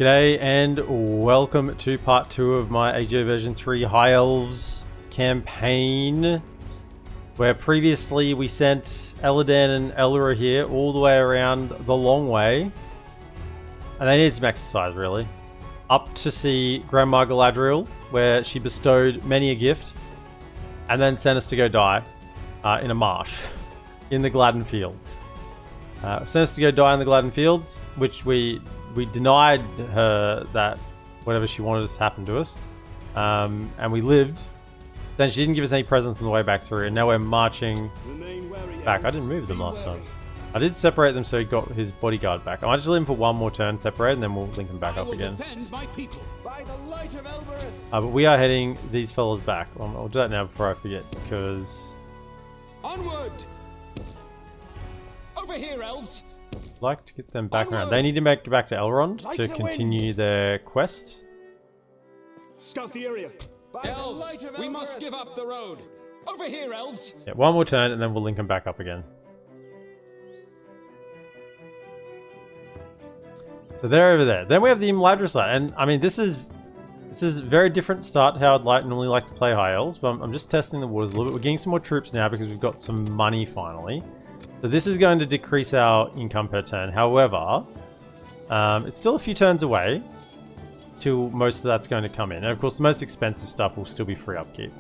G'day and welcome to part 2 of my AGO version 3 HighElves campaign, where previously we sent Eladan and Elra here all the way around the long way, and they needed some exercise really, up to see Grandma Galadriel, where she bestowed many a gift, and then sent us to go die in a marsh in the Gladden Fields. Sent us to go die in the Gladden Fields, which we denied her that whatever she wanted us to happen to us, and we lived. Then she didn't give us any presents on the way back through, and now we're marching back. I didn't move them last time. I did separate them so he got his bodyguard back. I might just leave him for one more turn, separate, and then we'll link them back up again. But we are heading these fellas back. I'll do that now before I forget, because... Onward! Over here, elves! I'd like to get them back around. They need to make it back to Elrond to continue their quest. Scout the area. Elves, we must give up the road. Over here, elves. Yeah, one more turn and then we'll link them back up again. So they're over there. Then we have the Imladris side, and I mean this is a very different start to how I'd normally like to play High Elves, but I'm just testing the waters a little bit. We're getting some more troops now because we've got some money finally. So this is going to decrease our income per turn. However, it's still a few turns away till most of that's going to come in. And of course, the most expensive stuff will still be free upkeep.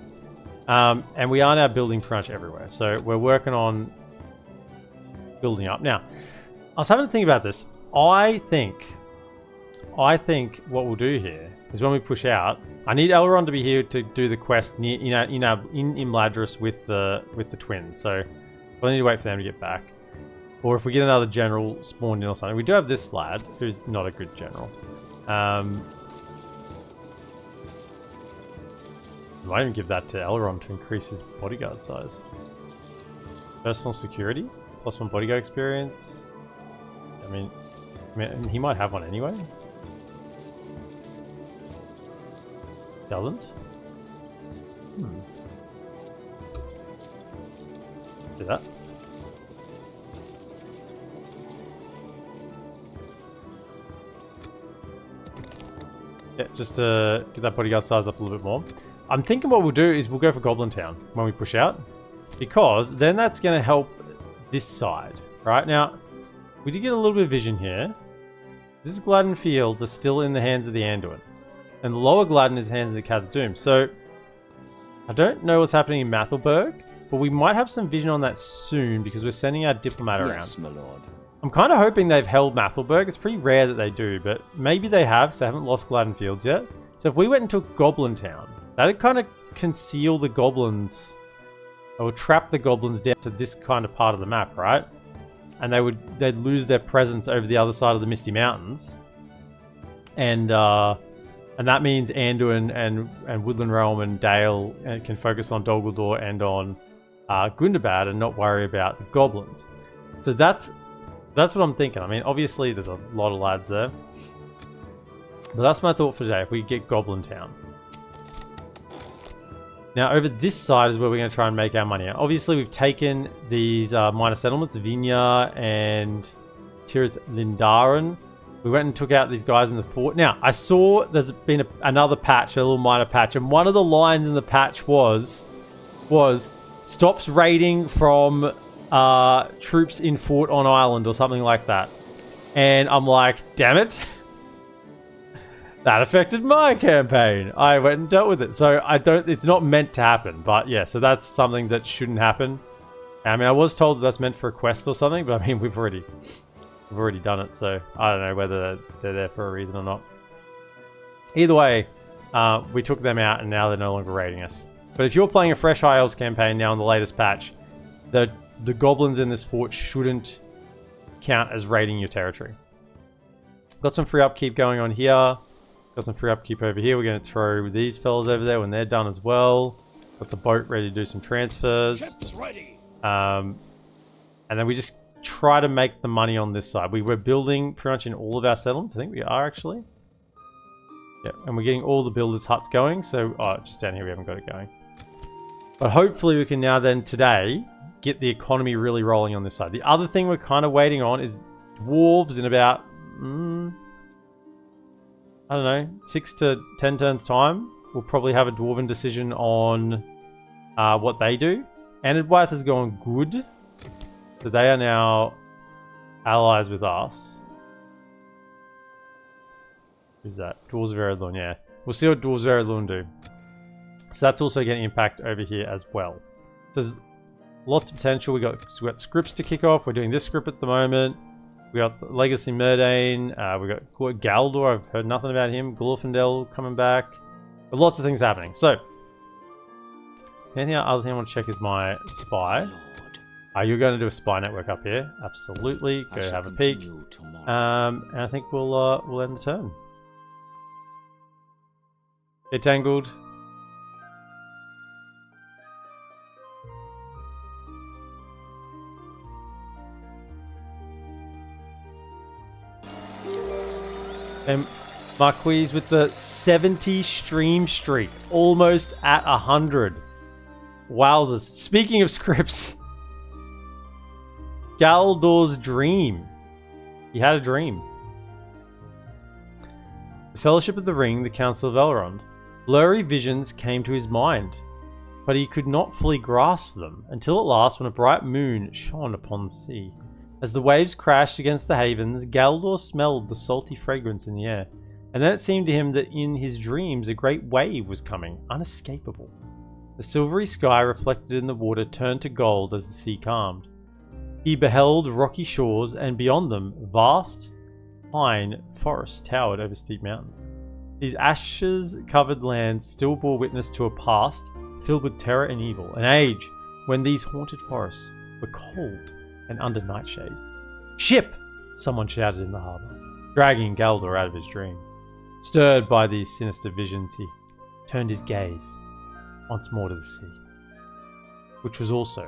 And we are now building pretty much everywhere. So we're working on building up. Now, I was having to think about this. I think what we'll do here is when we push out, I need Elrond to be here to do the quest near, in Imladris with the twins. So we'll need to wait for them to get back. Or if we get another general spawned in or something. We do have this lad, who's not a good general. I might even give that to Elrond to increase his bodyguard size. Personal security, +1 bodyguard experience. I mean, he might have one anyway. Doesn't? Do that. Yeah, just to get that bodyguard size up a little bit more. I'm thinking what we'll do is we'll go for Goblin Town when we push out, because then that's going to help this side. Right now, we did get a little bit of vision here. This Gladden Fields are still in the hands of the Anduin, and the lower Gladden is in the hands of the Khazad-dûm. So I don't know what's happening in Mathelberg, but we might have some vision on that soon because we're sending our diplomat around. Yes, my lord. I'm kind of hoping they've held Mathelberg. It's pretty rare that they do, but maybe they have because they haven't lost Gladden Fields yet. So if we went and took Goblin Town, that'd kind of conceal the goblins, or trap the goblins down to this kind of part of the map, right? And they'd lose their presence over the other side of the Misty Mountains, and that means Anduin and Woodland Realm and Dale can focus on Dol Guldur and on Gundabad and not worry about the goblins. So that's what I'm thinking. I mean, obviously there's a lot of lads there, but that's my thought for today. If we get Goblin Town. Now over this side is where we're going to try and make our money out. Obviously we've taken these minor settlements, Vinya and Tirith Lindaran. We went and took out these guys in the fort. Now, I saw there's been another patch, a little minor patch, and one of the lines in the patch was stops raiding from troops in fort on island or something like that. And I'm like, damn it. That affected my campaign. I went and dealt with it. So it's not meant to happen. But yeah, so that's something that shouldn't happen. I mean, I was told that that's meant for a quest or something, but I mean, we've already done it, so I don't know whether they're there for a reason or not. Either way, we took them out and now they're no longer raiding us. But if you're playing a fresh High Elves campaign now in the latest patch, the goblins in this fort shouldn't count as raiding your territory. Got some free upkeep going on here. Got some free upkeep over here. We're going to throw these fellas over there when they're done as well. Got the boat ready to do some transfers. Ships ready. And then we just try to make the money on this side. We were building pretty much in all of our settlements. I think we are actually. Yeah, and we're getting all the builders' huts going. So, just down here we haven't got it going. But hopefully we can now then today get the economy really rolling on this side. The other thing we're kind of waiting on is dwarves in about I don't know, 6 to 10 turns time, we'll probably have a Dwarven decision on what they do. Anadwaith has gone good. So they are now allies with us. Who's that? Dwarves of Eredlun, yeah. We'll see what Dwarves of Eredlun do. So that's also getting impact over here as well. So there's lots of potential. We got scripts to kick off. We're doing this script at the moment. We got Legacy Murdain. We got Galdor. I've heard nothing about him. Glorendell coming back. But lots of things happening. So, anything other thing I want to check is my spy. You're going to do a spy network up here. Absolutely. Go have a peek. And I think we'll end the turn. Get tangled. And Marquise with the 70 stream streak. Almost at 100. Wowzers. Speaking of scripts. Galdor's dream. He had a dream. The Fellowship of the Ring, the Council of Elrond. Blurry visions came to his mind, but he could not fully grasp them, until at last when a bright moon shone upon the sea. As the waves crashed against the havens, Galdor smelled the salty fragrance in the air, and then it seemed to him that in his dreams a great wave was coming, unescapable. The silvery sky reflected in the water turned to gold as the sea calmed. He beheld rocky shores, and beyond them, vast pine forests towered over steep mountains. These ashes-covered lands still bore witness to a past filled with terror and evil, an age when these haunted forests were cold and under nightshade. "Ship!" someone shouted in the harbour, dragging Galdor out of his dream. Stirred by these sinister visions, he turned his gaze once more to the sea, which was also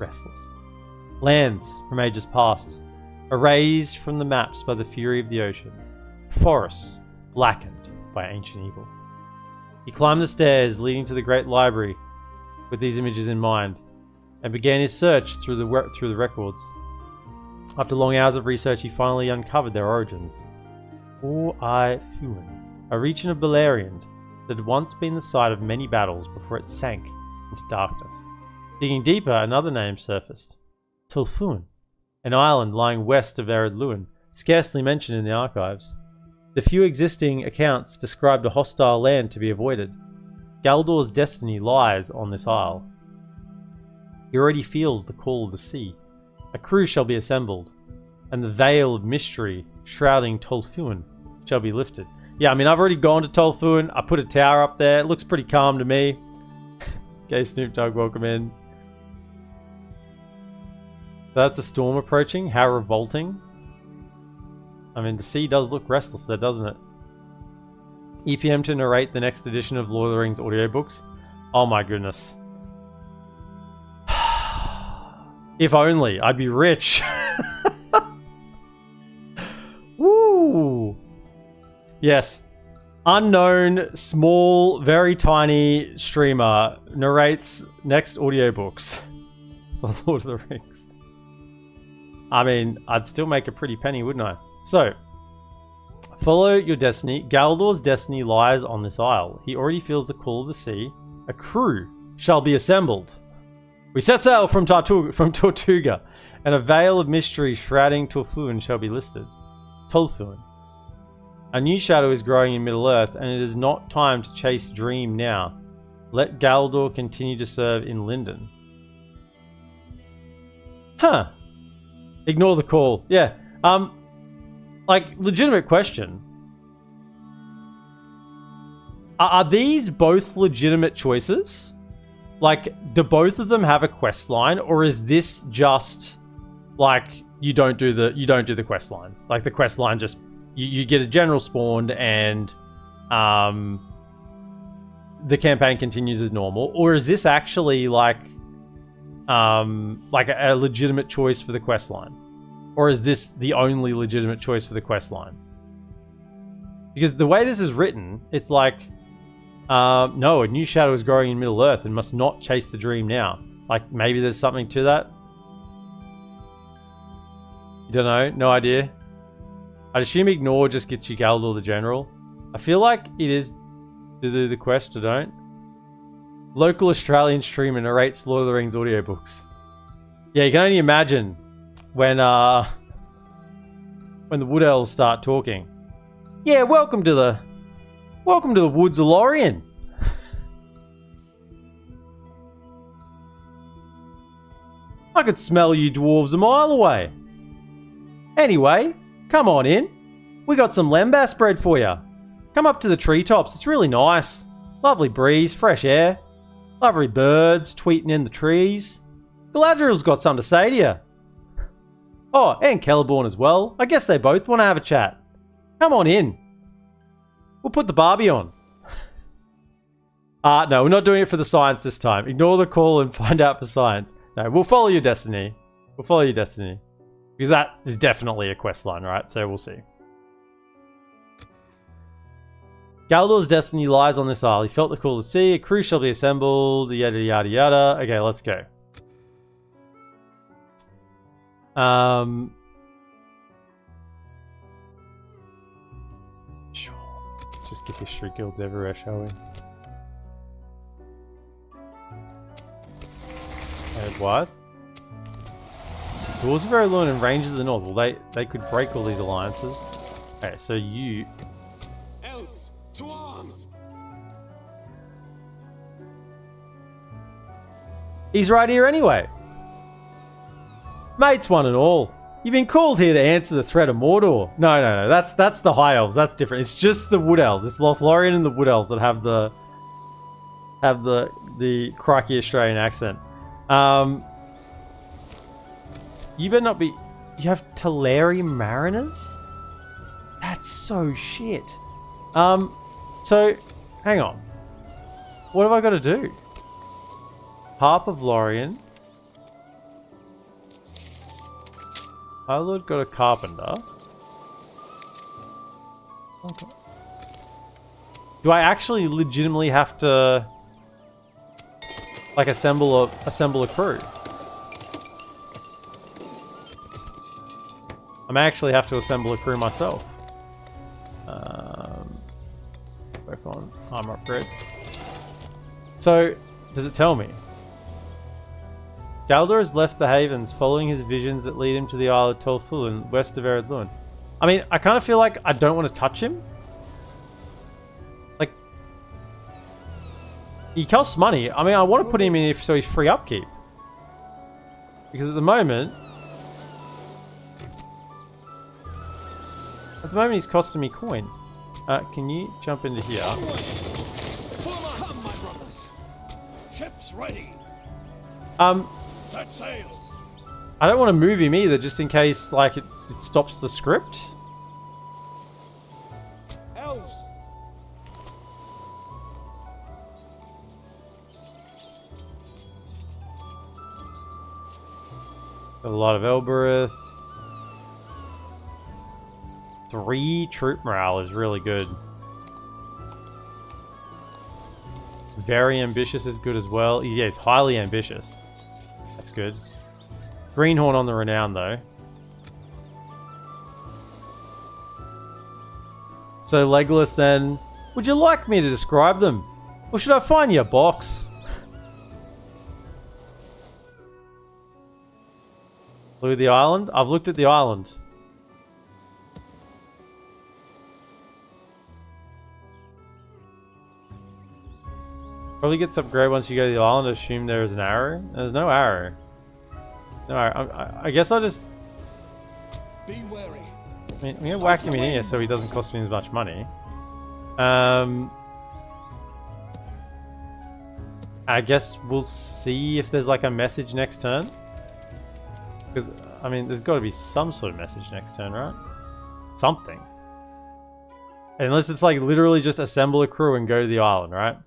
restless. Lands from ages past, erased from the maps by the fury of the oceans. Forests blackened by ancient evil. He climbed the stairs leading to the great library with these images in mind, and began his search through the records. After long hours of research, he finally uncovered their origins. Tol Fuin, a region of Beleriand that had once been the site of many battles before it sank into darkness. Digging deeper, another name surfaced. Tol Fuin, an island lying west of Ered Luin, scarcely mentioned in the archives. The few existing accounts described a hostile land to be avoided. Galdor's destiny lies on this isle. He already feels the call of the sea. A crew shall be assembled, and the veil of mystery shrouding Tol Fuin shall be lifted. Yeah, I mean, I've already gone to Tol Fuin. I put a tower up there. It looks pretty calm to me. Okay, Snoop Dogg, welcome in. So that's the storm approaching. How revolting. I mean, the sea does look restless there, doesn't it? EPM to narrate the next edition of Lord of the Rings audiobooks. Oh my goodness. If only. I'd be rich. Woo! Yes. Unknown, small, very tiny streamer narrates next audiobooks for Lord of the Rings. I mean, I'd still make a pretty penny, wouldn't I? So, follow your destiny. Galdor's destiny lies on this isle. He already feels the call of the sea. A crew shall be assembled. We set sail from Tortuga, and a veil of mystery shrouding Tol Fuin shall be listed. Tol Fuin. A new shadow is growing in Middle-earth, and it is not time to chase dream now. Let Galdor continue to serve in Linden. Huh. Ignore the call. Yeah. Like, legitimate question. Are these both legitimate choices? Like, do both of them have a quest line, or is this just like you don't do the quest line? Like the quest line just you get a general spawned and the campaign continues as normal, or is this actually like a legitimate choice for the quest line? Or is this the only legitimate choice for the quest line? Because the way this is written, it's like, no, a new shadow is growing in Middle-earth and must not chase the dream now. Like, maybe there's something to that? You don't know? No idea? I'd assume ignore just gets you Galdor the General. I feel like it is to do the quest or don't. Local Australian streamer narrates Lord of the Rings audiobooks. Yeah, you can only imagine when the Wood Elves start talking. Yeah, welcome to the Woods of Lorien. I could smell you dwarves a mile away. Anyway, come on in. We got some lembas bread for you. Come up to the treetops. It's really nice. Lovely breeze, fresh air. Lovely birds tweeting in the trees. Galadriel's got something to say to you. Oh, and Celeborn as well. I guess they both want to have a chat. Come on in. We'll put the Barbie on. No, we're not doing it for the science this time. Ignore the call and find out for science. No, we'll follow your destiny. We'll follow your destiny. Because that is definitely a quest line, right? So we'll see. Galdor's destiny lies on this isle. He felt the call to sea. A crew shall be assembled. Yada, yada, yada. Okay, let's go. Sure. Let's just get history guilds everywhere, shall we? What? Dwarves of Verilun and Rangers of the North. Well, they could break all these alliances. Okay, so you... Elves, to arms! He's right here anyway. Mates one and all. You've been called here to answer the threat of Mordor. No. That's the High Elves. That's different. It's just the Wood Elves. It's Lothlorien and the Wood Elves that have the crikey Australian accent. You better not be... You have Teleri Mariners? That's so shit. So, hang on. What have I got to do? Harp of Lorien. High Lord got a carpenter. Okay. Do I actually legitimately have to... like assemble a crew? I may actually have to assemble a crew myself. Work on armor upgrades. So, does it tell me? Galdor has left the Havens, following his visions that lead him to the Isle of Tol Fuin, west of Eredlun. I mean, I kind of feel like I don't want to touch him. Like, he costs money. I mean, I want to put him in so he's free upkeep. Because at the moment he's costing me coin. Can you jump into here? Come, my brothers. Ships ready. Set sail. I don't want to move him either, just in case like it stops the script. Elves. Got a lot of Elbereth. 3 troop morale is really good. Very ambitious is good as well. Yeah, he's highly ambitious. That's good. Greenhorn on the renown though. So Legolas then, would you like me to describe them? Or should I find you a box? Look at the island? I've looked at the island. Probably gets upgrade once you go to the island. Assume there is an arrow. There's no arrow. No arrow. I guess I'll just... Be wary. I mean, I'm going to whack him in here so he doesn't cost me as much money. I guess we'll see if there's like a message next turn. Because, I mean, there's got to be some sort of message next turn, right? Something. Unless it's like literally just assemble a crew and go to the island, right?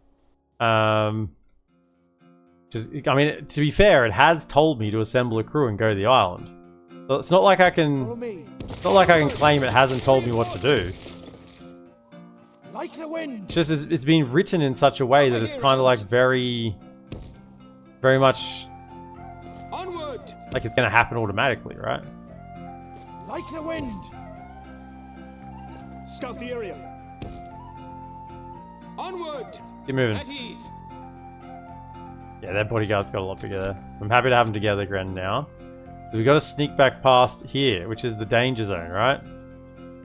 Just, I mean, to be fair, it has told me to assemble a crew and go to the island. So it's not like I can... It's not like I can claim it hasn't told me what to do. Like the wind. It's just it's been written in such a way that it's kind of like very much Onward. like it's gonna happen automatically, right? Like the wind. Scout the area. Onward! Keep moving. At ease! Yeah, their bodyguards got a lot bigger there. I'm happy to have them together, Gren, now. We've got to sneak back past here, which is the danger zone, right?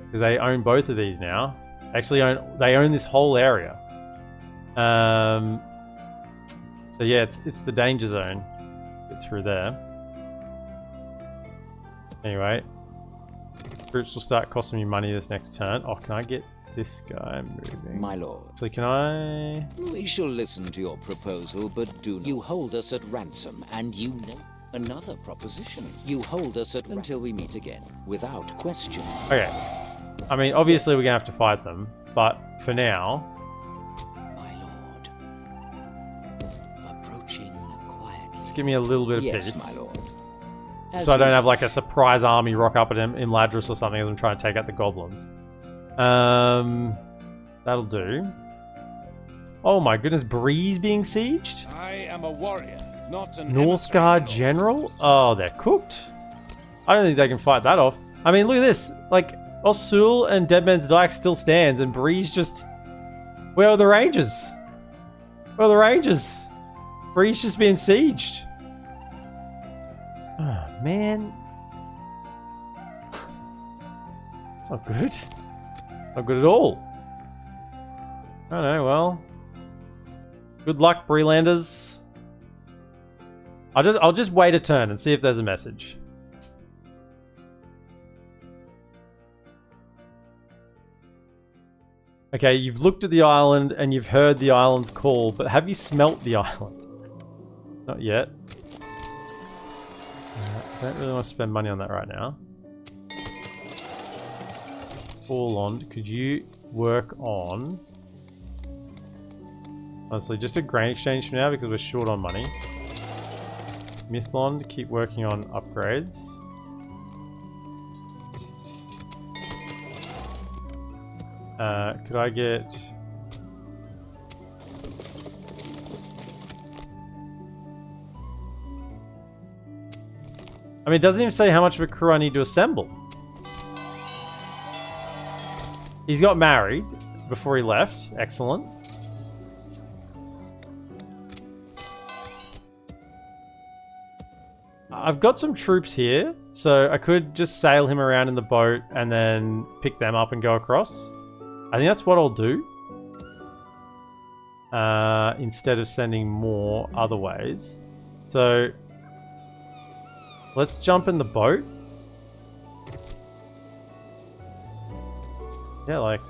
Because they own both of these now. Actually, they own this whole area. So yeah, it's the danger zone. Get through there. Anyway, troops will start costing me money this next turn. Oh, can I get this guy moving? My lord. Actually, can I? We shall listen to your proposal, but do not. You hold us at ransom, and you know another proposition. You hold us at until we meet again, without question. Okay. I mean, obviously we're gonna have to fight them, but for now. My lord. Approaching quietly. Just give me a little bit of yes, peace. my lord. So I don't have like a surprise army rock up at Imladris or something as I'm trying to take out the goblins. That'll do. Oh my goodness, Breeze being sieged? I am a warrior, not an Northgard General? Oh, they're cooked. I don't think they can fight that off. I mean, look at this. Like, Osul and Deadman's Dyke still stands, and Breeze just... Where are the Rangers? Where are the Rangers? Breeze just being sieged. Oh, man. It's not good. Not good at all. I don't know, well. Good luck, Breelanders. I'll just wait a turn and see if there's a message. Okay, you've looked at the island and you've heard the island's call, but have you smelt the island? Not yet. I don't really want to spend money on that right now. Orlond, could you work on... Honestly, just a grain exchange for now because we're short on money. Mithlond, keep working on upgrades. Could I get... I mean, it doesn't even say how much of a crew I need to assemble. He's got married before he left. Excellent. I've got some troops here, so I could just sail him around in the boat and then pick them up and go across. I think that's what I'll do. Instead of sending more other ways. So... let's jump in the boat. Yeah, like...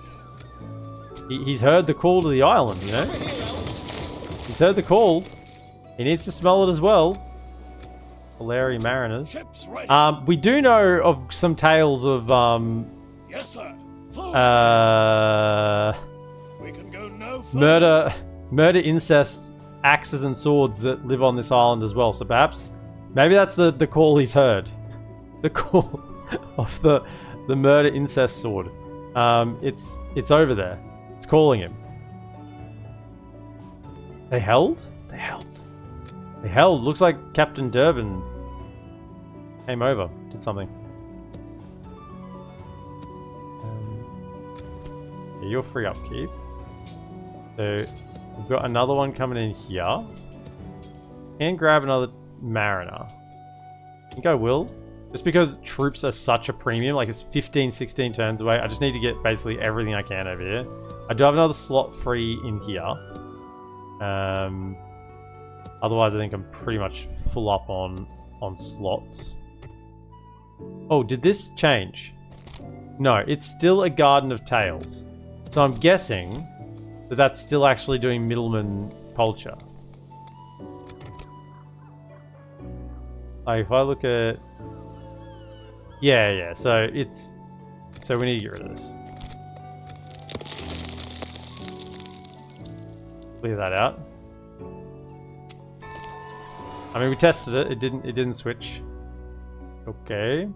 He's heard the call to the island, you know? He's heard the call. He needs to smell it as well. Polari Mariners. We do know of some tales of, yes, sir. We can go no further. Murder, incest, axes and swords that live on this island as well. So perhaps... maybe that's the call he's heard. The call of the murder incest sword. It's over there. It's calling him. They held? They held. They held. Looks like Captain Durbin came over. Did something. Yeah, you're free upkeep. So we've got another one coming in here. And grab another Mariner. I think I will. Just because troops are such a premium, like it's 15, 16 turns away. I just need to get basically everything I can over here. I do have another slot free in here. Otherwise I think I'm pretty much full up on slots. Oh, did this change? No, it's still a Garden of Tales. So I'm guessing that that's still actually doing middleman culture. Like if I look at... yeah, so it's... so we need to get rid of this. Clear that out. I mean, we tested it. It didn't switch. Okay.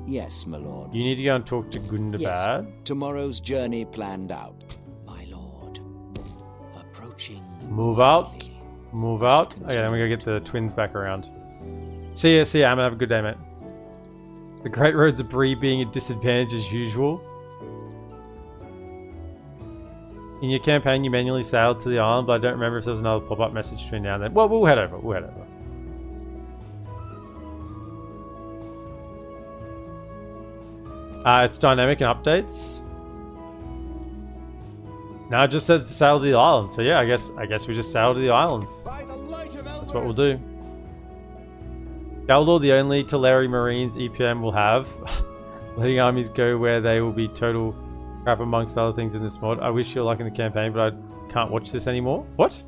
Yes, my lord. You need to go and talk to Gundabad. Yes. Tomorrow's journey planned out. My lord. Approaching. Move out. Move out. Okay, then we gotta get the twins back around. See ya, Amma. Have a good day, mate. The Great Roads of Bree being a disadvantage as usual. In your campaign, you manually sailed to the island, but I don't remember if there was another pop-up message between now and then. Well, we'll head over. We'll head over. It's dynamic and updates. Now it just says to sail to the island. So yeah, I guess we just sail to the islands. That's what we'll do. Galdor, the only Teleri Marines EPM will have. Letting armies go where they will be total crap amongst other things in this mod. I wish you luck in the campaign, but I can't watch this anymore. What?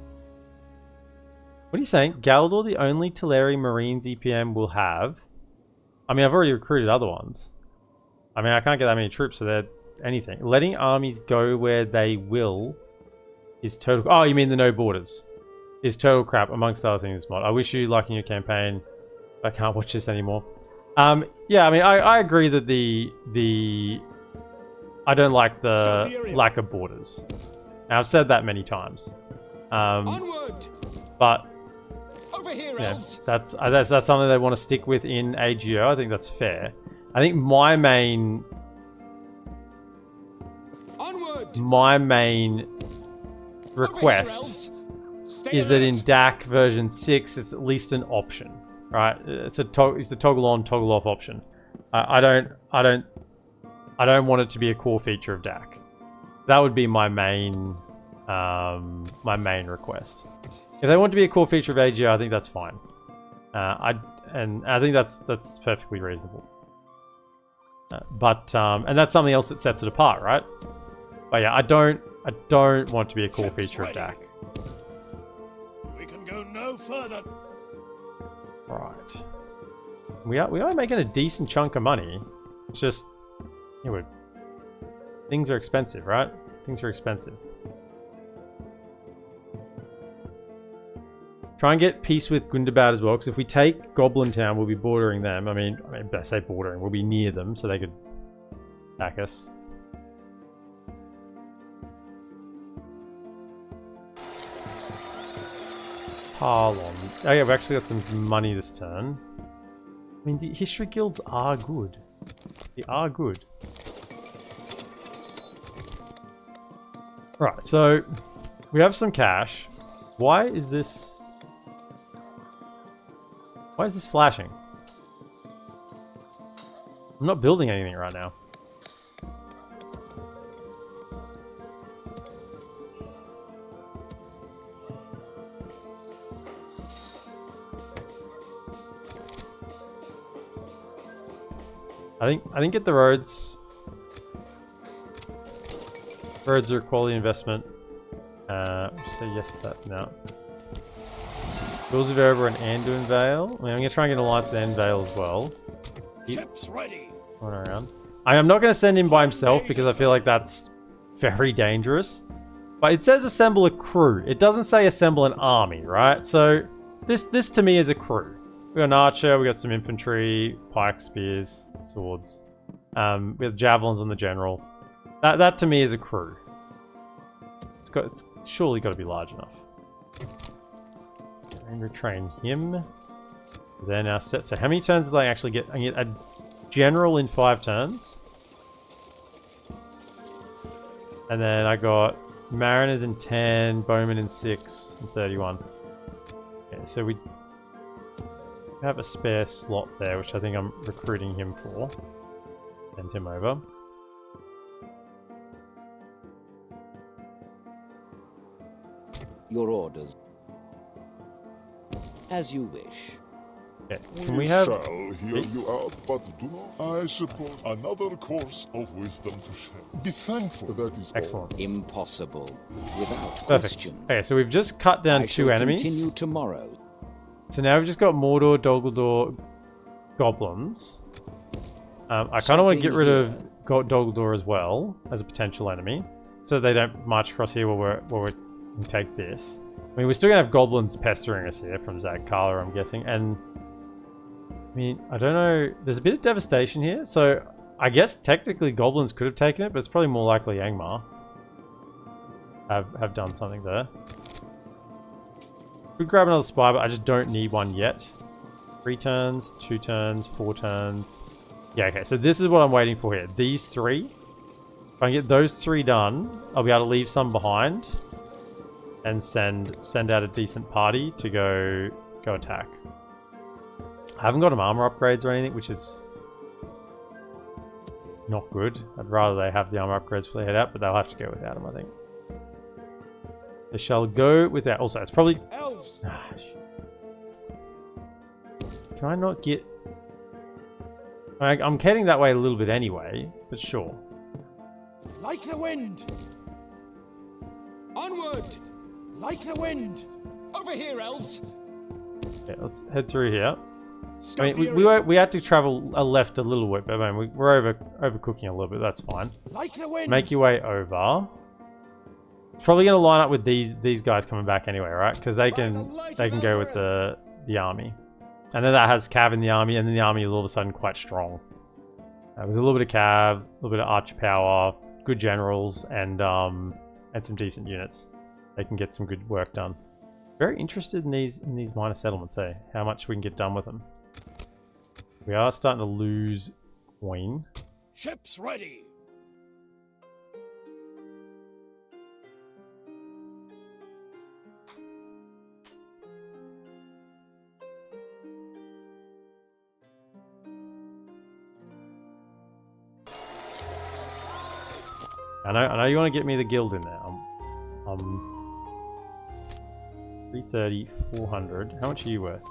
What are you saying? Galdor, the only Teleri Marines EPM will have. I mean, I've already recruited other ones. I mean, I can't get that many troops, so they're anything. Letting armies go where they will is total... Oh, you mean the no borders. Is total crap amongst other things in this mod. I wish you luck in your campaign. I can't watch this anymore. Yeah, I mean, I agree that the... I don't like the lack of borders. Now, I've said that many times. But... Over here, yeah, Elves. that's something they want to stick with in AGO. I think that's fair. I think my main request is that in DAC version 6 it's at least an option, right? It's the toggle on, toggle off option. I don't want it to be a core feature of DAC. That would be my main request. If they want to be a core feature of AGO, I think that's fine. I think that's perfectly reasonable. And that's something else that sets it apart, right? But yeah, I don't want it to be a core feature of DAC. We can go no further. Right. We are making a decent chunk of money. It's just, things are expensive, right? Things are expensive. Try and get peace with Gundabad as well, because if we take Goblin Town, we'll be bordering them. I mean, I say bordering, we'll be near them, so they could attack us. Parlon. Oh yeah, we've actually got some money this turn. I mean, the history guilds are good. They are good. Right, so we have some cash. Why is this flashing? I'm not building anything right now. I think get the roads. Roads are a quality investment. Just say yes to that now. Rules of Erebor and Anduin Vale. I mean, I'm gonna try and get an alliance with Vale as well. Ships ready. Going around. I'm not gonna send him by himself because I feel like that's very dangerous. But it says assemble a crew. It doesn't say assemble an army, right? So this to me is a crew. We got an archer, we got some infantry, pikes, spears, swords. We have javelins on the general. That to me is a crew. It's surely got to be large enough. I'm going to train him. They're now set. So how many turns did I actually get? I get a general in 5 turns. And then I got mariners in 10, bowmen in 6, and 31. Okay, so we have a spare slot there, which I think I'm recruiting him for. Send him over. Your orders. As you wish. Okay, can we have... shall hear you out, but do not, I suppose, another course of wisdom to share. Be thankful, that is Excellent. all. Impossible. Without Perfect. question. Okay, so we've just cut down I 2 shall enemies. continue tomorrow. So now we've just got Mordor, Dol goblins. I kind of want to get rid of Dol as well as a potential enemy, so they don't march across here while we take this. I mean, we're still gonna have goblins pestering us here from Zagkala, I'm guessing, and I mean, I don't know. There's a bit of devastation here, so I guess technically goblins could have taken it, but it's probably more likely Angmar have done something there. Could grab another spy, but I just don't need one yet. 3 turns, 2 turns, 4 turns. Yeah, okay, so this is what I'm waiting for here. These three. If I can get those three done, I'll be able to leave some behind and send out a decent party to go attack. I haven't got them armor upgrades or anything, which is not good. I'd rather they have the armor upgrades before they head out, but they'll have to go without them, I think. They shall go without. Also, it's probably... Elves. Can I not get... I'm heading that way a little bit anyway, but sure. Like the wind. Onward. Like the wind. Over here, elves. Yeah, let's head through here. I mean, we had to travel left a little bit, but I mean, we're overcooking a little bit. That's fine. Like the wind. Make your way over. It's probably going to line up with these guys coming back anyway, right? Because they can go with the army, and then that has Cav in the army, and then the army is all of a sudden quite strong. With a little bit of Cav, a little bit of archer power, good generals, and some decent units. They can get some good work done. Very interested in these minor settlements, eh? How much we can get done with them. We are starting to lose coin. Ships ready. I know you want to get me the guild in there. I'm 330, 400. How much are you worth?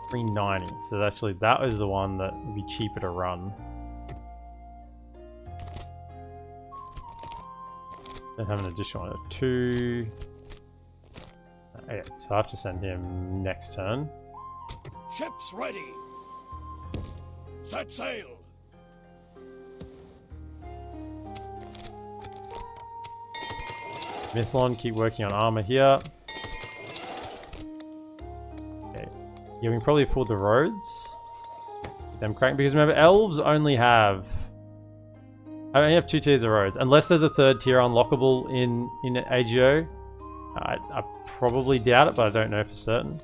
390. So actually, that was the one that would be cheaper to run. Don't have an additional one. 2. Okay, so I have to send him next turn. Ships ready. Set sail. Mithlon, keep working on armor here. Okay. Yeah, we can probably afford the roads. Get them crank, because remember, elves only have... I only have 2 tiers of roads. Unless there's a 3rd tier unlockable in AGO. I probably doubt it, but I don't know for certain.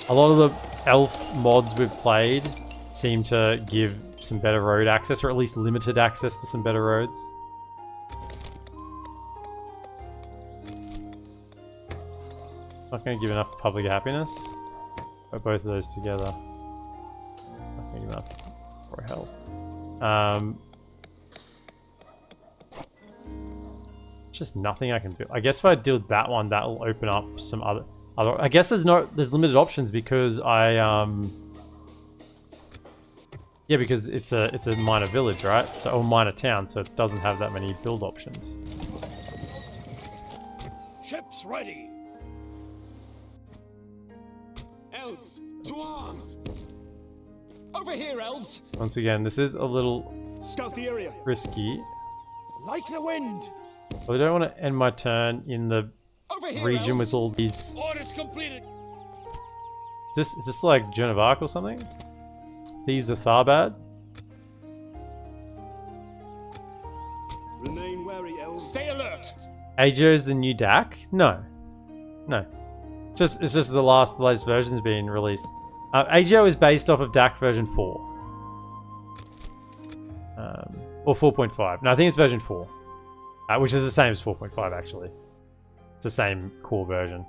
A lot of the elf mods we've played seem to give some better road access, or at least limited access to some better roads. Not going to give enough public happiness. Put both of those together. Not going to give enough for health. Just nothing I can do. I guess if I deal with that one, that will open up some other. I guess there's limited options because yeah, because it's a minor village, right? So, or minor town, so it doesn't have that many build options. Ships ready. Elves, to arms! Over here, elves! Once again, this is a little Scout the area. risky. Like the wind. But I don't want to end my turn in the Here, region elves. with all these... Orders completed. Is this like Joan of Arc or something? Thieves of Tharbad? Remain wary, elves. Stay alert. AGO's the new DAC? No. No. It's just the latest version's been released. AGO is based off of DAC version 4. Or 4.5. No, I think it's version 4. Which is the same as 4.5 actually. It's the same core version.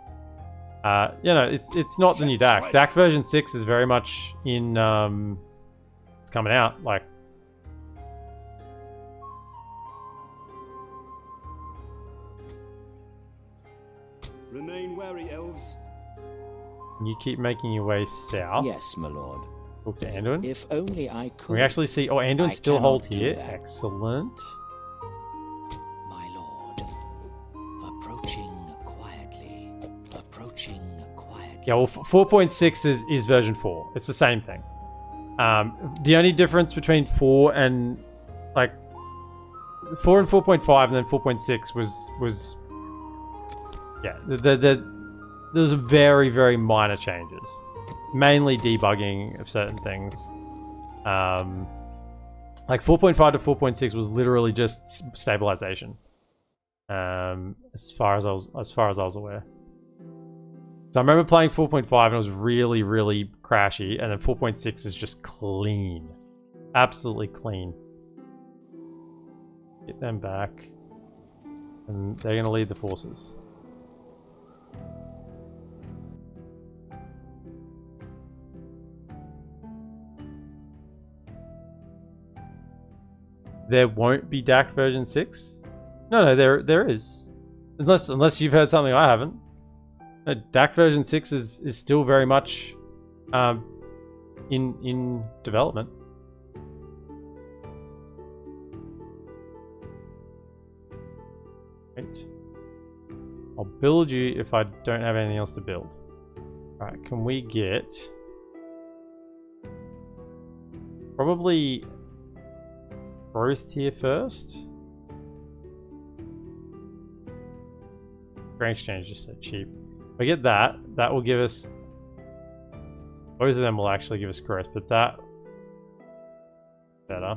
You know, it's not the new DAC. DAC version 6 is very much in it's coming out, like. Remain wary, elves. You keep making your way south. Yes, my lord. Talk to Anduin. If only I could. We actually see... Oh, Anduin I still cannot hold do here. that. Excellent. My lord. Approaching quietly. Approaching quietly. Yeah, well, 4.6 is version 4. It's the same thing. The only difference between 4 and... Like... 4 and 4.5 and then 4.6 was... Yeah, there's very, very minor changes. Mainly debugging of certain things. Like 4.5 to 4.6 was literally just stabilization. As far as I was aware. So I remember playing 4.5 and it was really, really crashy. And then 4.6 is just clean. Absolutely clean. Get them back. And they're going to lead the forces. There won't be DAC version 6? No, there is. Unless you've heard something I haven't. No, DAC version 6 is still very much in development. Right. I'll build you if I don't have anything else to build. Alright, can we get... Probably... growth here first. Grain exchange is so cheap. If I get that, that will give us... Both of them will actually give us growth, but that... better.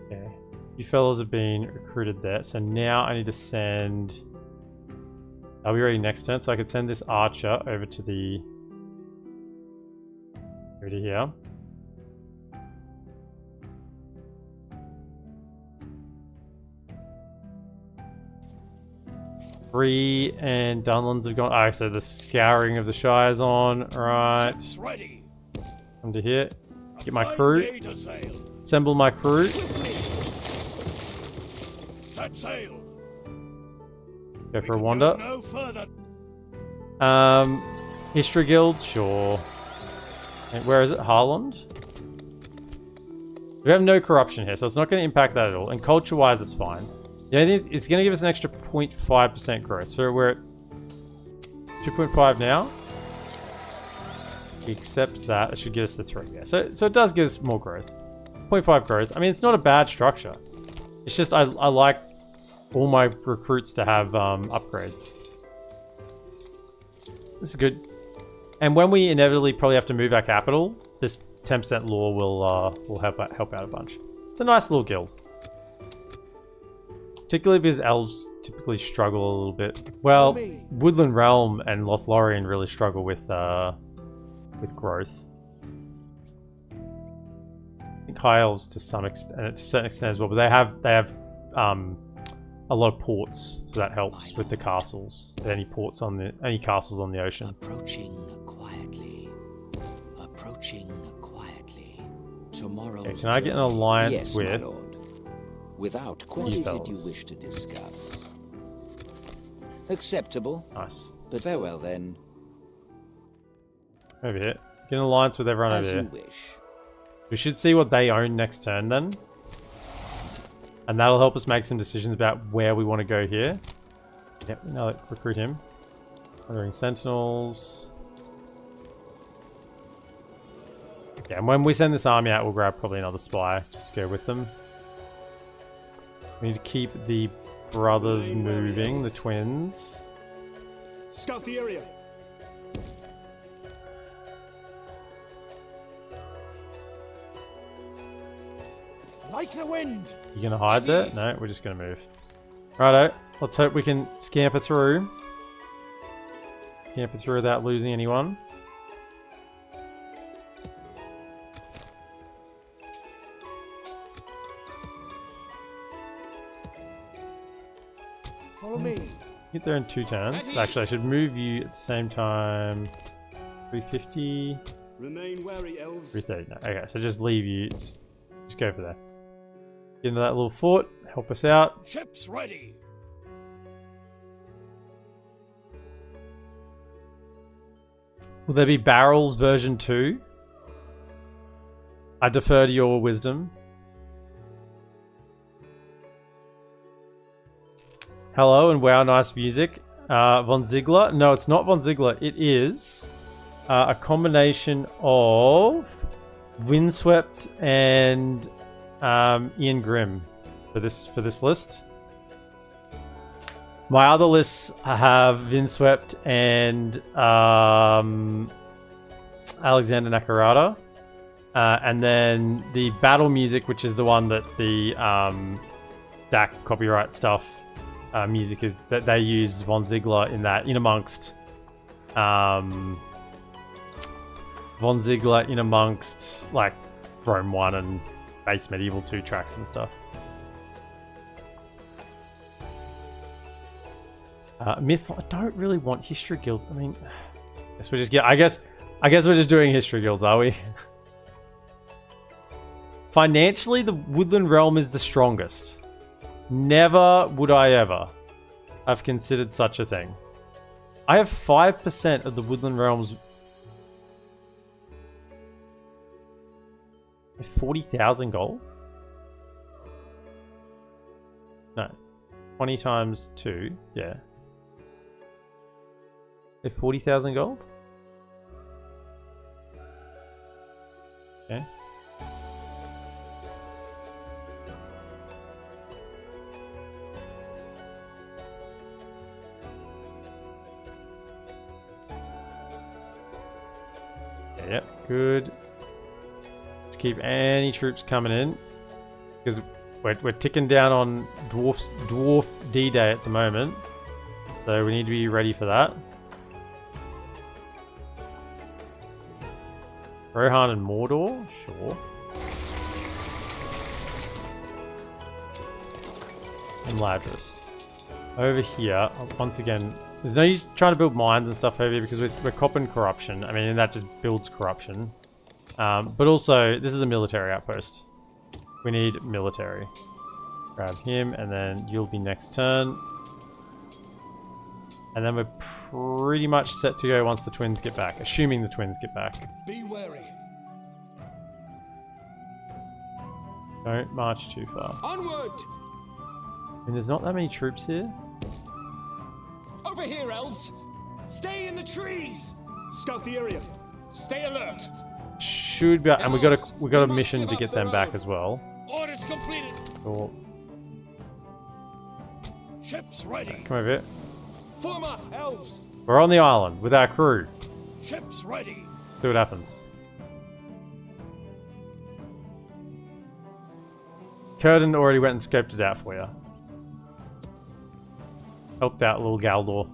Okay. You fellas have been recruited there, so now I need to send... Are we ready next turn? So I could send this archer over to the... over to here. Bree and Dunlands have gone. Oh, so the scouring of the Shire's on. Right. Come to here. Get my crew. Assemble my crew. Go for a wander. History Guild, sure. And where is it? Harland? We have no corruption here, so it's not going to impact that at all. And culture-wise, it's fine. The only thing is, it's going to give us an extra 0.5% growth. So we're at 2.5 now. We accept that. It should give us the 3. Yeah. So it does give us more growth. 0.5 growth. I mean, it's not a bad structure. It's just I like all my recruits to have upgrades. This is good. And when we inevitably probably have to move our capital, this 10% law will help out a bunch. It's a nice little guild. Particularly because elves typically struggle a little bit. Well, Woodland Realm and Lothlorien really struggle with growth. I think HighElves to some extent, and to a certain extent as well, but they have a lot of ports, so that helps with the castles. Any castles on the ocean. Approaching quietly. Approaching quietly. Tomorrow. Okay, can I get an alliance with? Without question, did you wish to discuss? Acceptable. Nice. But farewell then. Over here. Get an alliance with everyone over here. As you wish. We should see what they own next turn then. And that'll help us make some decisions about where we want to go here. Yep, now let's recruit him. Ordering sentinels. Okay, and when we send this army out, we'll grab probably another spy. Just to go with them. We need to keep the brothers moving, the twins. Scout the area. Like the wind. You gonna hide there? No, we're just gonna move. Righto, let's hope we can scamper through. Scamper through without losing anyone. Follow me. Get there in 2 turns. Actually, I should move you at the same time. 350. Remain wary, elves. 330. No. Okay, so just leave you. Just go for there. Get into that little fort. Help us out. Ships ready. Will there be barrels version 2? I defer to your wisdom. Hello and wow, nice music. Von Ziegler? No, it's not Von Ziegler. It is a combination of Vindsvept and Ean Grimm for this list. My other lists have Vindsvept and Alexander Nakarada. And then the battle music, which is the one that the DAC copyright stuff, music is that they use von Ziegler in that, in amongst von Ziegler in amongst like Rome 1 and Base Medieval 2 tracks and stuff. Myth. I don't really want history guilds. I mean, I guess we're just doing history guilds, are we? Financially, the Woodland Realm is the strongest. Never would I ever have considered such a thing. I have 5% of the Woodland Realm's 40,000 gold? No. 20 times 2, yeah. 40,000 gold? Okay. Yep, good. Let's keep any troops coming in, because we're ticking down on dwarf D-Day at the moment, so we need to be ready for that. Rohan and Mordor, sure. Imladris. Over here, once again, there's no use trying to build mines and stuff over here because we're copping corruption. I mean, and that just builds corruption. But also, this is a military outpost. We need military. Grab him, and then you'll be next turn. And then we're pretty much set to go once the twins get back, assuming the twins get back. Be wary. Don't march too far. Onward! And there's not that many troops here. Over here, elves! Stay in the trees! Scout the area. Stay alert. Should be, and we got a mission to get them back as well. Orders completed. Cool. Ships ready. Come over here. Form up, elves. We're on the island with our crew. Ships ready. See what happens. Curtin already went and scoped it out for you. Helped out little Galdor.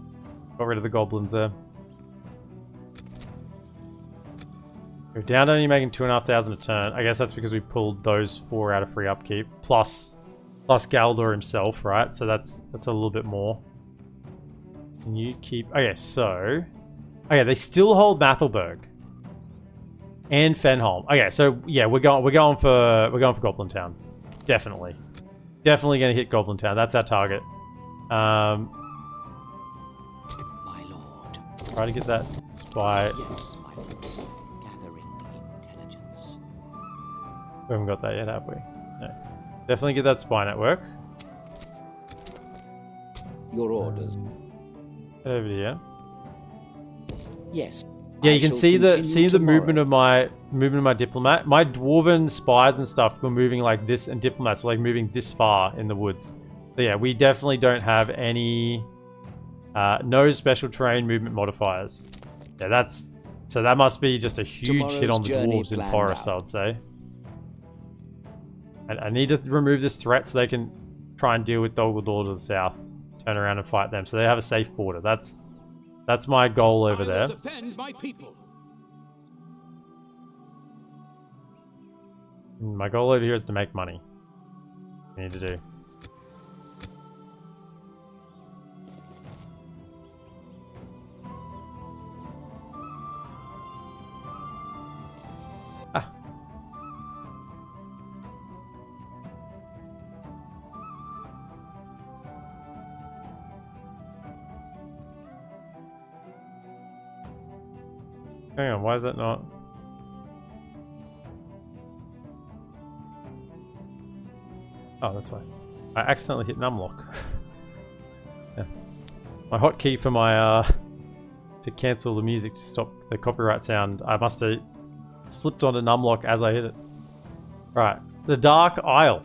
Got rid of the goblins there. We're down to only making 2,500 a turn. I guess that's because we pulled those 4 out of free upkeep. Plus Galdor himself, right? So that's a little bit more. Can you keep... Okay, so... Okay, they still hold Mathelberg. And Fenholm. Okay, so yeah, we're going for Goblin Town. Definitely. Definitely gonna hit Goblin Town. That's our target. My lord. Try to get that spy. Yes, my lord. Gathering intelligence. We haven't got that yet, have we? No. Definitely get that spy network. Your orders. Head over here. Yes. Yeah, you can see the movement of my diplomat. My dwarven spies and stuff were moving like this, and diplomats were like moving this far in the woods. So yeah, we definitely don't have any no special terrain movement modifiers. Yeah, that must be just a huge hit on the dwarves in forests, I would say. And I need to remove this threat so they can try and deal with Galdor to the south. Turn around and fight them, so they have a safe border. That's my goal over there. Defend my people. My goal over here is to make money. I need to do. Ah. Hang on, why is that not? Oh, that's why. I accidentally hit numlock. Yeah. My hotkey for my to cancel the music to stop the copyright sound, I must have slipped onto numlock as I hit it. Right, the Dark Isle.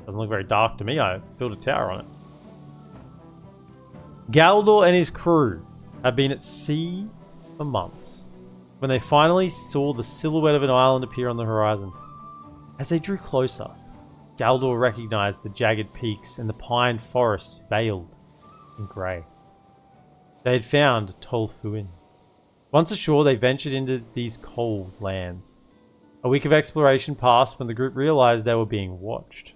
Doesn't look very dark to me. I built a tower on it. Galdor and his crew have been at sea for months when they finally saw the silhouette of an island appear on the horizon. As they drew closer, Galdor recognized the jagged peaks and the pine forests veiled in grey. They had found Tol Fuin. Once ashore, they ventured into these cold lands. A week of exploration passed when the group realized they were being watched.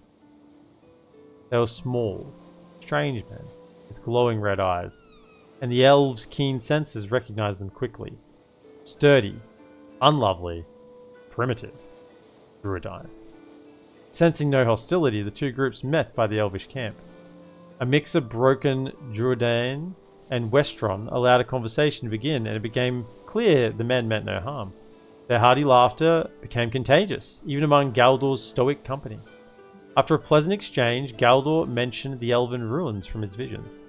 They were small, strange men with glowing red eyes, and the elves' keen senses recognized them quickly. Sturdy, unlovely, primitive, druidine. Sensing no hostility, the two groups met by the elvish camp. A mix of broken druidine and Westron allowed a conversation to begin, and it became clear the men meant no harm. Their hearty laughter became contagious, even among Galdor's stoic company. After a pleasant exchange, Galdor mentioned the elven ruins from his visions.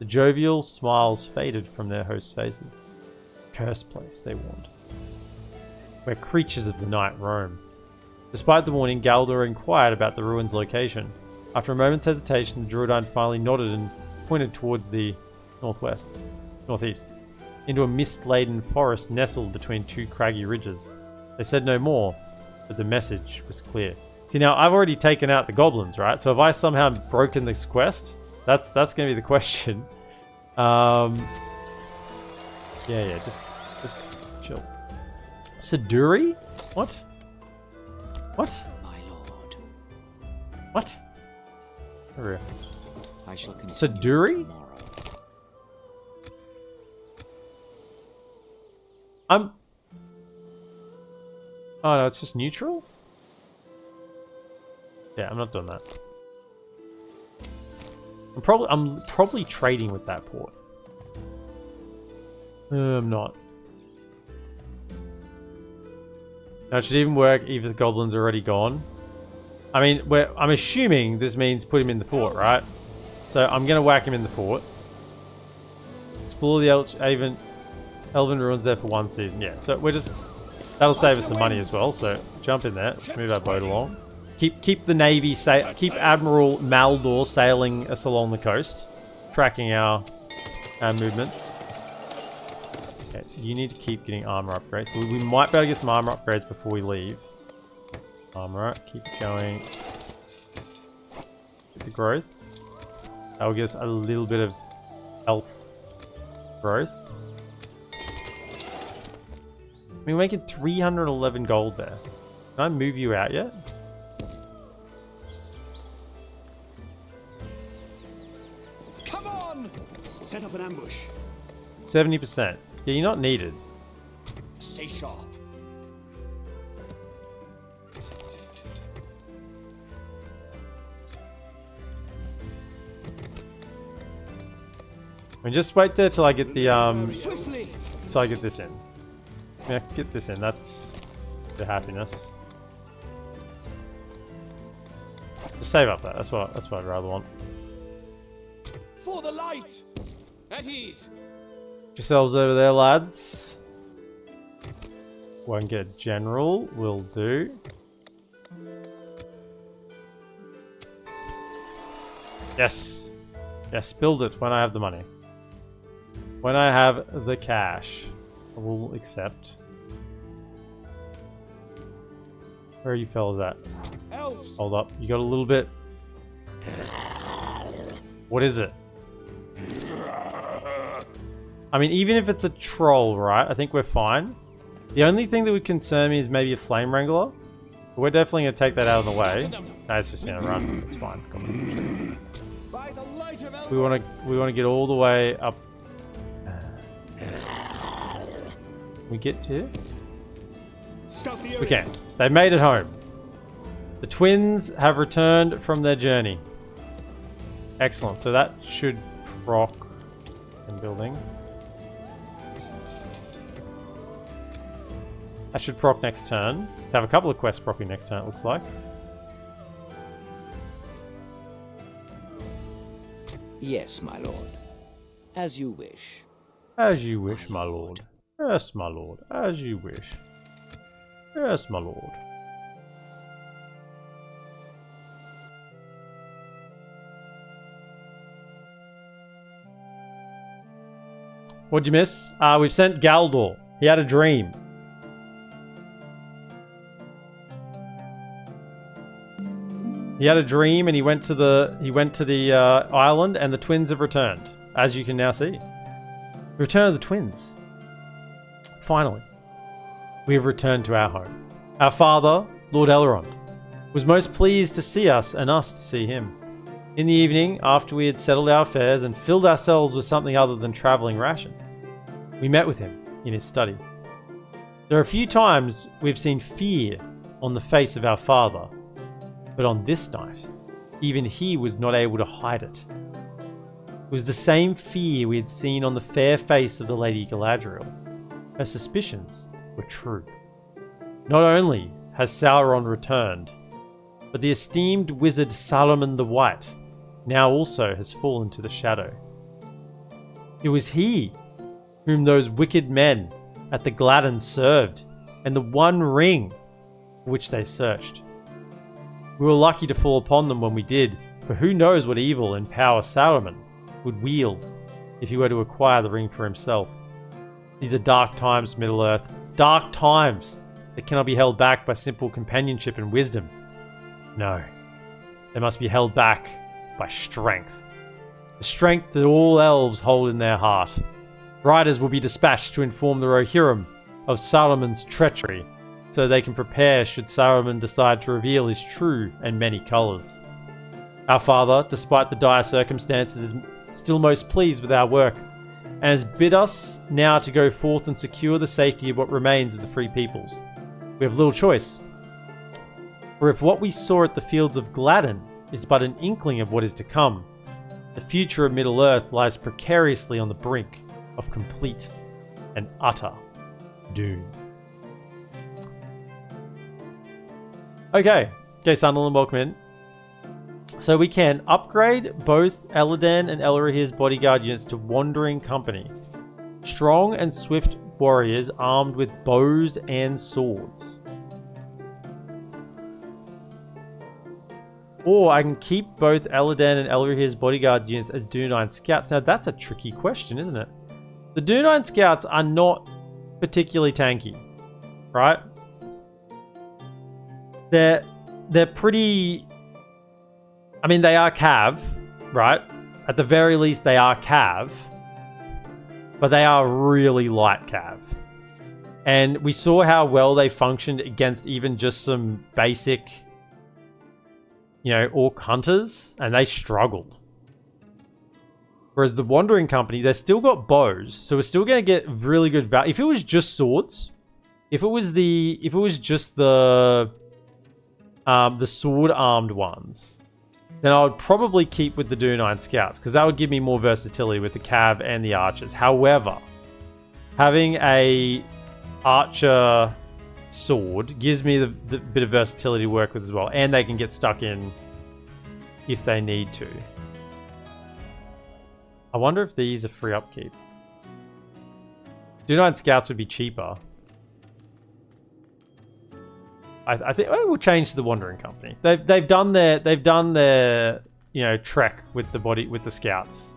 The jovial smiles faded from their hosts' faces. Cursed place, they warned, where creatures of the night roam. Despite the warning, Galdor inquired about the ruins' location. After a moment's hesitation, the Druidine finally nodded and pointed towards the northeast, into a mist-laden forest nestled between two craggy ridges. They said no more, but the message was clear. See, now I've already taken out the goblins, right? So have I somehow broken this quest? That's going to be the question. Yeah, just chill. Siduri? What? What? My lord. What? Over I shall continue Siduri? tomorrow. Oh no, it's just neutral? Yeah, I'm not doing that. I'm probably trading with that port. I'm not. Now, it should even work if the goblin's already gone. I mean, I'm assuming this means put him in the fort, right? So I'm gonna whack him in the fort. Explore the Elven ruins there for one season. Yeah, so we're just... That'll save us some money as well, so jump in there. Let's move our boat along. Keep the Navy... Keep Admiral Maldor sailing us along the coast. Tracking our movements. Okay, you need to keep getting armor upgrades. We might be able to get some armor upgrades before we leave. Armor, keep it going. Get the growth. That will give us a little bit of health growth. We're making 311 gold there. Can I move you out yet? Come on! Set up an ambush. 70%. Yeah, you're not needed. Stay sharp. I mean, just wait there till I get the Swiftly. till I get this in. Yeah, get this in. That's the happiness. Just save up that. That's what I'd rather want. For the light. At ease. Get yourselves over there, lads. Won't get general. Will do. Yes. Yes, build it when I have the money. When I have the cash, I will accept. Where are you fellas at? Elves. Hold up. You got a little bit. What is it? I mean, even if it's a troll, right? I think we're fine. The only thing that would concern me is maybe a flame wrangler. But we're definitely going to take that out of the way. No, it's just going to run. It's fine. Come on. By the light of We want to get all the way up. We get to? Scout the area. We can. They made it home. The twins have returned from their journey. Excellent. So that should proc in building. That should proc next turn. Have a couple of quests proccing next turn, it looks like. Yes, my lord. As you wish. As you wish, my lord. Yes, my lord. As you wish. Yes, my lord. What'd you miss? We've sent Galdor. He had a dream. He had a dream and he went to the island, and the twins have returned, as you can now see. The return of the twins. Finally, we have returned to our home. Our father, Lord Elrond, was most pleased to see us and us to see him. In the evening, after we had settled our affairs and filled ourselves with something other than travelling rations, we met with him in his study. There are a few times we've seen fear on the face of our father, but on this night, even he was not able to hide it. It was the same fear we had seen on the fair face of the Lady Galadriel. Her suspicions were true. Not only has Sauron returned, but the esteemed wizard Saruman the White now also has fallen to the shadow. It was he whom those wicked men at the Gladden served, and the One Ring for which they searched. We were lucky to fall upon them when we did, for who knows what evil and power Saruman would wield if he were to acquire the ring for himself. These are dark times, Middle-earth. Dark times that cannot be held back by simple companionship and wisdom. No, they must be held back by strength. The strength that all elves hold in their heart. Riders will be dispatched to inform the Rohirrim of Saruman's treachery, so they can prepare should Saruman decide to reveal his true and many colours. Our father, despite the dire circumstances, is still most pleased with our work, and has bid us now to go forth and secure the safety of what remains of the free peoples. We have little choice. For if what we saw at the fields of Gladden is but an inkling of what is to come, the future of Middle-earth lies precariously on the brink of complete and utter doom. Okay, Sunderland, welcome in. So we can upgrade both Elladan and Elrohir's bodyguard units to Wandering Company. Strong and swift warriors armed with bows and swords. Or I can keep both Elladan and Elrohir's bodyguard units as Dunine scouts. Now that's a tricky question, isn't it? The Dunine scouts are not particularly tanky, right? They're pretty... I mean, they are Cav, right? At the very least, they are Cav. But they are really light Cav. And we saw how well they functioned against even just some basic, orc hunters. And they struggled. Whereas the Wandering Company, they've still got bows. So we're still going to get really good value. If it was just swords, if it was just the sword-armed ones, then I would probably keep with the Dunine Scouts, because that would give me more versatility with the Cav and the Archers. However, having a Archer sword gives me the bit of versatility to work with as well, and they can get stuck in if they need to. I wonder if these are free upkeep. Dunine Scouts would be cheaper. I think we'll change to the Wandering Company. They've done their trek with the scouts.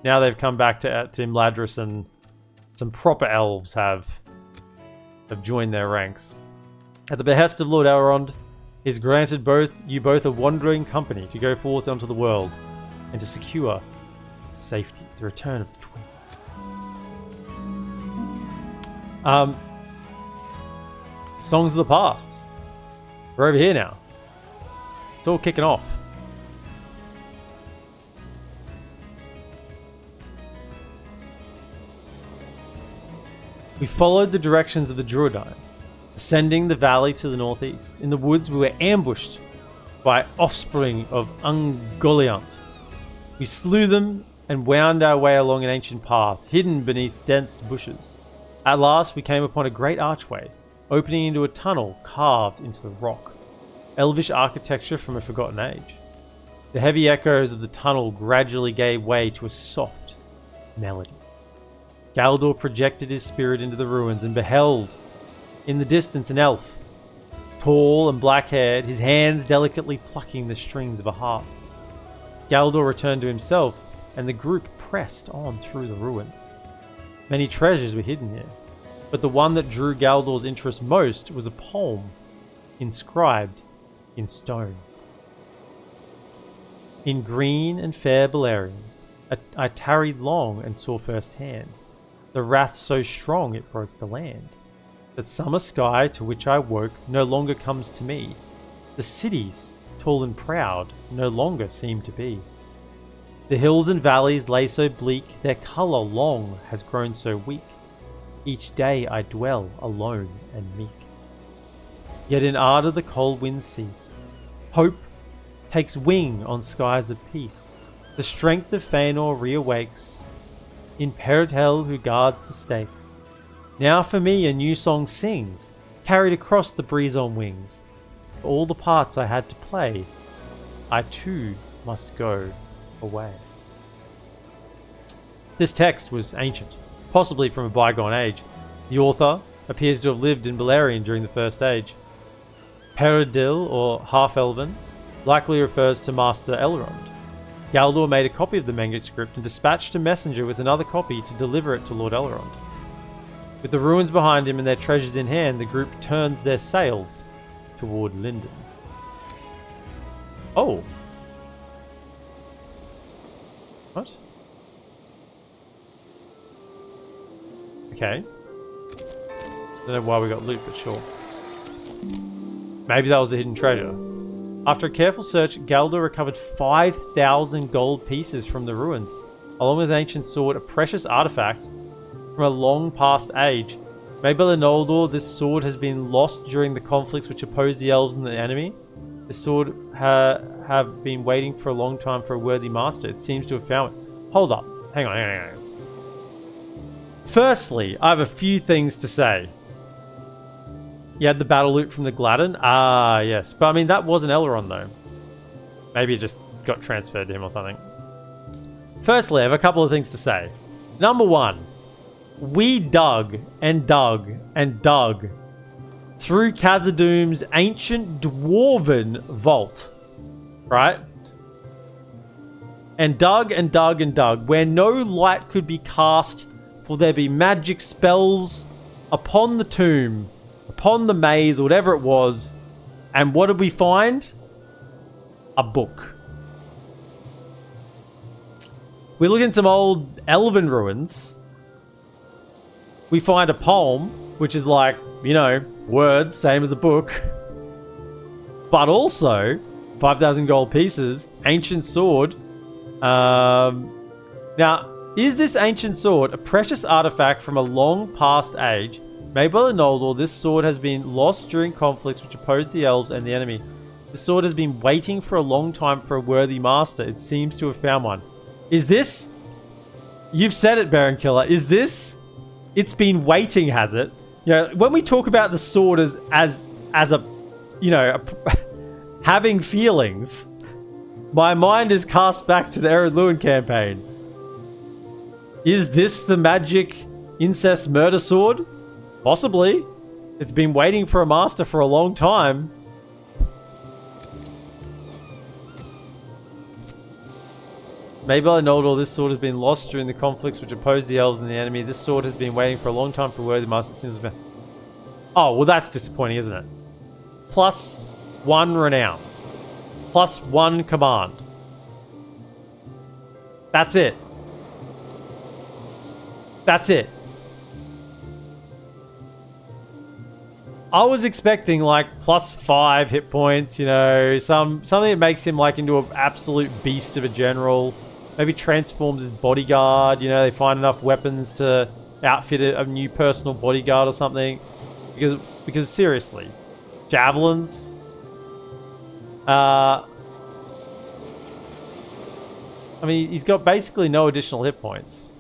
Now they've come back to Imladris, and some proper elves have joined their ranks. At the behest of Lord Elrond, he has granted you both a Wandering Company to go forth onto the world and to secure its safety, the return of the twin. Songs of the past. We're over here now. It's all kicking off. We followed the directions of the Druidine, ascending the valley to the northeast. In the woods, we were ambushed by offspring of Ungoliant. We slew them and wound our way along an ancient path, hidden beneath dense bushes. At last, we came upon a great archway, opening into a tunnel carved into the rock. Elvish architecture from a forgotten age. The heavy echoes of the tunnel gradually gave way to a soft melody. Galdor projected his spirit into the ruins and beheld, in the distance, an elf. Tall and black-haired, his hands delicately plucking the strings of a harp. Galdor returned to himself, and the group pressed on through the ruins. Many treasures were hidden here, but the one that drew Galdor's interest most was a poem inscribed in stone. In green and fair Beleriand, I tarried long and saw firsthand the wrath so strong it broke the land. That summer sky to which I woke no longer comes to me. The cities, tall and proud, no longer seem to be. The hills and valleys lay so bleak, their colour long has grown so weak. Each day I dwell alone and meek. Yet in ardour the cold winds cease. Hope takes wing on skies of peace. The strength of Fëanor reawakes in Peridhel who guards the stakes. Now for me a new song sings, carried across the breeze on wings. For all the parts I had to play, I too must go away. This text was ancient, possibly from a bygone age. The author appears to have lived in Beleriand during the First Age. Peridil, or half-elven, likely refers to Master Elrond. Galdor made a copy of the manuscript and dispatched a messenger with another copy to deliver it to Lord Elrond. With the ruins behind him and their treasures in hand, the group turns their sails toward Lindon. Oh. What? Okay. Don't know why we got loot, but sure. Maybe that was the hidden treasure. After a careful search, Galdor recovered 5,000 gold pieces from the ruins, along with an ancient sword, a precious artifact from a long past age. Made by the Noldor, this sword has been lost during the conflicts which oppose the elves and the enemy. This sword have been waiting for a long time for a worthy master. It seems to have found it. Hold up. Hang on. Firstly, I have a few things to say. You had the battle loot from the Gladden? Ah, yes. But I mean, that wasn't Elrond, though. Maybe it just got transferred to him or something. Firstly, I have a couple of things to say. Number one, we dug and dug and dug through Khazad-dûm's ancient dwarven vault. Right? And dug and dug and dug, where no light could be cast, for there be magic spells upon the tomb, upon the maze, or whatever it was. And what did we find? A book. We look in some old elven ruins. We find a poem, which is like, you know, words, same as a book. But also, 5,000 gold pieces, ancient sword. Now, is this ancient sword a precious artifact from a long past age? Made by the Noldor, this sword has been lost during conflicts which oppose the elves and the enemy. The sword has been waiting for a long time for a worthy master. It seems to have found one. Is this? You've said it, Baron Killer. Is this? It's been waiting, has it? You know, when we talk about the sword as a, you know, having feelings, my mind is cast back to the Ered Luin campaign. Is this the magic incest murder sword? Possibly. It's been waiting for a master for a long time. Made by Noldor, this sword has been lost during the conflicts which oppose the elves and the enemy. This sword has been waiting for a long time for a worthy master. It seems to be... Oh, well that's disappointing, isn't it? +1 renown. +1 command. That's it. That's it. I was expecting like +5 hit points, you know, something that makes him like into an absolute beast of a general. Maybe transforms his bodyguard, you know, they find enough weapons to outfit a new personal bodyguard or something. Because seriously, javelins. I mean, he's got basically no additional hit points.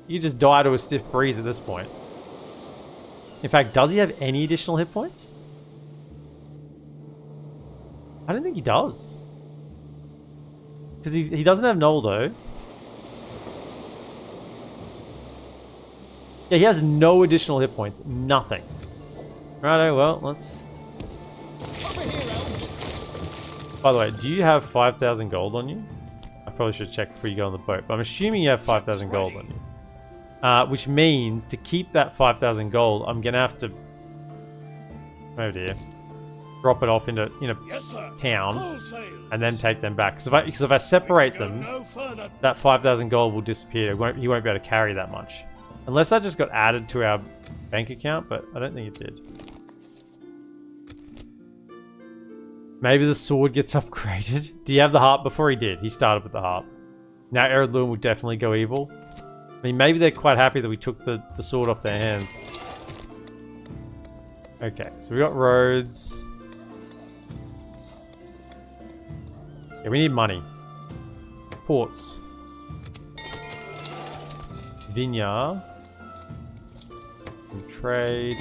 You just die to a stiff breeze at this point. In fact, does he have any additional hit points? I don't think he does. Because he doesn't have Noldo. Yeah, he has no additional hit points. Nothing. Righto, well, let's... Over here, Elves. By the way, do you have 5,000 gold on you? I probably should check before you go on the boat. But I'm assuming you have 5,000 gold on you. Which means to keep that 5,000 gold, I'm going to have to... Over here. drop it off into Yes, sir. town, Full sail. and then take them back. Because if I separate them, No further. that 5,000 gold will disappear. He won't be able to carry that much. Unless that just got added to our bank account, but I don't think it did. Maybe the sword gets upgraded. Do you have the harp? Before he did. He started with the harp. Now Eredluin will definitely go evil. I mean, maybe they're quite happy that we took the sword off their hands. Okay, so we got roads. Yeah, we need money. Ports. Vineyard. Trade.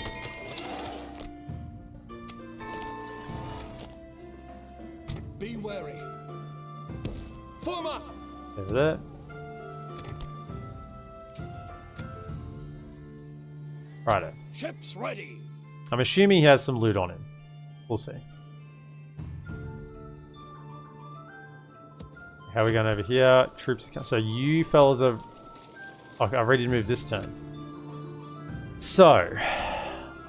Be wary. Form up. Over there. Righto. Ships ready. I'm assuming he has some loot on him. We'll see. How are we going over here? Troops. So you fellas are... Okay, I'm ready to move this turn. So,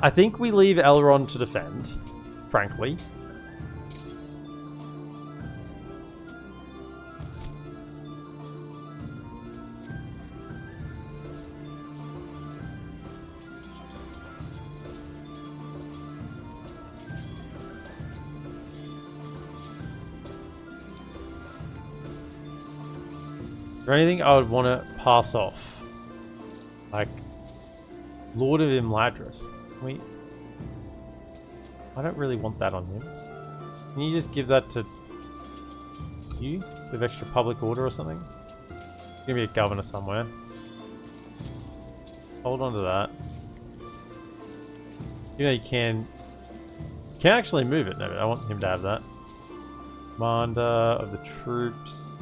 I think we leave Elrond to defend, frankly. Is there anything I would want to pass off? Like, Lord of Imladris. I don't really want that on him. Can you just give that to you? With extra public order or something? Give me a governor somewhere. Hold on to that. You know, you can actually move it. No, I want him to have that. Commander of the troops.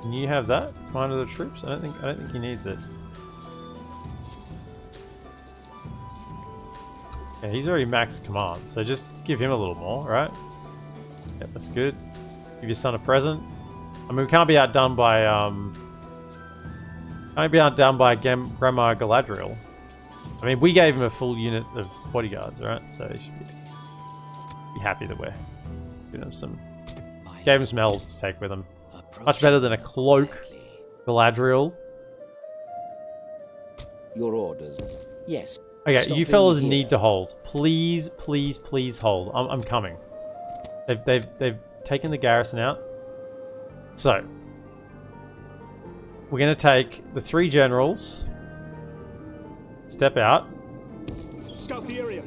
Can you have that? Commander of the troops? I don't think he needs it. Yeah, he's already maxed command, so just give him a little more, right? Yeah, that's good. Give your son a present. I mean, we can't be outdone by Grandma Galadriel. I mean, we gave him a full unit of bodyguards, right? So he should be happy that we're giving him some. Gave him some elves to take with him. Much better than a cloak, Galadriel. Your orders. Yes. Okay, Stop you fellas being need here. to hold. Please, please, please hold. I'm coming. They've taken the garrison out. So we're gonna take the 3 generals. Step out. Scout the area.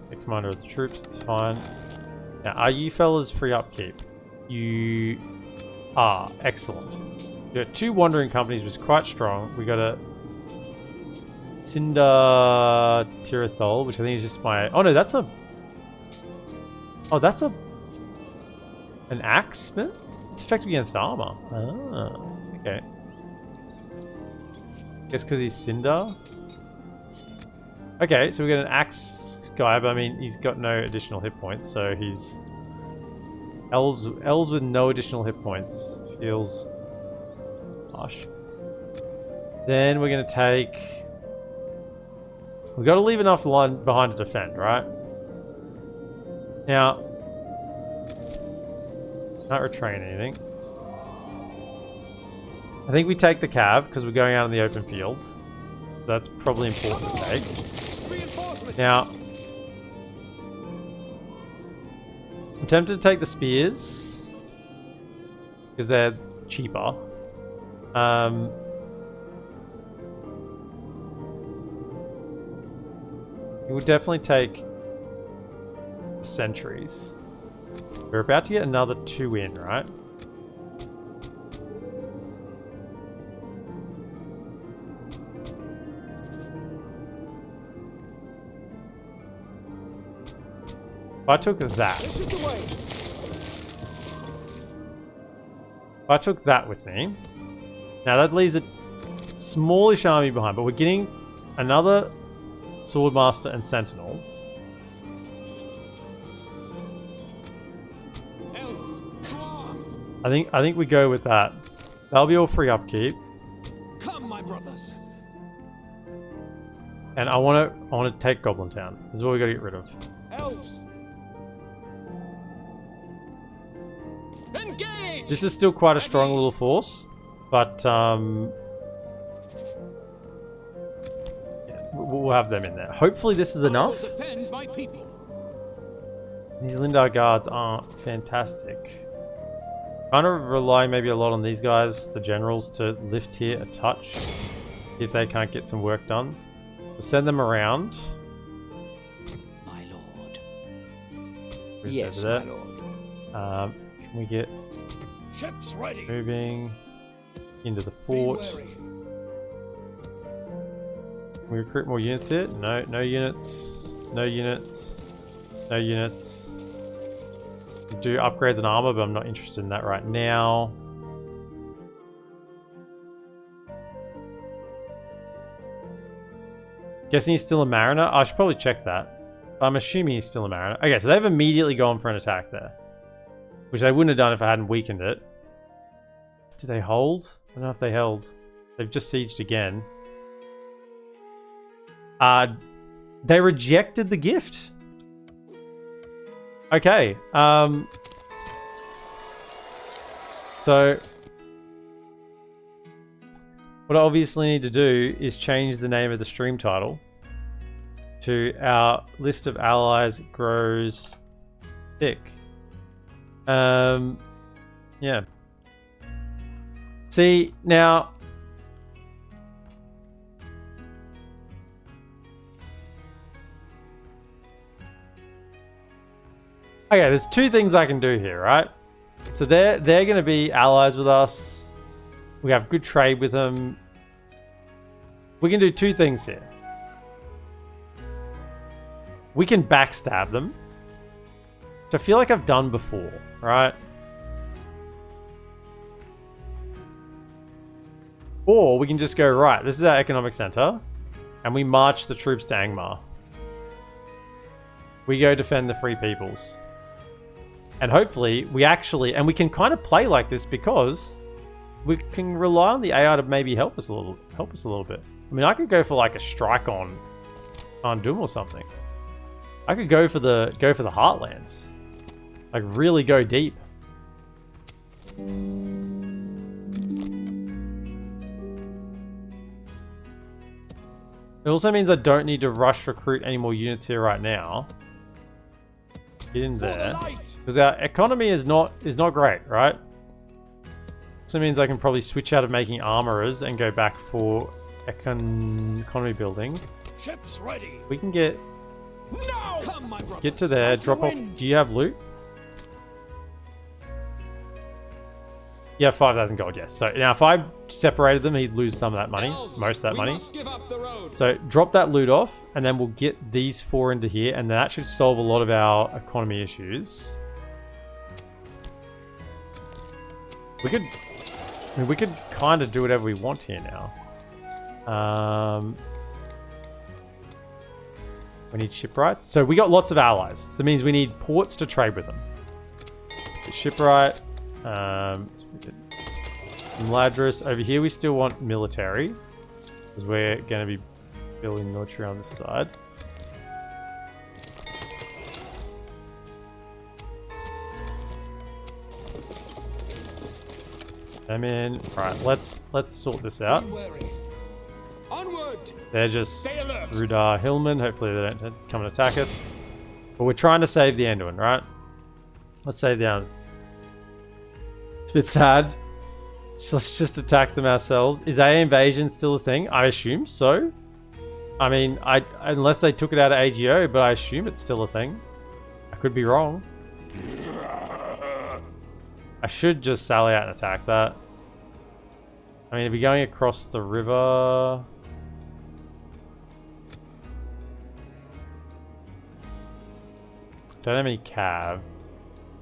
The commander of the troops, it's fine. Now, are you fellas free upkeep? You are. Excellent. We got 2 wandering companies, which is quite strong. We got a Cinder Tirithol, which I think is just my... Oh no, that's a... Oh, that's a... An axe smith? It's effective against armor. Ah, okay. Guess because he's Cinder. Okay, so we got an axe guy, but I mean, he's got no additional hit points, so he's... Elves with no additional hit points. Feels harsh. Then we're going to take... We've got to leave enough line behind to defend, right? Now... Can't retrain anything. I think we take the cav, because we're going out in the open field. That's probably important to take. Now... I'm tempted to take the spears because they're cheaper. We would definitely take sentries. We're about to get another 2 in, right? If I took that. This is the way. If I took that with me. Now that leaves a smallish army behind, but we're getting another Swordmaster and Sentinel. Elves, to arms. I think we go with that. That'll be all free upkeep. Come, my brothers. And I want to take Goblin Town. This is what we got to get rid of. Elves. Engage. This is still quite a strong little force, but yeah, we'll have them in there. Hopefully this is enough. Defend my people. These Lindar guards aren't fantastic. Kind of rely maybe a lot on these guys, the generals, to lift here a touch if they can't get some work done. We'll send them around. My lord. Move Yes, over my there. lord. Can we get Ships ready. moving into the Be fort? wary. Can we recruit more units here? No, no units. No units. No units. We do upgrades and armor, but I'm not interested in that right now. Guessing he's still a mariner? I should probably check that. I'm assuming he's still a mariner. Okay, so they've immediately gone for an attack there. Which they wouldn't have done if I hadn't weakened it. Did they hold? I don't know if they held. They've just sieged again. They rejected the gift. Okay. So what I obviously need to do is change the name of the stream title to our list of allies grows thick. Yeah. See, now okay, there's two things I can do here, right? So they're going to be allies with us. We have good trade with them. We can do two things here. We can backstab them, which I feel like I've done before, right? Or we can just go, right, this is our economic center, and we march the troops to Angmar. We go defend the Free Peoples. And hopefully we actually, and we can kind of play like this because we can rely on the AI to maybe help us a little bit. I mean, I could go for like a strike on Doom or something. I could go for the Heartlands. Like really go deep. It also means I don't need to rush recruit any more units here right now. Get in there. Because our economy is not great, right? Also means I can probably switch out of making armorers and go back for economy buildings. Ships ready. We can get No! get to there, drop off. Do you have loot? Yeah, 5,000 gold, yes. So now if I separated them, he'd lose some of that money, most of that money. So drop that loot off, and then we'll get these four into here, and that should solve a lot of our economy issues. We could kind of do whatever we want here now. We need shipwrights. So we got lots of allies. So that means we need ports to trade with them. The shipwright. Imladris. Over here we still want military, because we're going to be building military on this side. I'm in. Right, let's sort this out. Onward. They're just Rudar Hillman. Hopefully they don't come and attack us. But we're trying to save the Anduin, right? Let's save the Anduin. It's a bit sad. So let's just attack them ourselves. Is AA invasion still a thing? I assume so. I mean, unless they took it out of AGO, but I assume it's still a thing. I could be wrong. I should just sally out and attack that. I mean, if we're going across the river... Don't have any cav.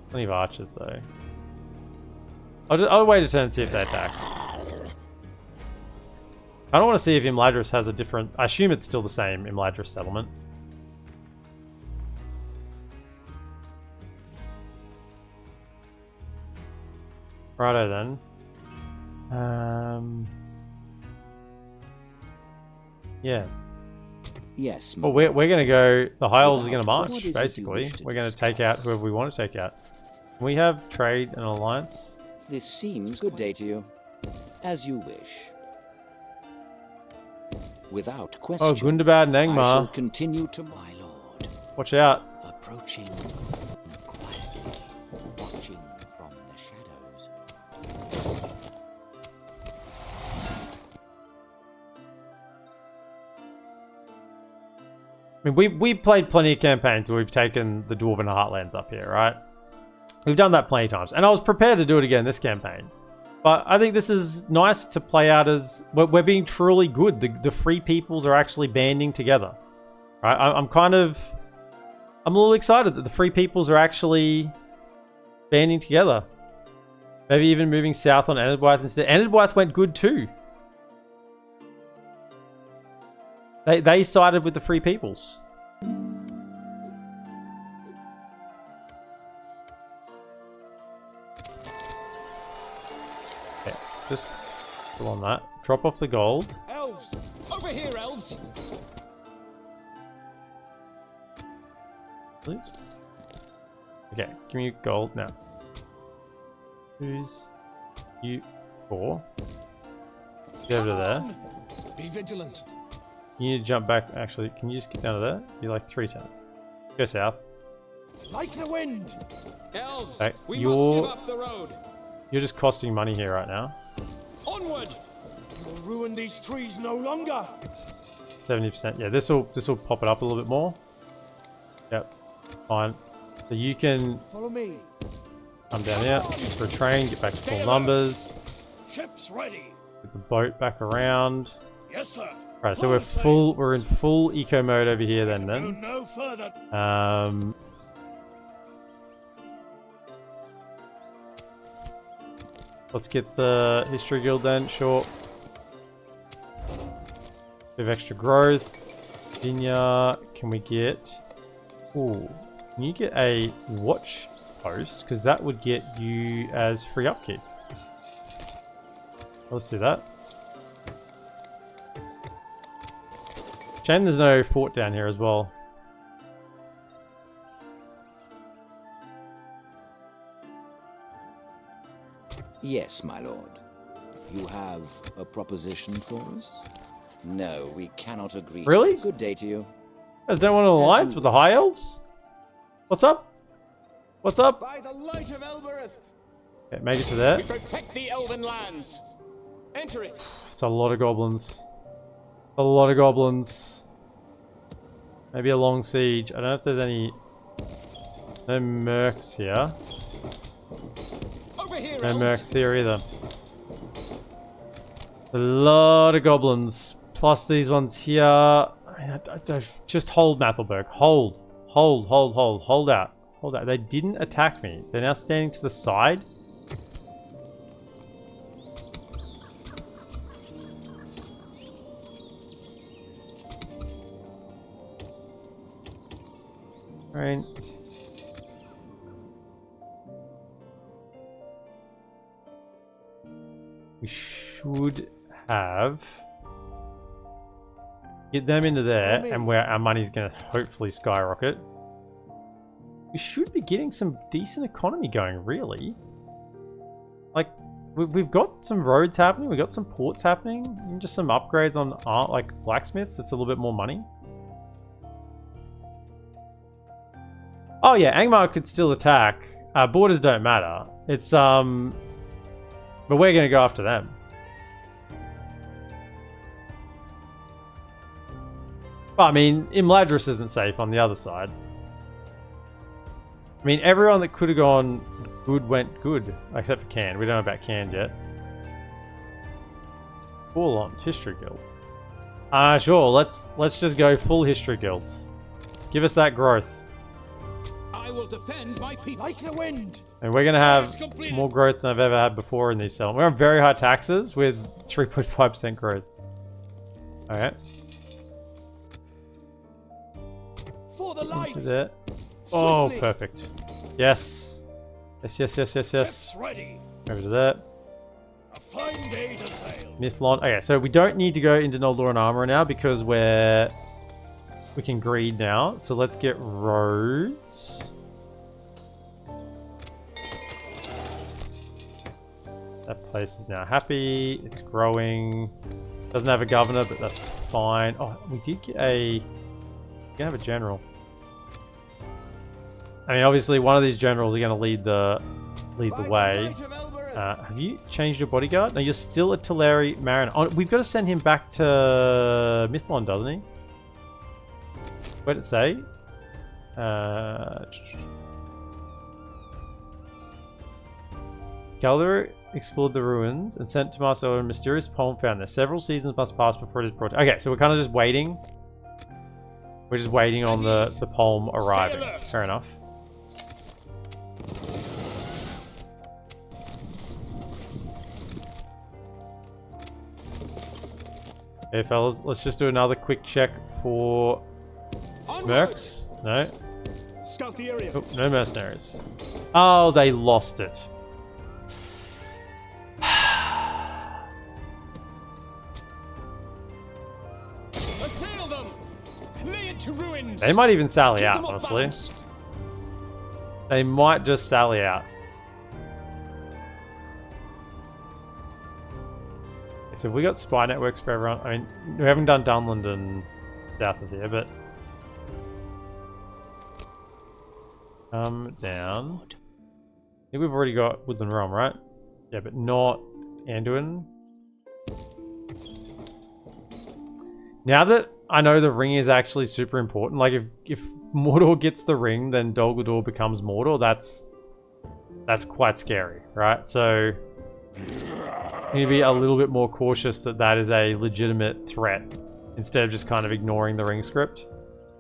Plenty of archers, though. I'll wait a turn and see if they attack. I don't want to see if Imladris has a different... I assume it's still the same Imladris settlement. Righto then. Yeah. Yes, Well, we're going to go... The High Elves are going to What march, is it you basically. wish to We're going to take out whoever we want to take out. Can we have trade and alliance? This seems good day to you. As you wish. Without question. Oh, Gundabad and I shall Angmar. continue to my lord. Watch out. Approaching quietly, watching from the shadows. I mean, we've played plenty of campaigns where we've taken the Dwarven Heartlands up here, right? We've done that plenty of times. And I was prepared to do it again this campaign. But I think this is nice to play out as... We're being truly good. The free peoples are actually banding together. Right? I'm a little excited that the free peoples are actually banding together. Maybe even moving south on Enidwaith instead. Enidwaith went good too. They sided with the free peoples. Okay, just go on that. Drop off the gold. Elves! Over here, elves! Okay, give me gold now. Who's you? 4. Go over to there. Be vigilant. You need to jump back. Actually, can you just get down to there? You're like 3 turns. Go south. Like the wind! Elves! Okay, We must give up the road! You're just costing money here right now. Onward! You'll ruin these trees no longer! 70%. Yeah, this will pop it up a little bit more. Yep. Fine. So you can Follow me. come down here for a train, get back to full numbers. Ships ready! Get the boat back around. Yes, sir! Right, so we're in full eco mode over here then. No further. Let's get the history guild then, sure. Bit of extra growth. Vinya, can we get... Ooh, can you get a watch post? Because that would get you as free upkeep. Let's do that. Shame there's no fort down here as well. Yes, my lord. You have a proposition for us? No, we cannot agree. Really? Good day to you. You guys don't want an alliance with the High Elves? What's up? What's up? By the light of Elbereth! Okay, make it to there. We protect the elven lands! Enter it! It's a lot of goblins. A lot of goblins. Maybe a long siege. I don't know if there's any... No mercs here. Over here, No elves! mercs here either. A lot of goblins. Plus these ones here. I just hold, Mathelberg. Hold. Hold, hold, hold. Hold out. Hold out. They didn't attack me. They're now standing to the side. Right. We should have... Get them into there, and where our money's going to hopefully skyrocket. We should be getting some decent economy going, really. Like, we've got some roads happening, we've got some ports happening, and just some upgrades on art, like blacksmiths. It's a little bit more money. Oh yeah, Angmar could still attack. Borders don't matter. It's, but we're going to go after them. But, I mean, Imladris isn't safe on the other side. I mean, everyone that could have gone good went good. Except for Can. We don't know about Can yet. Full on History Guild. Sure, let's just go full History Guilds. Give us that growth. I will defend my people like the wind. And we're going to have more growth than I've ever had before in these settlements. We're on very high taxes with 3.5% growth. Alright. For the light. Into there. Oh, perfect. Yes. Yes, yes, yes, yes, yes. Ships ready. Over to there. A fine day to sail. Mithlon. Okay, so we don't need to go into Noldor and Armor now because we're We can greed now, so let's get roads. That place is now happy. It's growing. Doesn't have a governor, but that's fine. Oh, we did get a... We can have a general. I mean, obviously, one of these generals are going to lead the way. Have you changed your bodyguard? No, you're still a Teleri Mariner. Oh, we've got to send him back to Mithlon, doesn't he? What did it say? Galdor explored the ruins and sent to Marcel a mysterious poem found there. Several seasons must pass before it is brought. Okay, so we're kind of just waiting. We're just waiting on the poem arriving. Fair enough. Okay, fellas, let's just do another quick check for mercs. No. Scout the area. Oh, no mercenaries. Oh, they lost it. Assail them. Lay it to ruins. They might even sally Keep out, them off honestly. balance. They might just sally out. So we got spy networks for everyone. I mean, we haven't done Dunland and south of here, but come down. I think we've already got Woodland Realm, right? Yeah, but not Anduin. Now that I know the ring is actually super important, like if Mordor gets the ring, then Dol Guldur becomes Mordor. That's quite scary, right? So we need to be a little bit more cautious that that is a legitimate threat instead of just kind of ignoring the ring script.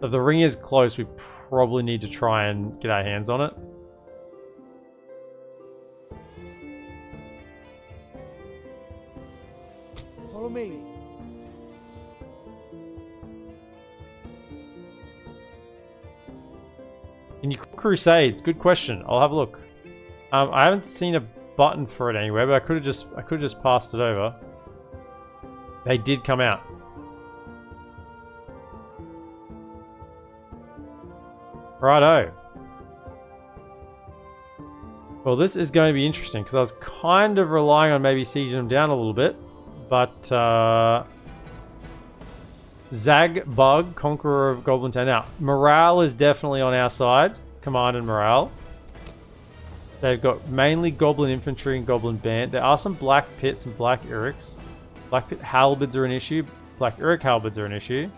If the ring is close, we probably need to try and get our hands on it. Follow me. Can you cook crusades? Good question. I'll have a look. I haven't seen a button for it anywhere, but I could have just passed it over. They did come out. Righto. Well, this is going to be interesting because I was kind of relying on maybe sieging them down a little bit, but Zag Bug, Conqueror of Goblin Town. Now, morale is definitely on our side. Command and morale. They've got mainly Goblin Infantry and Goblin Band. There are some Black Pits and Black Uriks. Black Pit Halberds are an issue. Black Urik Halberds are an issue.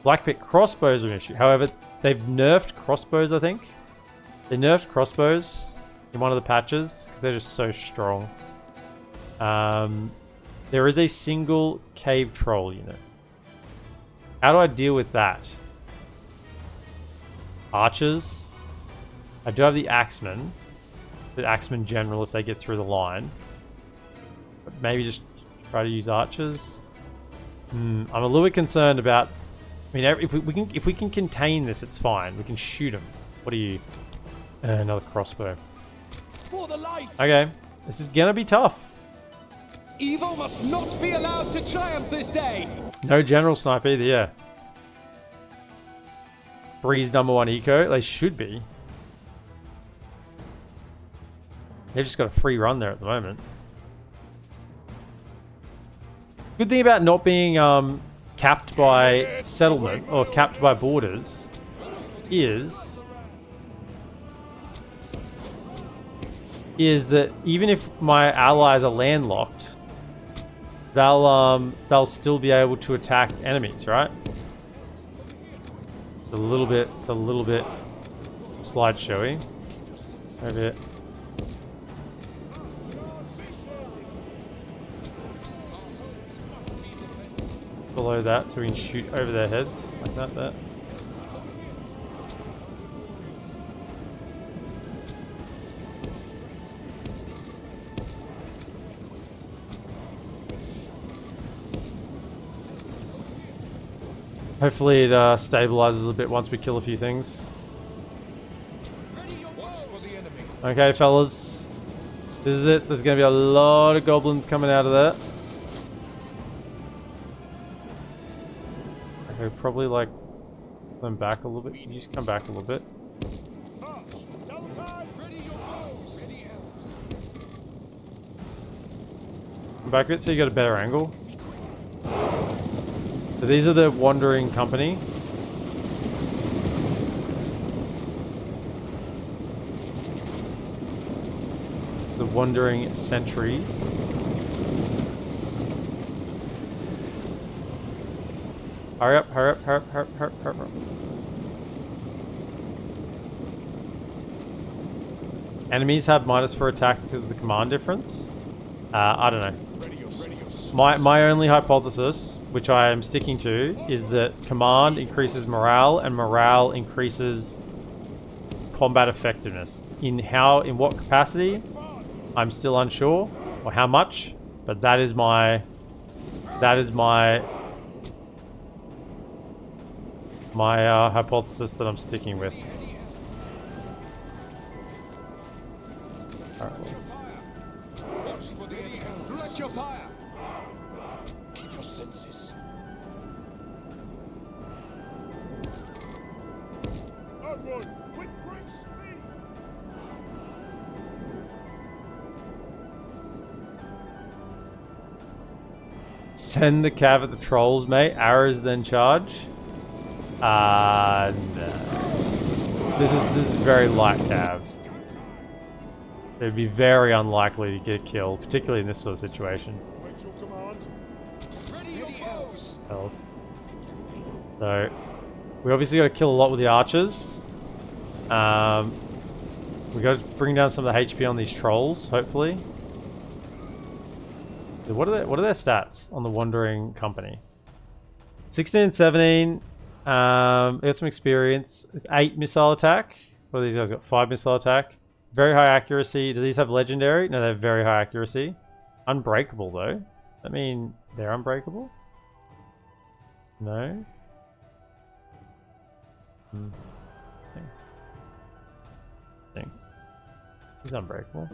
Black Pit Crossbows are an issue. However, they've nerfed crossbows, I think. They nerfed crossbows in one of the patches because they're just so strong. There is a single Cave Troll unit. How do I deal with that? Archers. I do have the Axemen. The Axemen General if they get through the line. But maybe just try to use archers. I'm a little bit concerned about... I mean, if we can contain this, it's fine. We can shoot them. What are you? Another crossbow. For the light. Okay. This is gonna be tough. Evil must not be allowed to triumph this day. No general snipe either, yeah. Breeze #1 eco. They should be. They've just got a free run there at the moment. Good thing about not being capped by settlement or capped by borders is that even if my allies are landlocked, they'll still be able to attack enemies, right? It's a little bit slideshowy. Over here. Below that so we can shoot over their heads like that there. Hopefully it stabilizes a bit once we kill a few things. Okay, fellas. This is it. There's going to be a lot of goblins coming out of there. Okay, probably like Come back a little bit. Can you just come back a little bit? Ready your bows. Ready, Elves. Come back a bit so you got a better angle. So these are the Wandering Company. The Wandering Sentries. Hurry up, hurry up, hurry up, hurry up, hurry up, hurry up. Enemies have minus for attack because of the command difference. I don't know. My only hypothesis, which I am sticking to, is that command increases morale and morale increases combat effectiveness. In what capacity, I'm still unsure, or how much, but that is my hypothesis that I'm sticking with. Alright, well. Watch for the enemy. Direct your fire. Keep your senses. Onward, with great speed! Send the cav at the trolls, mate. Arrows then charge. No. This is very light cav. It would be very unlikely to get killed, particularly in this sort of situation. Wait your command. Ready your bows. Else. So, we obviously got to kill a lot with the archers. We got to bring down some of the HP on these trolls, hopefully. What are their stats on the Wandering Company? 16 and 17. They got some experience. 8 missile attack. What these guys got? 5 missile attack. Very high accuracy. Do these have legendary? No, they have very high accuracy. Unbreakable though. Does that mean they're unbreakable? No. Thing. He's unbreakable.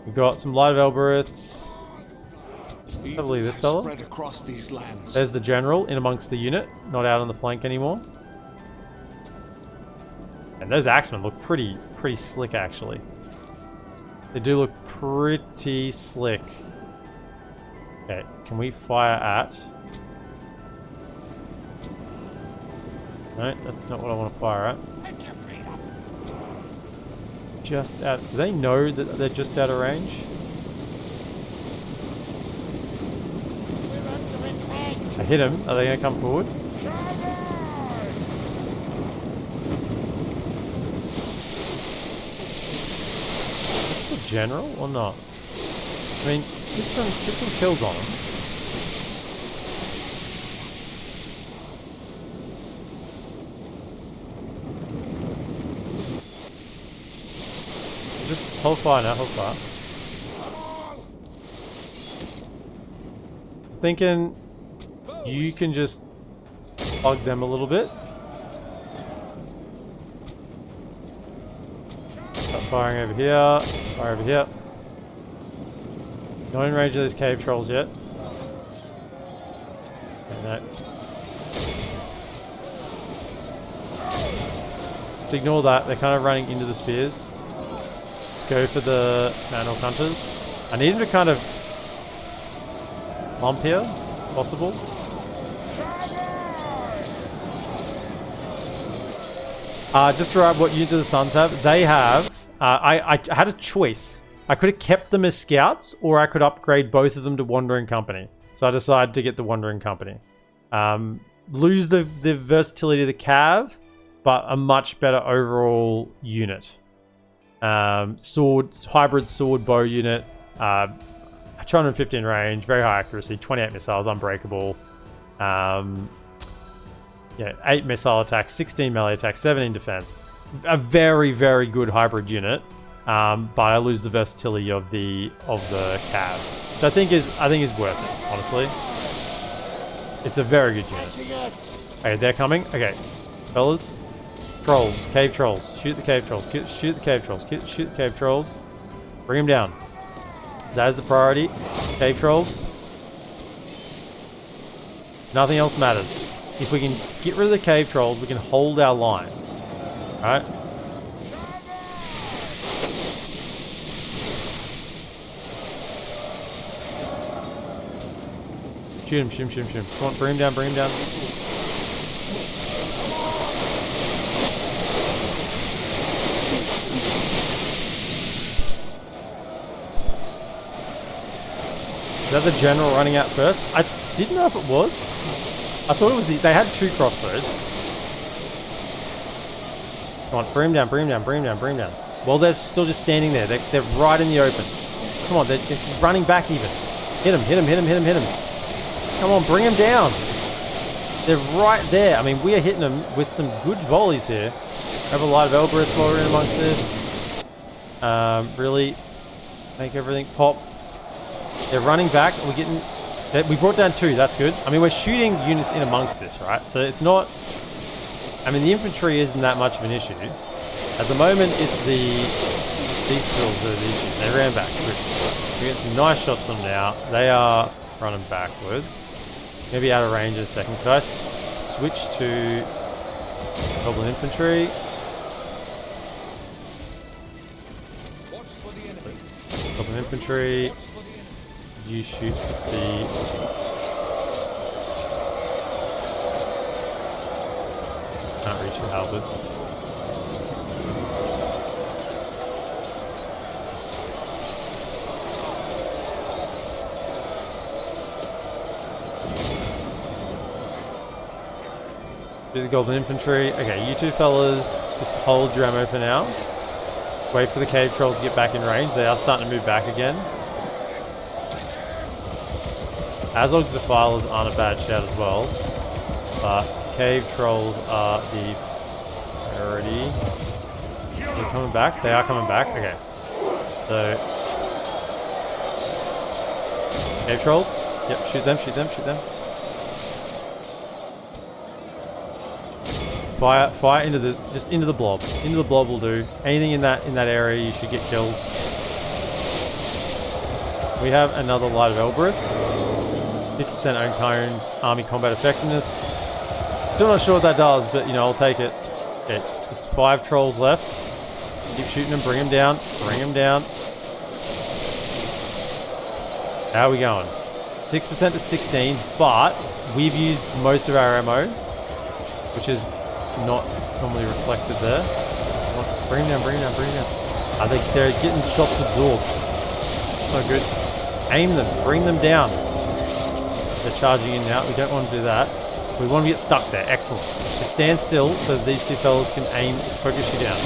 We've got some light of Elberets. Probably this fella. Spread across these lands. There's the general in amongst the unit, not out on the flank anymore. And those axemen look pretty slick actually. They do look pretty slick. Okay, can we fire at? No, that's not what I want to fire at. Just out. Do they know that they're just out of range? I hit him. Are they going to come forward? Is this the general or not? I mean, get some kills on him. Just hold fire now, hold fire. Thinking you can just plug them a little bit. Start firing over here, fire over here. Not in range of those cave trolls yet. Okay, no. So ignore that, they're kind of running into the spears. Let's go for the Manhawk Hunters. I need them to kind of lump here, if possible. Just to write what unit do the Suns have. They have... I had a choice. I could have kept them as scouts, or I could upgrade both of them to Wandering Company. So I decided to get the Wandering Company. Lose the versatility of the Cav, but a much better overall unit. Hybrid sword bow unit. 215 range, very high accuracy, 28 missiles, unbreakable. Yeah, 8 missile attack, 16 melee attack, 17 defense. A very, very good hybrid unit. But I lose the versatility of the Cav, which I think is worth it, honestly. It's a very good unit. Okay, they're coming. Okay, fellas, trolls, cave trolls, shoot the cave trolls, shoot the cave trolls, shoot the cave trolls, bring them down. That is the priority. Cave trolls. Nothing else matters. if we can get rid of the cave trolls, we can hold our line. Alright? Shoot him, shoot him, shoot him, shoot him. Come on, bring him down, bring him down. Is that the general running out first? I didn't know if it was. I thought it was they had 2 crossbows. Come on, bring him down, bring him down, bring him down, bring him down. Well, they're still just standing there. They're right in the open. Come on, they're running back even. Hit him, hit him, hit him, hit him, hit him. Come on, bring him down. They're right there. I mean, we are hitting them with some good volleys here. Have a lot of Elbreth floating in amongst this. Really make everything pop. They're running back. We're getting... We brought down 2. That's good. I mean, we're shooting units in amongst this, right? So it's not... I mean, the infantry isn't that much of an issue. At the moment, it's these fills that are the issue. They ran back. Good. We get some nice shots on them now. They are running backwards. Maybe out of range in a second. Could I switch to Goblin infantry? Goblin infantry. You shoot the... Can't reach the halberds. Do the Goblin infantry. Okay, you 2 fellas, just hold your ammo for now. Wait for the cave trolls to get back in range. They are starting to move back again. Azog's Defilers aren't a bad shout as well, but cave trolls are the priority. They're coming back? They are coming back? Okay. So... Cave trolls? Yep, shoot them, shoot them, shoot them. Fire into the... just into the blob. Into the blob will do. Anything in that area, you should get kills. We have another Light of Elbreth. 50% own army combat effectiveness. Still not sure what that does, but you know, I'll take it. Okay, there's 5 trolls left. Keep shooting them, bring them down, bring them down. How are we going? 6% to 16, but we've used most of our ammo, which is not normally reflected there. Bring them down, bring them down, bring them down. They're getting shots absorbed. It's not good. Aim them, bring them down. They're charging in now. We don't want to do that. We want to get stuck there. Excellent. Just stand still so these 2 fellas can aim, focus you down.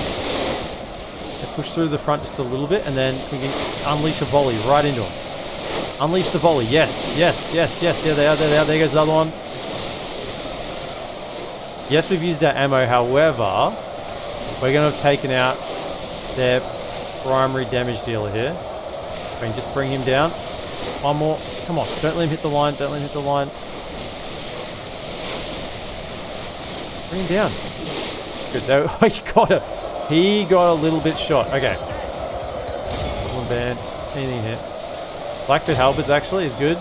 They push through the front just a little bit, and then we can just unleash a volley right into them. Unleash the volley. Yes, yes, yes, yes. There they are, there they are. There goes the other one. Yes, we've used our ammo. However, we're going to have taken out their primary damage dealer here. We can just bring him down. One more. Come on. Don't let him hit the line. Don't let him hit the line. Bring him down. Good. Oh, he got it. He got a little bit shot. Okay. One band. Anything here. Blackbird halberds actually is good.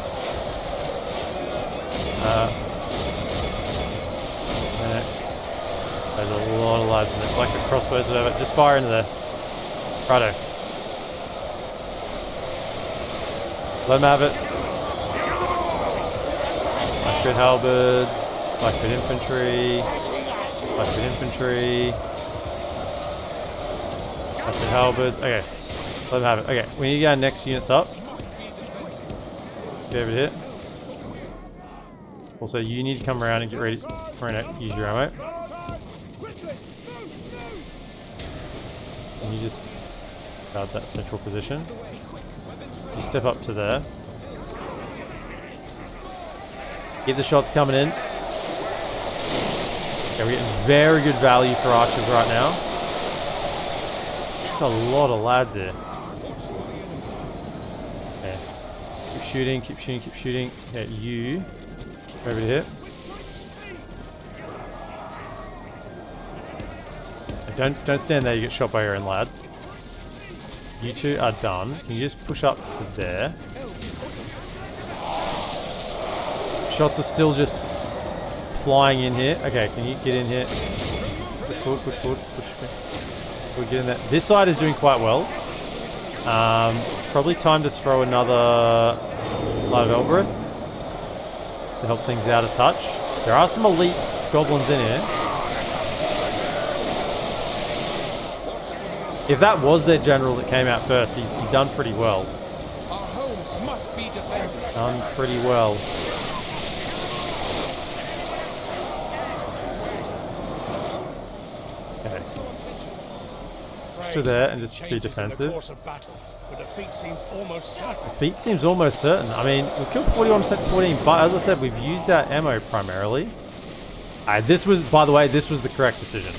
There's a lot of lads in there. Blackbird crossbows, whatever. Just fire into there. Righto. Let them have it. Blackbird halberds. Blackbird infantry. Blackbird infantry. Blackbird halberds. Okay. Let them have it. Okay. We need to get our next units up. Get over here. Also, you need to come around and get ready. Use your ammo. Can you just guard that central position? You step up to there. Get the shots coming in. Okay, we're getting very good value for archers right now. That's a lot of lads here. Okay. Keep shooting, keep shooting, keep shooting. Okay, you. Over here. Don't stand there, you get shot by your own lads. You 2 are done. Can you just push up to there? Shots are still just flying in here. Okay, can you get in here? Push forward, push forward, push forward. We'll get in there. This side is doing quite well. It's probably time to throw another Live Elbereth to help things out a touch. There are some elite goblins in here. If that was their general that came out first, he's done pretty well. Our homes must be defended. Done pretty well. Okay. Push to there and just be defensive. Defeat seems almost certain. Defeat seems almost certain. I mean, we've killed 41% 14, but as I said, we've used our ammo primarily. This was, by the way, this was the correct decision.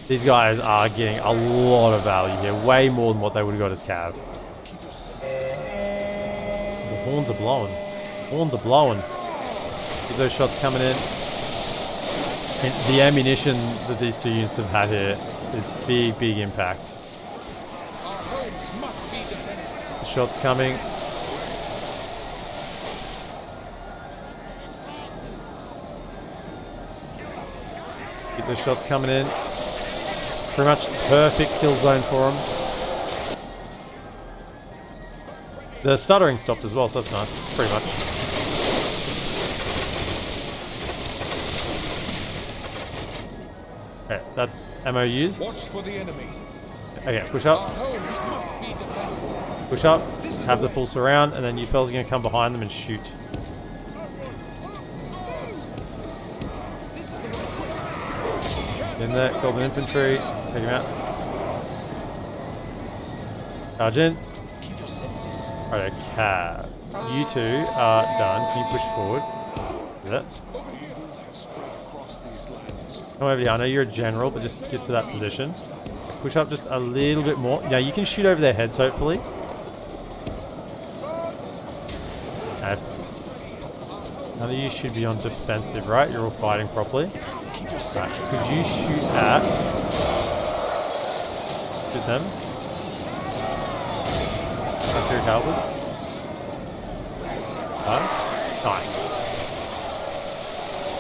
These guys are getting a lot of value here, way more than what they would have got as cav. The horns are blowing. Horns are blowing. Keep those shots coming in. And the ammunition that these two units have had here is big, big impact. Our homes must be defended. The shots coming. Keep those shots coming in. Pretty much the perfect kill zone for them. The stuttering stopped as well, so that's nice. Pretty much. Okay, that's ammo used. Watch for the enemy. Okay, push Our up. homes must be defended. Push up. Have the full surround, and then you fellas are going to come behind them and shoot. In there, Goblin infantry. Take him out. Charge in. Right, okay. You two are done. Can you push forward? Do that. Come over here. I know you're a general, but just get to that position. Push up just a little bit more. Now you can shoot over their heads, hopefully. Okay. None of you should be on defensive, right? You're all fighting properly. Right. Could you shoot at... Shoot them. Up here, halberds. Nice.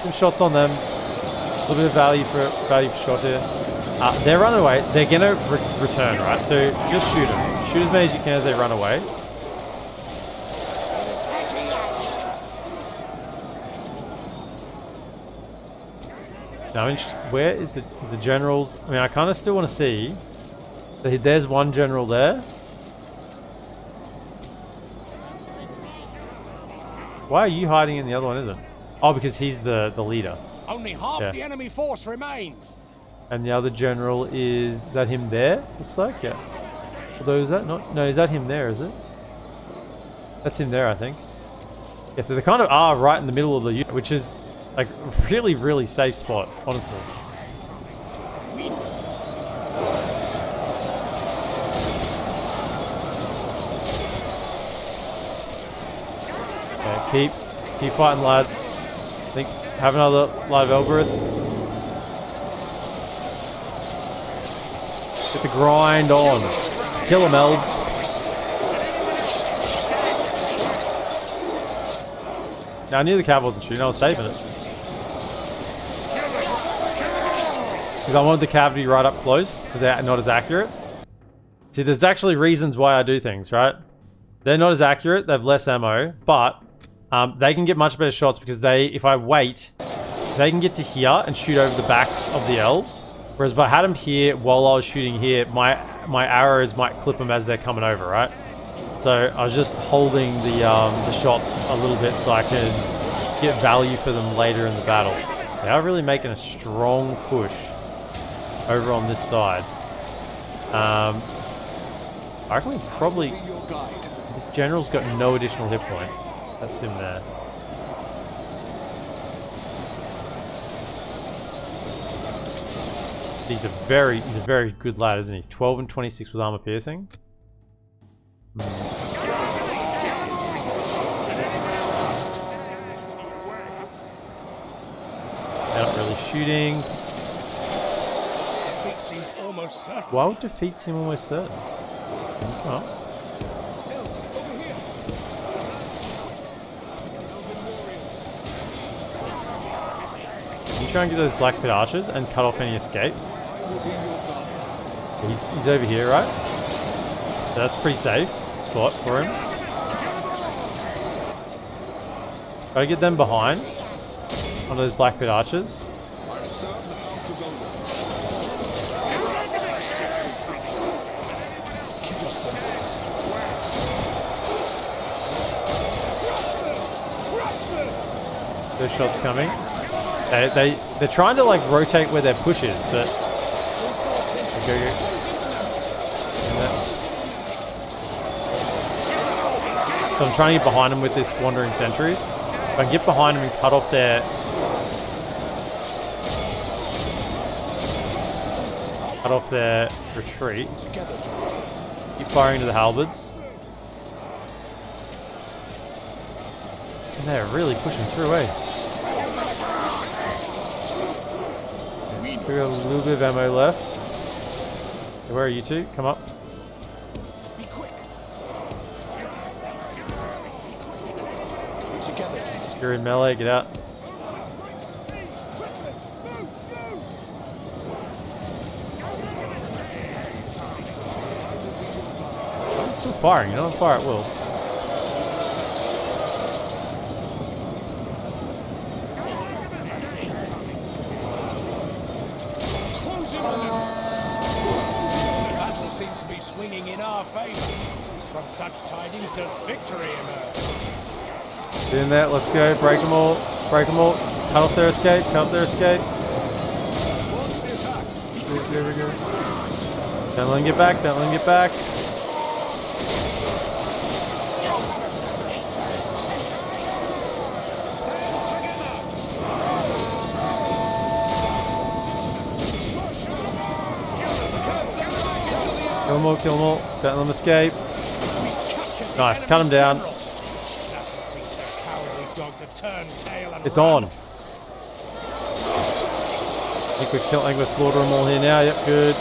Some shots on them. A little bit of value for shot here. They're running away. They're gonna return, right? So just shoot them. Shoot as many as you can as they run away. Now, where is the generals? I mean, I kind of still want to see. There's one general there. Why are you hiding and the other one isn't? Oh, because he's the leader. Only half the enemy force remains. And the other general is that him there? Looks like, yeah. Although is that not? No, is that him there? Is it? That's him there, I think. Yeah, so they kind of are right in the middle of the unit, which is like really, really safe spot, honestly. Okay, keep fighting, lads. I think have another live Elbereth. Get the grind on. Kill them, elves. Now, I knew the cav wasn't shooting. I was saving it. Because I wanted the cav to be right up close, because they're not as accurate. See, there's actually reasons why I do things, right? They're not as accurate, they have less ammo, but they can get much better shots because if I wait, they can get to here and shoot over the backs of the elves. Whereas if I had them here while I was shooting here, my arrows might clip them as they're coming over, right? So I was just holding the shots a little bit so I could get value for them later in the battle. They are really making a strong push over on this side. I reckon we probably... This general's got no additional hit points. That's him there. He's a very good lad, isn't he? 12 and 26 with armor piercing. They're not really shooting. Defeat seems almost certain. Why would defeat seem almost certain? Come on. Elves, over here. try and get those black pit archers and cut off any escape. He's over here, right? So that's a pretty safe spot for him. Gotta get them behind on those black pit archers. Those shots coming. They're trying to like rotate where their push is, but so I'm trying to get behind them with this wandering sentries. If I can get behind them and cut off their retreat. Keep firing to the halberds. And they're really pushing through, eh? Still got a little bit of ammo left. Where are you two? Come up. You're in melee, get out. I'm still firing, you know, fire at will. Swinging in our favor. From such tidings does victory emerge. In there, let's go. Break them all. Break them all. Cut off their escape. Cut off their escape. There we go. Don't let them get back. Don't let them get back. Kill them all, kill them all. Don't let them escape. Nice, cut them down. It's on. I think we're slaughtering them all here now. Yep, good.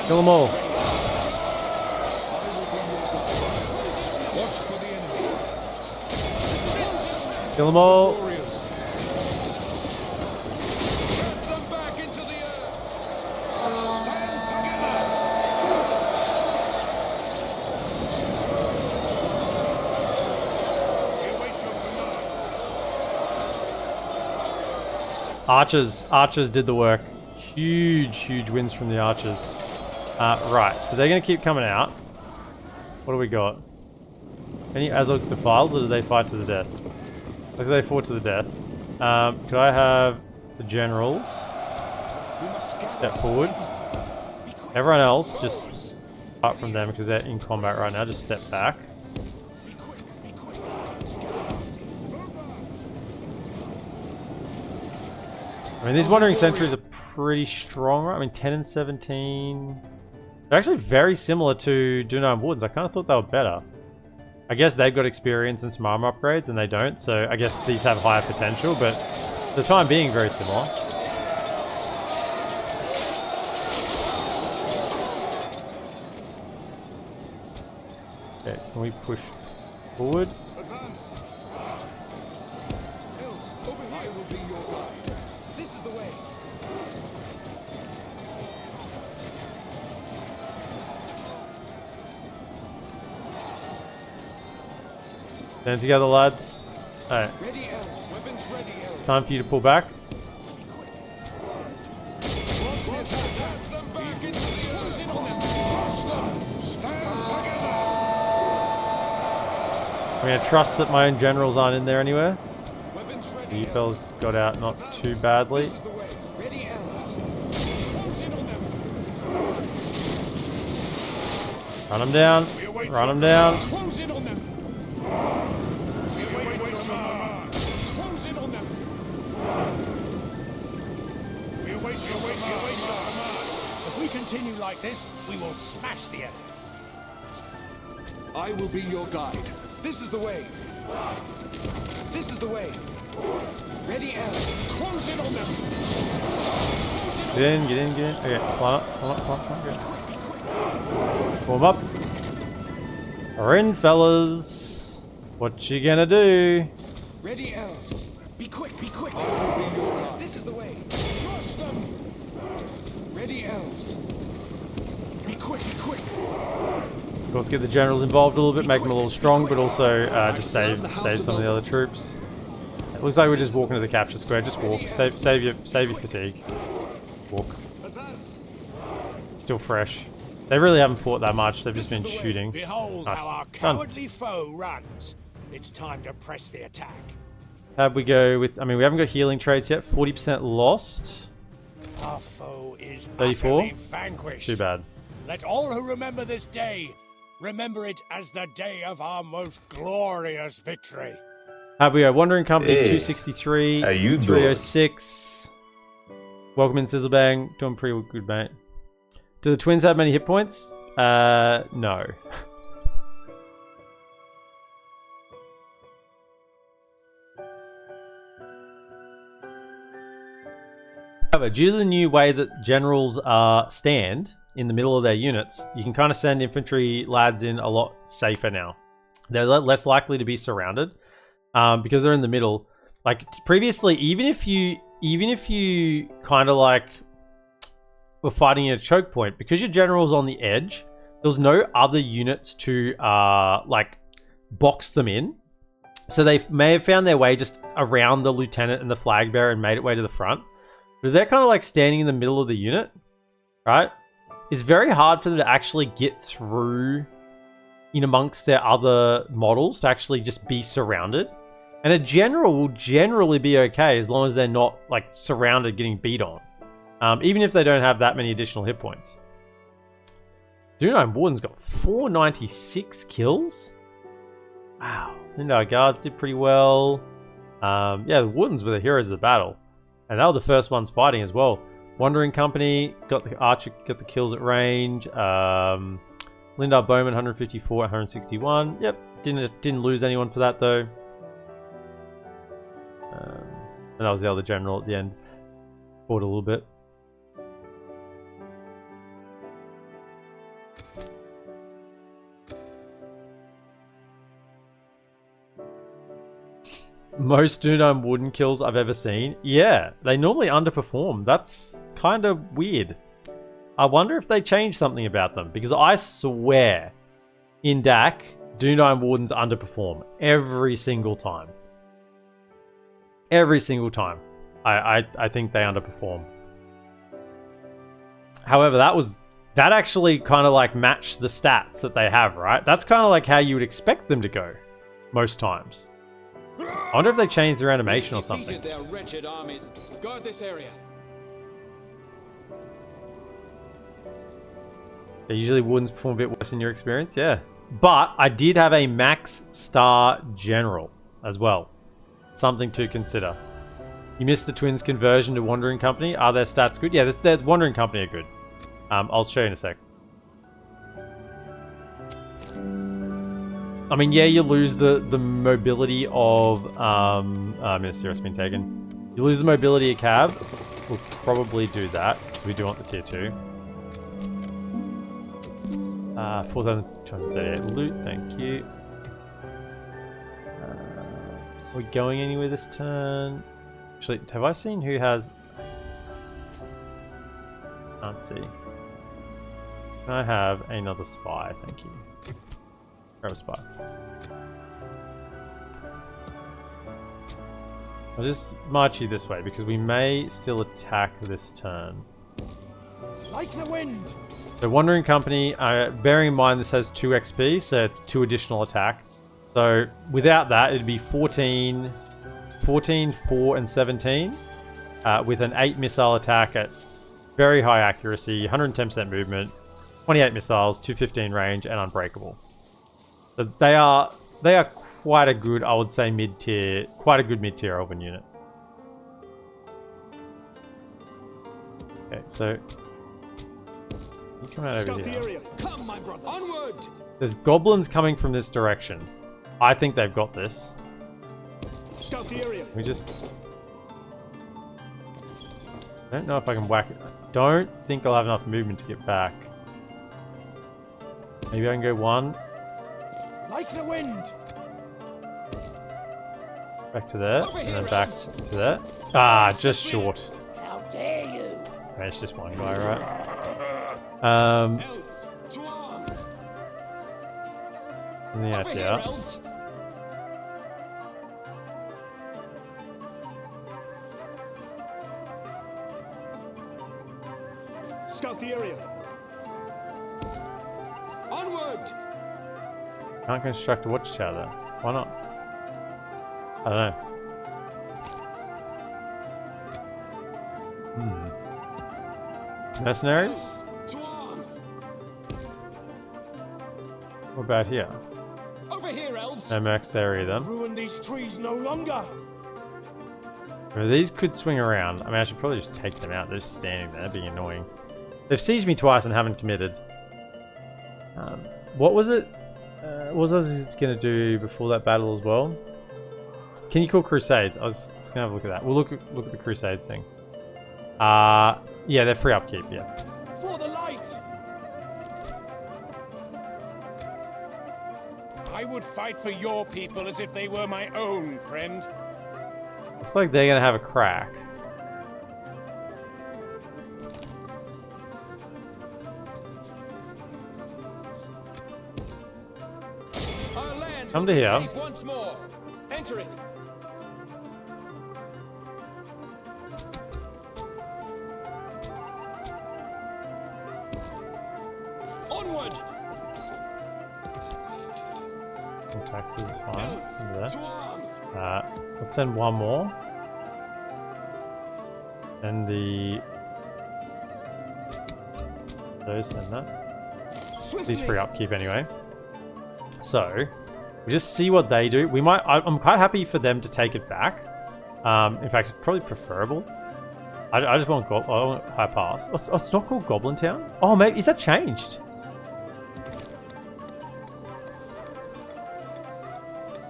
Kill them all. Kill them all. Archers did the work. Huge wins from the archers. Right, so they're going to keep coming out. What do we got? Any Azog's Defiles, or do they fight to the death? Looks like they fought to the death. Could I have the generals step forward? Everyone else, just apart from them because they're in combat right now, just step back. I mean, these Wandering Sentries are pretty strong, right? I mean, 10 and 17... They're actually very similar to Dunham Woods. I kind of thought they were better. I guess they've got experience and some armor upgrades, and they don't, so I guess these have higher potential, but for the time being, very similar. Okay, can we push forward? Advance. Elves, over here. I will be your guide. This is the way. Stand together, lads. Alright. Ready, Elves. Weapons ready, Elves. Time for you to pull back. I'm going to trust that my own generals aren't in there anywhere. You fellas got out not too badly. Run them down. Run them down. If we continue like this, we will smash the enemy. I will be your guide. This is the way. This is the way. Ready, Elves. Close in on them. Get in, get in, get in. Okay, climb up, climb up, climb up, climb up. Warm up. We're in, fellas. What you gonna do? Ready, elves. Be quick, be quick. This is the way. Rush them. Ready, elves. Be quick, be quick. Of course, get the generals involved a little bit, make them a little strong, but also just save some of the other troops. It looks like we're just walking to the capture square. Just walk. Save your fatigue. Walk. Still fresh. They really haven't fought that much. They've just been shooting. Behold Nice. how our cowardly foe runs. It's time to press the attack. How'd we go with... I mean, we haven't got healing traits yet. 40% lost. Our foe is 34? utterly vanquished. Too bad. Let all who remember this day remember it as the day of our most glorious victory. How'd we go? Wandering Company, Hey, 263. how you doing? 306. Welcome in, Sizzlebang. Doing pretty good, mate. Do the twins have many hit points? No. However, due to the new way that generals stand in the middle of their units, you can kind of send infantry lads in a lot safer now. They're less likely to be surrounded because they're in the middle. Like previously, even if you kind of like were fighting at a choke point, because your general's on the edge, there was no other units to like box them in. So they may have found their way just around the lieutenant and the flag bearer and made it way to the front. But if they're kind of like standing in the middle of the unit, right? It's very hard for them to actually get through in amongst their other models to actually just be surrounded. And a general will generally be okay as long as they're not like surrounded getting beat on. Even if they don't have that many additional hit points. Dunine Warden's got 496 kills. Wow. And our guards did pretty well. Yeah, the Wardens were the heroes of the battle. And they were the first ones fighting as well. Wandering Company got the archer, got the kills at range. Lindar Bowman 154, 161. Yep, didn't lose anyone for that though. And that was the other general at the end. Fought a little bit. Most Dunine Warden kills I've ever seen. Yeah, they normally underperform. That's kind of weird. I wonder if they changed something about them. Because I swear, in DAC, Dunine Wardens underperform every single time. Every single time. I think they underperform. However, that actually kind of like matched the stats that they have, right? That's kind of like how you would expect them to go most times. I wonder if they changed their animation or something. Their wretched armies. Guard this area. They usually Wardens perform a bit worse in your experience, yeah. But I did have a max star general as well. Something to consider. You missed the twins' conversion to Wandering Company. Are their stats good? Yeah, the Wandering Company are good. I'll show you in a sec. I mean, yeah, you lose the mobility of Minister has been taken. You lose the mobility of cab. We'll probably do that because we do want the tier 2. 4,238 loot. Thank you. Are we going anywhere this turn? Actually, have I seen who has? Can't see. Can I have another spy? Thank you. Grab a spy. I'll just march you this way because we may still attack this turn. Like the wind. The Wandering Company, bearing in mind this has 2 XP, so it's 2 additional attack. So without that, it'd be 14, 4, and 17 with an 8 missile attack at very high accuracy, 110% movement, 28 missiles, 215 range, and unbreakable. So they are quite a good, I would say, mid-tier, quite a good mid-tier Elven unit. Okay, so you come out over here. Come, my brother. Onward. There's goblins coming from this direction. I think they've got this. Scout the area. We just... I don't know if I can whack it. I don't think I'll have enough movement to get back. Maybe I can go 1. Like the wind. Back to there, Over and here, then back Elves. to there. Ah, just short. How dare you? Man, it's just one guy, right? Elves, to arms. Anything else Over here, here? Elves. Scout the area. Onward. Can't construct a watchtower there. Why not? I don't know. Mercenaries? To arms. What about here? Over here, Elves. No mercs there either. Ruin these trees no longer. These could swing around. I mean, I should probably just take them out. They're just standing there, being annoying. They've sieged me twice and haven't committed. What was it? What was I just going to do before that battle as well? Can you call Crusades? I was going to have a look at that. We'll look at the Crusades thing. Yeah, they're free upkeep, yeah. For the light. I would fight for your people as if they were my own, friend. Looks like they're going to have a crack. Our land Come will to be here. safe once more. Enter it. Onward. No taxes, fine. Elves, Over there. to arms. Let's send one more. And those send that. These free upkeep anyway. So we just see what they do. We might. I'm quite happy for them to take it back. In fact, it's probably preferable. I just want I want high pass. Oh, it's not called Goblin Town. Oh, maybe is that changed?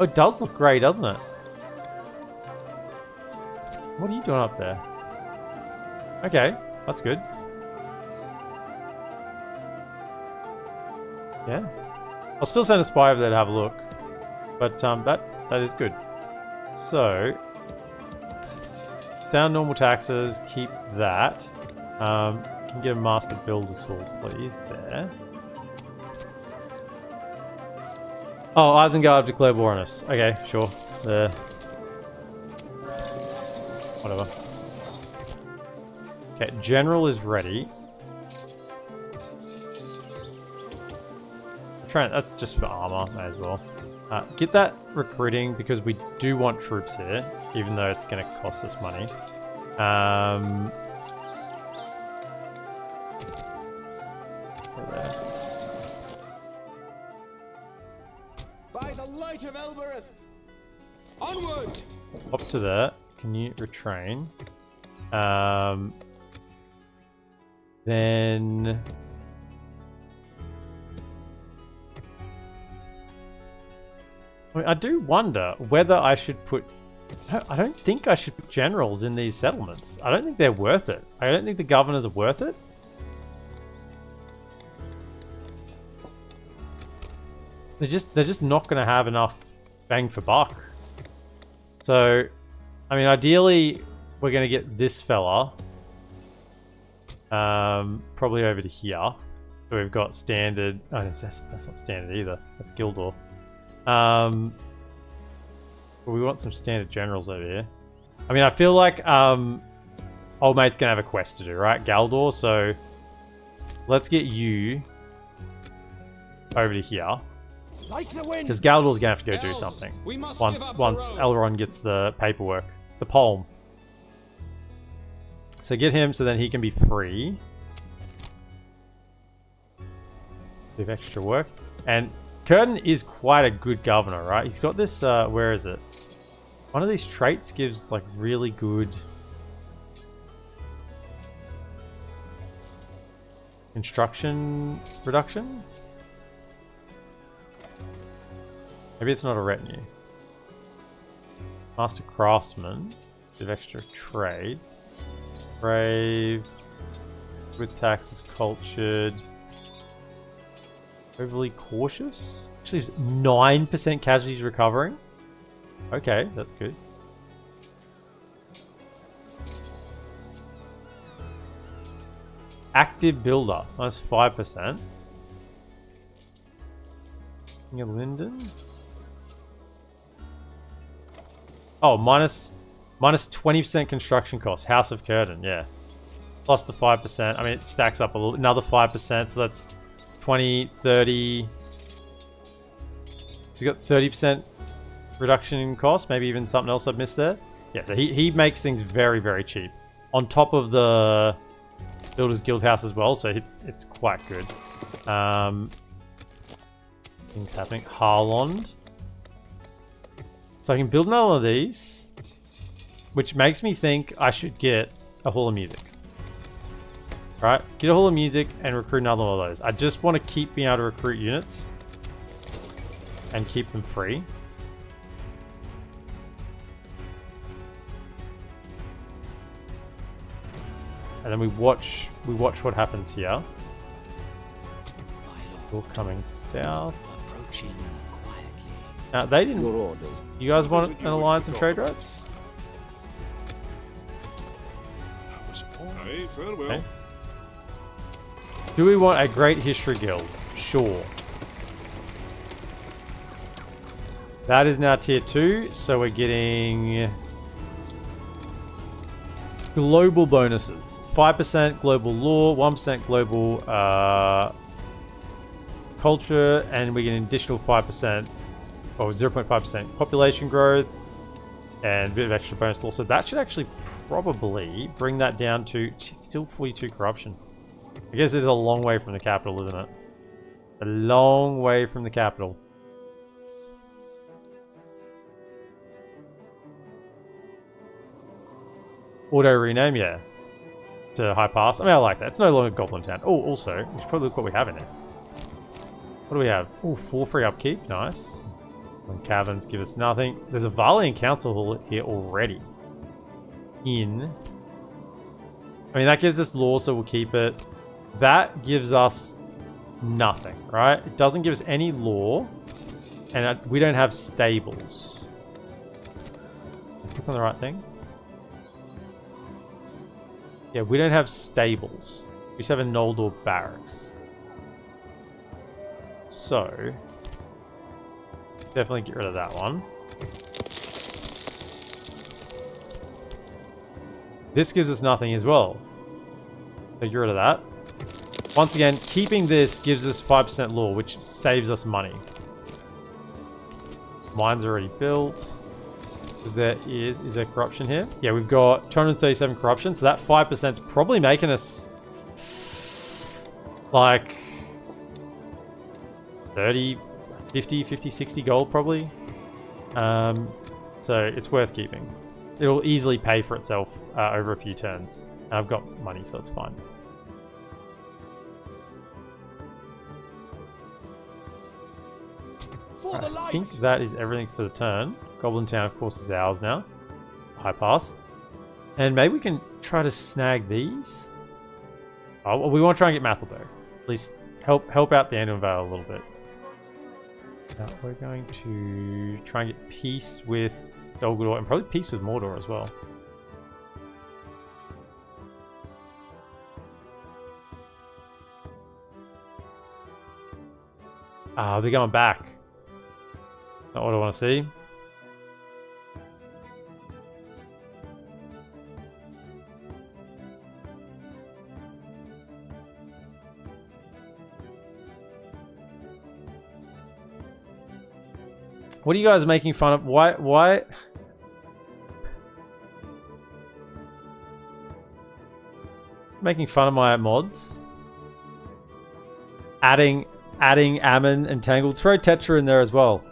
Oh, it does look grey, doesn't it? What are you doing up there? Okay, that's good. Yeah. I'll still send a spy over there to have a look. But that is good. So it's down normal taxes, keep that. Can get a master builder's hall, please, there. Oh, Isengard declared war on us. Okay, sure. There. Whatever. Okay, general is ready. That's just for armor, may as well. Get that recruiting because we do want troops here, even though it's going to cost us money. There. By the light of Elbereth. Onward. Up to there. Can you retrain? Then I mean, I do wonder whether I should put... I don't think I should put generals in these settlements. I don't think they're worth it. I don't think the governors are worth it. They're just not going to have enough bang for buck. So, I mean, ideally, we're going to get this fella probably over to here. So we've got standard... Oh, that's not standard either. That's Galdor. But we want some standard generals over here. I mean, I feel like old mate's gonna have a quest to do, right? Galdor, so let's get you over to here. Like the wind. Because Galdor's gonna have to go do Elves, something. we must Once give up the road. Elrond gets the paperwork. The palm. So get him so then he can be free. Bit of extra work. And Curtin is quite a good governor, right? He's got this, where is it? One of these traits gives, like, really good... construction reduction? Maybe it's not a retinue. Master Craftsman. Bit of extra trade. Brave. With taxes, cultured. Overly cautious? Actually, 9% casualties recovering. Okay, that's good. Active builder, minus 5%. Linden. Oh, minus 20% construction cost. House of Curtain, yeah. Plus the 5%. I mean, it stacks up a little, another 5%, so that's 20, 30. So you got 30% reduction in cost. Maybe even something else I've missed there. Yeah, so he makes things very, very cheap. On top of the Builders Guild House as well, so it's quite good. Things happening. Harlond. So I can build another one of these, which makes me think I should get a Hall of Music. Right, get a Hall of Music and recruit another one of those. I just want to keep being able to recruit units and keep them free. And then we watch what happens here. You're coming south. Approaching quietly. Now they didn't. Your orders. You guys want an alliance and trade rights? Aye, farewell. Okay. Do we want a great history guild? Sure. That is now tier 2, so we're getting global bonuses. 5% global law, 1% global culture, and we get an additional 5%, or 0.5% population growth, and a bit of extra bonus law. So that should actually probably bring that down to still 42 corruption. I guess it's a long way from the capital, isn't it? A long way from the capital. Auto rename, yeah. To High Pass. I mean, I like that. It's no longer Goblin Town. Oh, also, we should probably look what we have in there. What do we have? Oh, 4 free upkeep. Nice. And caverns give us nothing. There's a Valiant Council Hall here already. I mean, that gives us law, so we'll keep it. That gives us nothing, right? It doesn't give us any law, and we don't have stables. Click on the right thing. Yeah, we don't have stables. We just have a Noldor barracks. So, definitely get rid of that one. This gives us nothing as well. So get rid of that. Once again, keeping this gives us 5% law, which saves us money. Mine's already built. Is there corruption here? Yeah, we've got 237 corruption, so that 5% is probably making us like 30, 50, 50, 60 gold probably. So it's worth keeping. It'll easily pay for itself over a few turns. And I've got money, so it's fine. I think that is everything for the turn. Goblin Town, of course, is ours now. High pass. And maybe we can try to snag these. Oh, well, we want to try and get Mathelberg. At least help out the Anduin Vale a little bit. Now, we're going to try and get peace with Dol Guldur and probably peace with Mordor as well. They're going back. Not what I want to see. What are you guys making fun of? Why? Making fun of my mods? Adding Ammon and Tangled. Throw Tetra in there as well.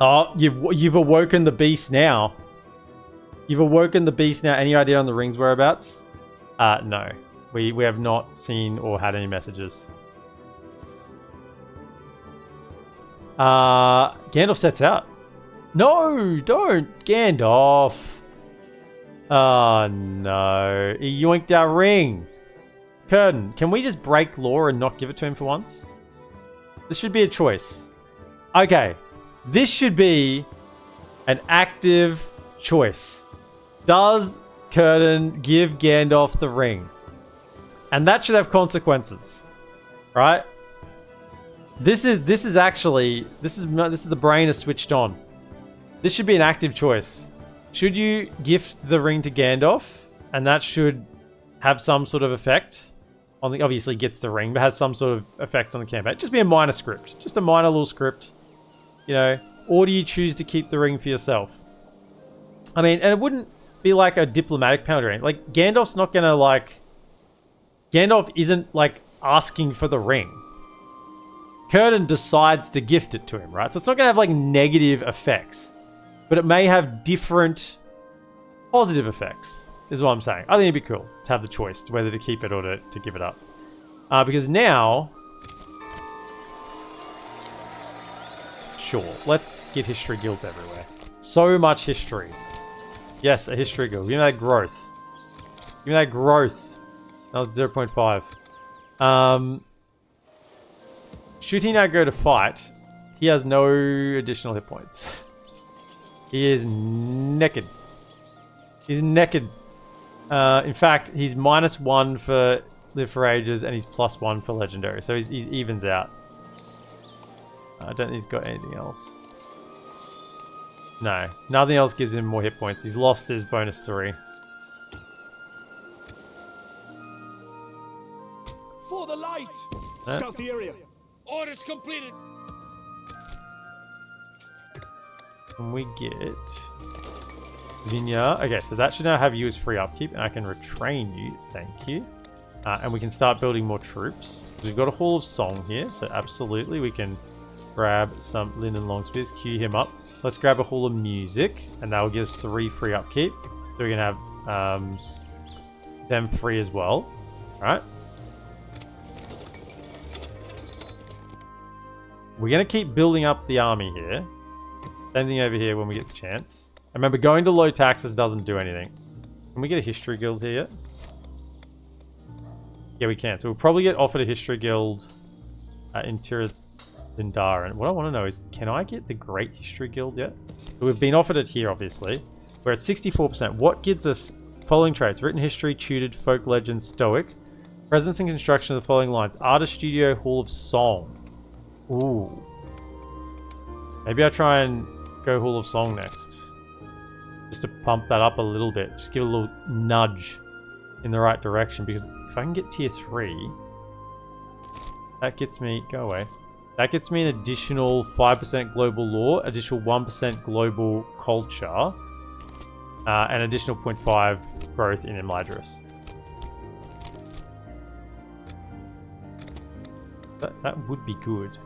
Oh, you've awoken the beast now. You've awoken the beast now. Any idea on the ring's whereabouts? No. We have not seen or had any messages. Gandalf sets out. No, don't. Gandalf. Oh, no. He yoinked our ring. Curtain, can we just break law and not give it to him for once? This should be a choice. Okay, this should be an active choice. Does Círdan give Gandalf the ring? And that should have consequences, right? This is the brain is switched on. This should be an active choice. Should you gift the ring to Gandalf, and that should have some sort of effect on the, obviously gets the ring, but has some sort of effect on the campaign. Just be a minor script, just a minor little script, you know. Or do you choose to keep the ring for yourself? I mean, and it wouldn't be like a diplomatic penalty or anything. Like, Gandalf's not gonna like... Gandalf isn't like asking for the ring. Círdan decides to gift it to him, right? So it's not gonna have like negative effects, but it may have different positive effects, is what I'm saying. I think it'd be cool to have the choice to whether to keep it or to give it up. Because now... Sure, let's get history guilds everywhere. So much history. Yes, a history guild. Give me that growth. Give me that growth. Oh, 0.5. Should he now go to fight, he has no additional hit points. He is naked. He's naked. In fact, he's -1 for Live for Ages and he's +1 for Legendary. So he evens out. I don't think he's got anything else. No, nothing else gives him more hit points. He's lost his bonus 3. For the light! Scout the area. Orders completed. Can we get Vinya? Okay, so that should now have you as free upkeep, and I can retrain you. Thank you. And we can start building more troops. We've got a Hall of Song here, so absolutely we can grab some Linden Longspears, queue him up. Let's grab a Hall of Music, and that will give us 3 free upkeep. So we can have them free as well. Alright. We're going to keep building up the army here. Same thing over here when we get the chance. And remember, going to low taxes doesn't do anything. Can we get a history guild here yet? Yeah, we can. So we'll probably get offered a history guild in Lindar. And what I want to know is, can I get the Great History Guild yet? We've been offered it here, obviously. We're at 64%. What gives us following traits? Written history, tutored, folk legend, stoic. Presence and construction of the following lines. Artist studio, Hall of Song. Ooh. Maybe I try and go Hall of Song next. Just to pump that up a little bit. Just give it a little nudge in the right direction. Because if I can get tier 3, that gets me... Go away. That gets me an additional 5% global law, additional 1% global culture, and additional 0.5 growth in Imladris. That would be good.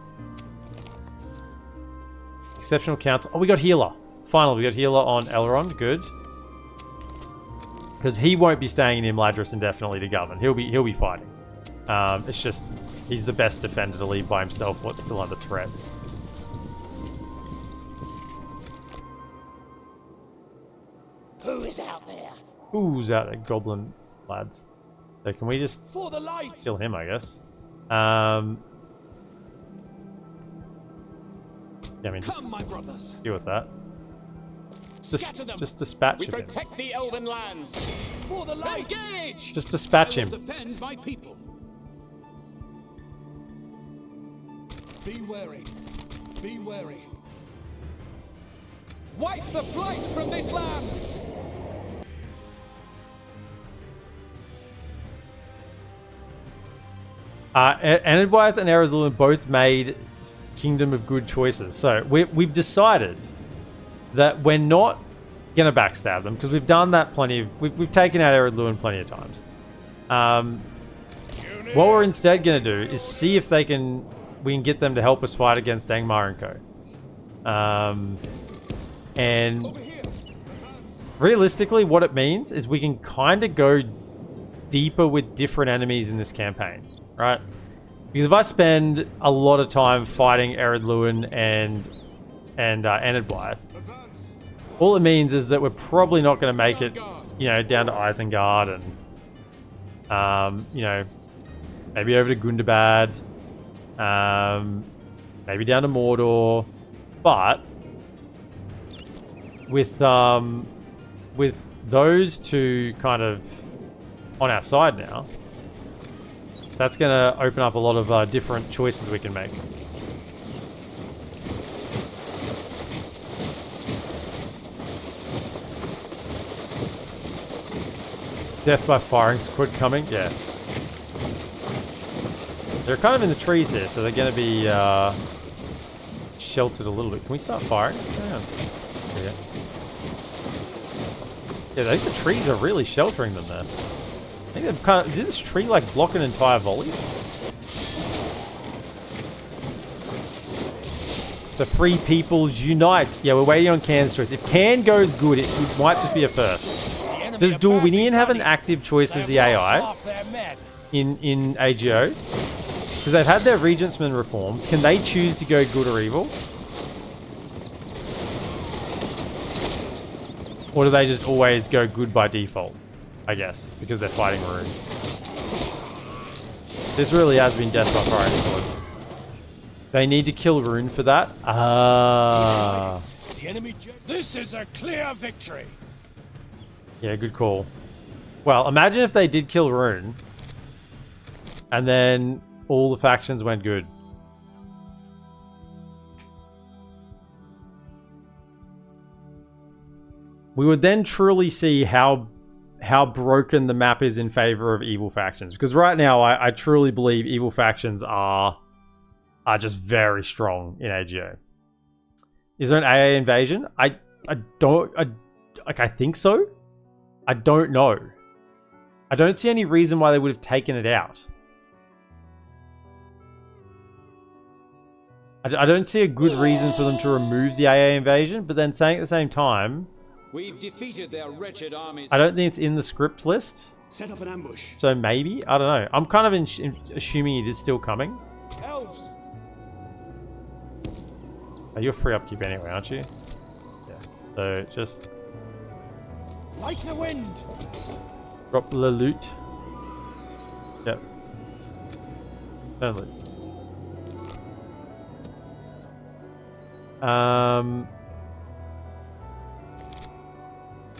Exceptional council. Oh, we got healer. Finally, we got healer on Elrond. Good. Because he won't be staying in Imladris indefinitely to govern. He'll be fighting. It's just he's the best defender to leave by himself. What's still under threat? Who is out there? Who's out there? Goblin lads. So can we just For the light! kill him? I guess. Yeah, I mean, just Come, my brothers. deal with that. Scatter them. Just dispatch him. Protect the elven lands. For the light! Engage! Just dispatch him. Defend my people. Be wary. Be wary. Wipe the blight from this land! Anadwyth and Eredluin both made Kingdom of Good choices. So we've decided that we're not going to backstab them because we've done that plenty of... We've taken out Eredluin plenty of times. What we're instead going to do is see if we can get them to help us fight against Angmar and Co. And realistically, what it means is we can kind of go deeper with different enemies in this campaign, right? Because if I spend a lot of time fighting Eredluin and Anadwyth, all it means is that we're probably not going to make it, you know, down to Isengard and, you know, maybe over to Gundabad, maybe down to Mordor. But with those two kind of on our side now, that's going to open up a lot of different choices we can make. Death by firing squad coming, yeah. They're kind of in the trees here, so they're going to be sheltered a little bit. Can we start firing? What's going on? Yeah. Yeah, I think the trees are really sheltering them there. I think they've kind of... Did this tree, like, block an entire volley? The Free Peoples Unite. Yeah, we're waiting on Can's choice. If Can goes good, it might just be a first. Does Dorwinian have an active choice as the AI in AGO? Because they've had their Regentsman reforms. Can they choose to go good or evil? Or do they just always go good by default? I guess, because they're fighting Rune. This really has been death by firing squad. They need to kill Rune for that? Ah. This is a clear victory. Yeah, good call. Well, imagine if they did kill Rune, and then all the factions went good. We would then truly see how broken the map is in favor of evil factions. Because right now, I truly believe evil factions are just very strong in AGO. Is there an AA invasion? I think so. I don't know. I don't see any reason why they would have taken it out. I don't see a good reason for them to remove the AA invasion, but then saying at the same time, we've defeated their wretched armies. I don't think it's in the script list. Set up an ambush. So maybe? I don't know. I'm kind of assuming it is still coming. Elves. Oh, you're free upkeep anyway, aren't you? Yeah. So just... Like the wind. Drop the loot. Yep. Don't loot.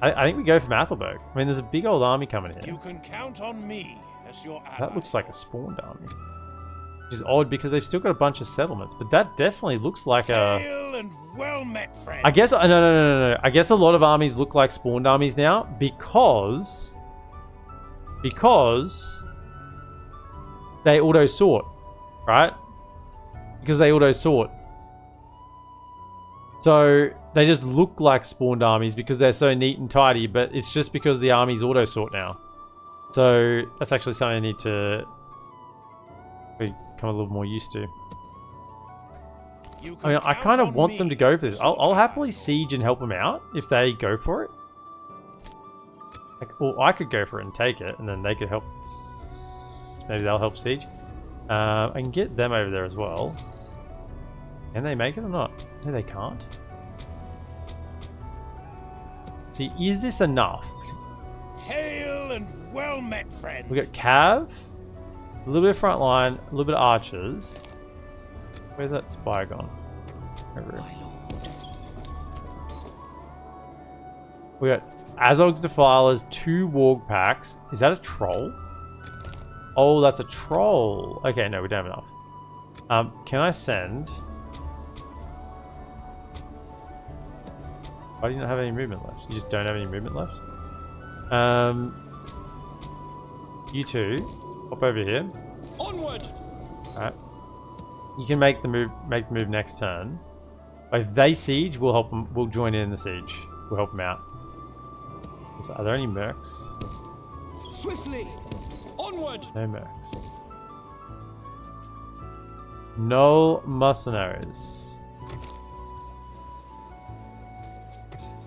I think we go from Athelberg. I mean, there's a big old army coming here. You can count on me as your ally. That looks like a spawned army. Which is odd because they've still got a bunch of settlements, but that definitely looks like a... Hail and well met, friend. I guess... No. I guess a lot of armies look like spawned armies now because they auto-sort, right? Because they auto-sort. So they just look like spawned armies because they're so neat and tidy, but it's just because the armies auto-sort now. So that's actually something I need to become a little more used to. I mean, I kind of want them to go for this. I'll happily siege and help them out if they go for it. Like, well, I could go for it and take it, and then they could help. Maybe they'll help siege. I can get them over there as well. Can they make it or not? No, they can't. See, is this enough? Hail and well met, friend. We got Cav, a little bit of front line, a little bit of archers. Where's that spy gone? Over here. We got Azog's Defilers, 2 Warg packs. Is that a troll? Oh, that's a troll. Okay, no, we don't have enough. Can I send... Why do you not have any movement left? You just don't have any movement left? You two, hop over here. Onward! Alright. You can make the move next turn. If they siege, we'll help them. We'll join in the siege. We'll help them out. So, are there any mercs? Swiftly! Onward! No mercs. No mercenaries.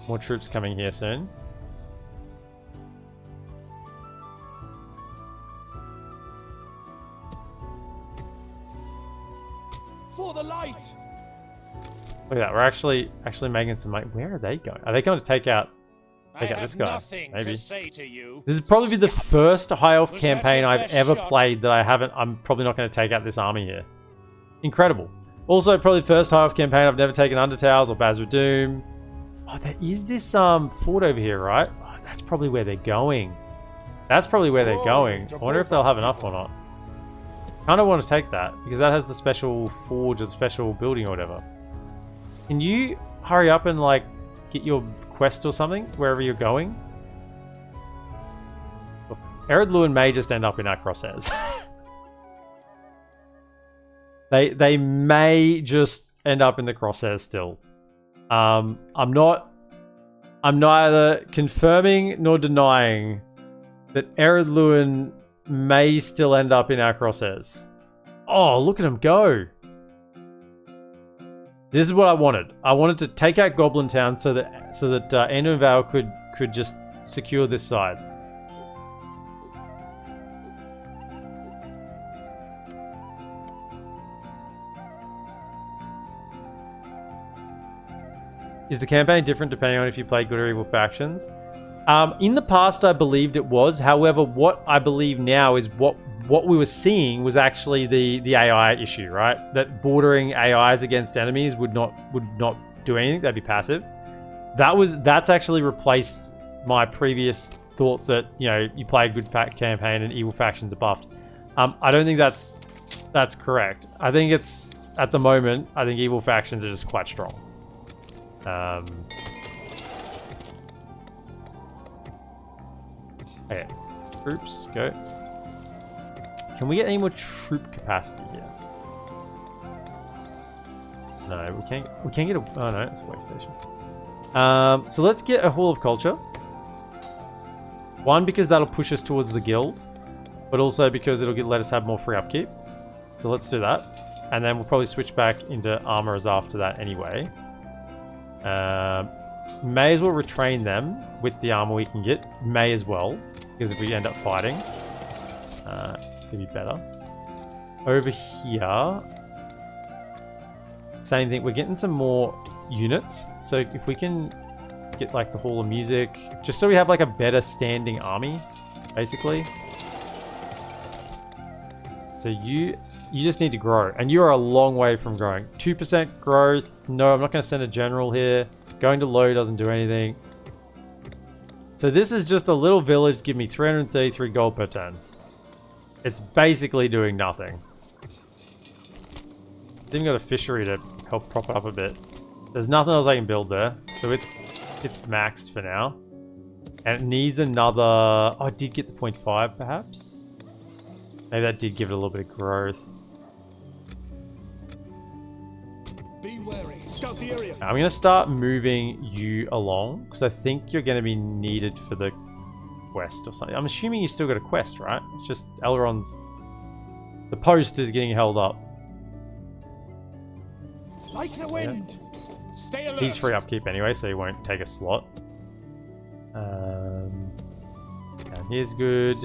More troops coming here soon. For the light. Look at that. We're actually making some money. Where are they going? Are they going to take out this guy? Maybe. To say to you. This is probably the first high elf Was campaign that your I've best ever shot? played that I haven't. I'm probably not going to take out this army here. Incredible. Also, probably first HighElves campaign I've never taken Undertales or Bazra Doom. Oh, there is this fort over here, right? Oh, that's probably where they're going. That's probably where they're going. I wonder if they'll have enough or not. Kind of want to take that because that has the special forge or the special building or whatever. Can you hurry up and like get your quest or something wherever you're going? Ered Luin may just end up in our crosshairs. They may just end up in the crosshairs still. I'm neither confirming nor denying that Ered Luin may still end up in our crosshairs. Oh, look at him go. This is what I wanted. I wanted to take out Goblin Town so that Anduin Vale could just secure this side. Is the campaign different depending on if you play good or evil factions? In the past, I believed it was. However, what I believe now is what we were seeing was actually the AI issue, right? That bordering AIs against enemies would not do anything. That'd be passive. That's actually replaced my previous thought that, you know, you play a good campaign and evil factions are buffed. I don't think that's correct. I think it's, at the moment, I think evil factions are just quite strong. Okay, troops, go. Can we get any more troop capacity here? No, we can't get a, oh no, it's a way station. So let's get a Hall of Culture. One, because that'll push us towards the guild, but also because it'll let us have more free upkeep. So let's do that. And then we'll probably switch back into armorers after that anyway. May as well retrain them with the armor we can get. May as well, because if we end up fighting, it'd be better. Over here, same thing. We're getting some more units. So if we can get like the Hall of Music, just so we have like a better standing army, basically. So you just need to grow, and you are a long way from growing. 2% growth. No, I'm not going to send a general here. Going to low doesn't do anything. So this is just a little village. Give me 333 gold per turn. It's basically doing nothing. Even got a fishery to help prop it up a bit. There's nothing else I can build there, so it's maxed for now. And it needs another. Oh, I did get the 0.5 perhaps. Maybe that did give it a little bit of growth. Be wary. Scout the area. I'm going to start moving you along, because I think you're going to be needed for the quest or something. I'm assuming you still got a quest, right? It's just Elrond's... The post is getting held up. Like the wind. Yeah. Stay alert. He's free upkeep anyway, so he won't take a slot. And here's good.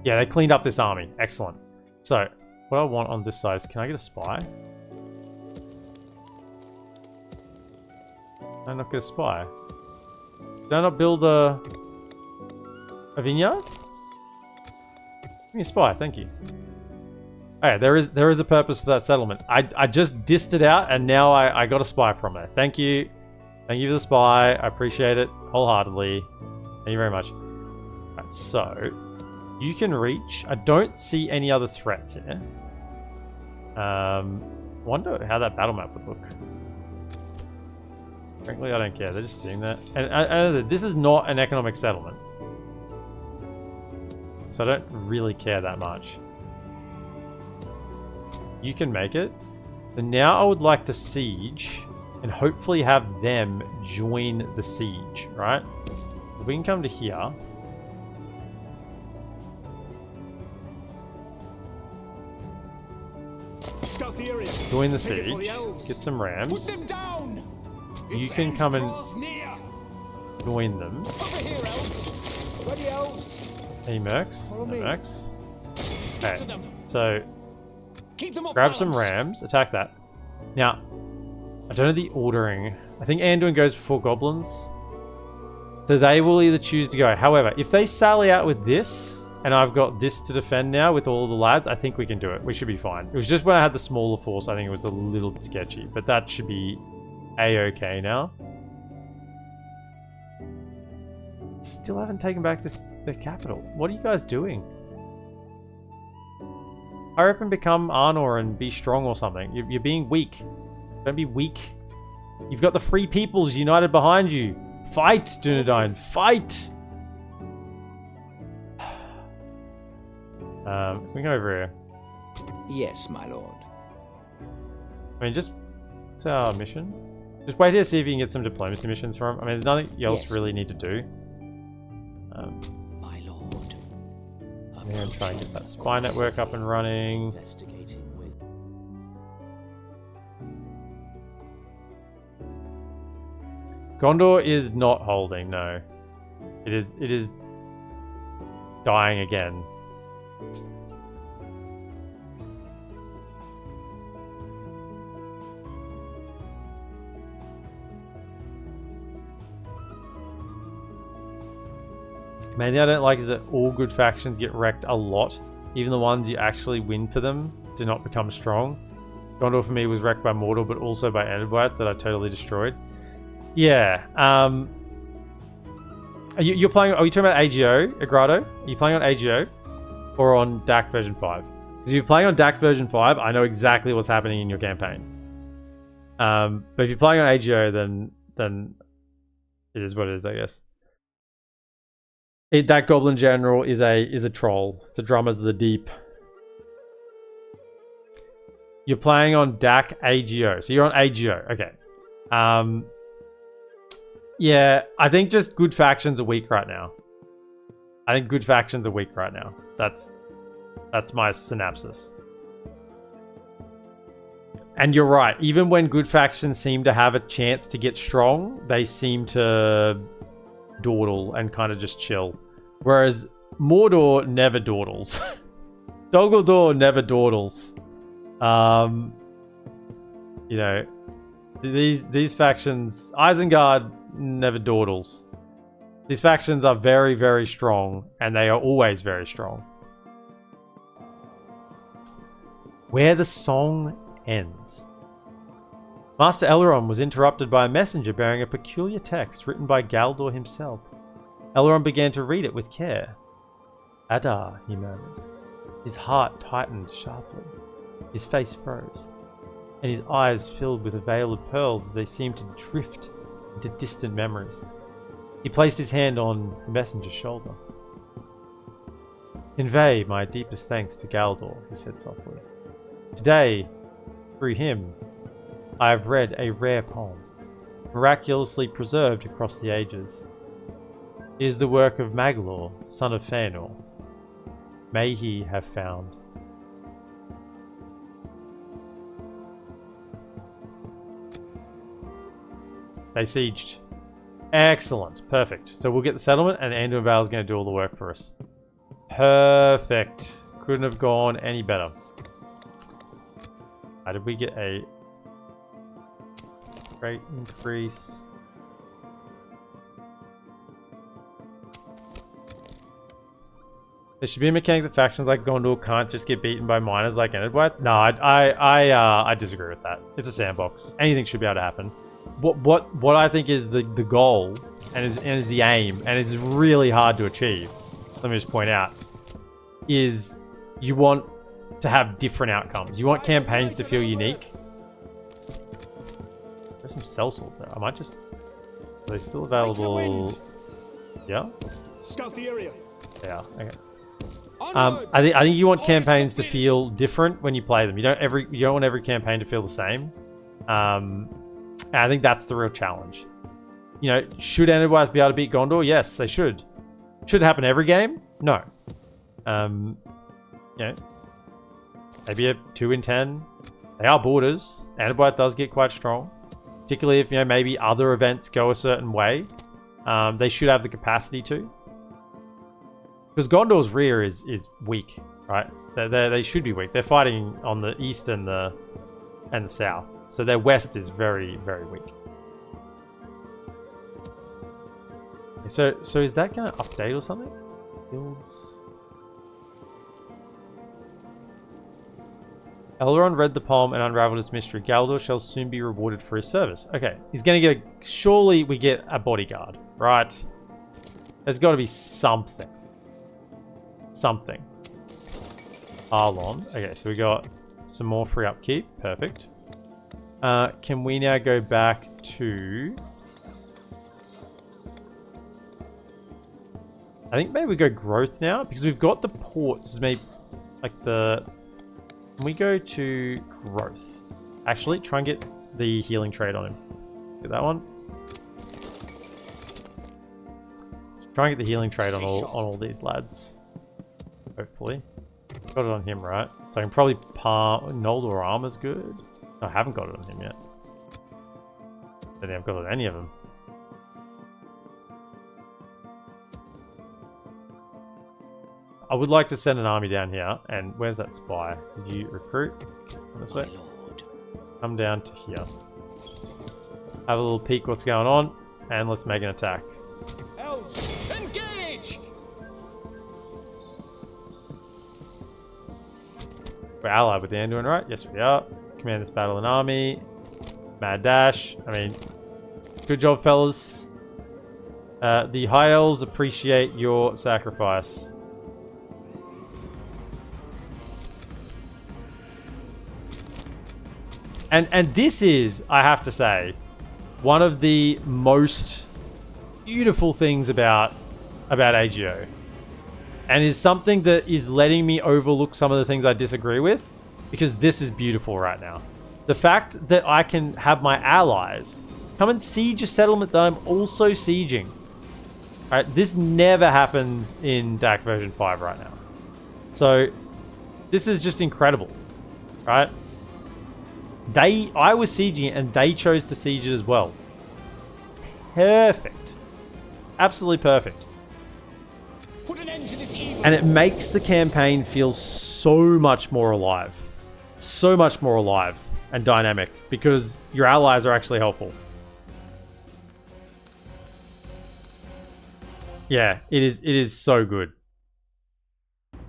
Yeah, they cleaned up this army. Excellent. So, what I want on this side is, can I get a spy? Can I not get a spy? Did I not build a vineyard? Give me a spy, thank you. Okay, there is a purpose for that settlement. I just dissed it out, and now I got a spy from it. Thank you. Thank you for the spy. I appreciate it wholeheartedly. Thank you very much. Right, so... You can reach. I don't see any other threats here. Wonder how that battle map would look. Frankly, I don't care. They're just sitting there. And this is not an economic settlement. So I don't really care that much. You can make it. So now I would like to siege and hopefully have them join the siege, right? If we can come to here. Scout the area. Join the siege. Get some rams. Put them down. You can come and join them. Over here, elves. Ready, elves. Any mercs? No mercs. Okay. So keep them grab some rams. Attack that. Now, I don't know the ordering. I think Anduin goes before goblins. So they will either choose to go. However, if they sally out with this, and I've got this to defend now with all the lads, I think we can do it. We should be fine. It was just when I had the smaller force, I think it was a little bit sketchy, but that should be a-okay now. Still haven't taken back the capital. What are you guys doing? Hurry up and become Arnor and be strong or something. You're being weak. Don't be weak. You've got the Free Peoples united behind you. Fight, Dunedain. Fight! Can we go over here? Yes, my lord. I mean, just... What's our mission? Just wait here to see if you can get some diplomacy missions from him. I mean, there's nothing else really need to do. My lord. I'm going to try and get that spy network up and running. Investigating with... Gondor is not holding, no. It is dying again. Man, the thing I don't like is that all good factions get wrecked a lot. Even the ones you actually win for them do not become strong. Gondor for me was wrecked by Mordor, but also by Eanbert that I totally destroyed. Yeah. You're playing... Are you talking about AGO, Agrado? Are you playing on AGO or on DAC version 5? Because if you're playing on DAC version 5, I know exactly what's happening in your campaign. But if you're playing on AGO, then it is what it is, I guess. That Goblin General is a troll. It's a Drummers of the Deep. You're playing on DAC AGO. So you're on AGO. Okay. Yeah, I think just good factions are weak right now. I think good factions are weak right now. That's my synopsis. And you're right. Even when good factions seem to have a chance to get strong, they seem to dawdle and kind of just chill. Whereas Mordor never dawdles. Dol never dawdles. You know, these factions, Isengard never dawdles. These factions are very, very strong, and they are always very strong. Where the song ends. Master Elrond was interrupted by a messenger bearing a peculiar text written by Galdor himself. Elrond began to read it with care. Adar, he murmured. His heart tightened sharply. His face froze, and his eyes filled with a veil of pearls as they seemed to drift into distant memories. He placed his hand on the messenger's shoulder. Convey my deepest thanks to Galdor, he said softly. Today, through him, I have read a rare poem, miraculously preserved across the ages. It is the work of Maglor, son of Fëanor. May he have found. They sieged. Excellent. Perfect. So we'll get the settlement, and Anduin Vale is going to do all the work for us. Perfect. Couldn't have gone any better. How did we get a great increase? There should be a mechanic that factions like Gondor can't just get beaten by miners like Eanbert. No, I disagree with that. It's a sandbox. Anything should be able to happen. What I think is the goal and is the aim, and is really hard to achieve, let me just point out, is you want to have different outcomes. You want campaigns to feel unique. There's some sellswords there. I might just... Are they still available? Yeah? Scout the area. Yeah, okay. I think you want campaigns to feel different when you play them. You don't want every campaign to feel the same. And I think that's the real challenge. You know, should Eanbert be able to beat Gondor? Yes, they should. Should it happen every game? No. You know, maybe a 2 in 10. They are borders. Eanbert does get quite strong, particularly if, you know, maybe other events go a certain way. They should have the capacity to. Because Gondor's rear is weak, right? They should be weak. They're fighting on the east and the south, so their west is very, very weak. So is that going to update or something? Builds. Elrond read the poem and unraveled its mystery. Galdor shall soon be rewarded for his service. Okay, he's gonna get a... Surely we get a bodyguard, right? There's got to be something. Something. Arlon. Okay, so we got some more free upkeep. Perfect. Can we now go back to... I think maybe we go growth now, because we've got the ports, maybe like the... Can we go to growth? Actually, try and get the healing trade on him. Get that one. Try and get the healing trade on all these lads. Hopefully. Got it on him, right? So I can probably palm... Noldor armor's good. No, I haven't got it on him yet. I don't think I've got it on any of them. I would like to send an army down here. And where's that spy? Did you recruit? Come this way. Come down to here. Have a little peek what's going on. And let's make an attack. Elves, engage! We're allied with the Anduin, right? Yes, we are. Command this battle and army. Mad dash. I mean, good job, fellas. The High Elves appreciate your sacrifice. And this is, I have to say, one of the most beautiful things about AGO. And is something that is letting me overlook some of the things I disagree with. Because this is beautiful right now. The fact that I can have my allies come and siege a settlement that I'm also sieging. Alright, this never happens in DAC version 5 right now. So, this is just incredible. Right? I was sieging it and they chose to siege it as well. Perfect. Absolutely perfect. Put an end to this evil. And it makes the campaign feel so much more alive. So much more alive and dynamic because your allies are actually helpful. Yeah, it is so good.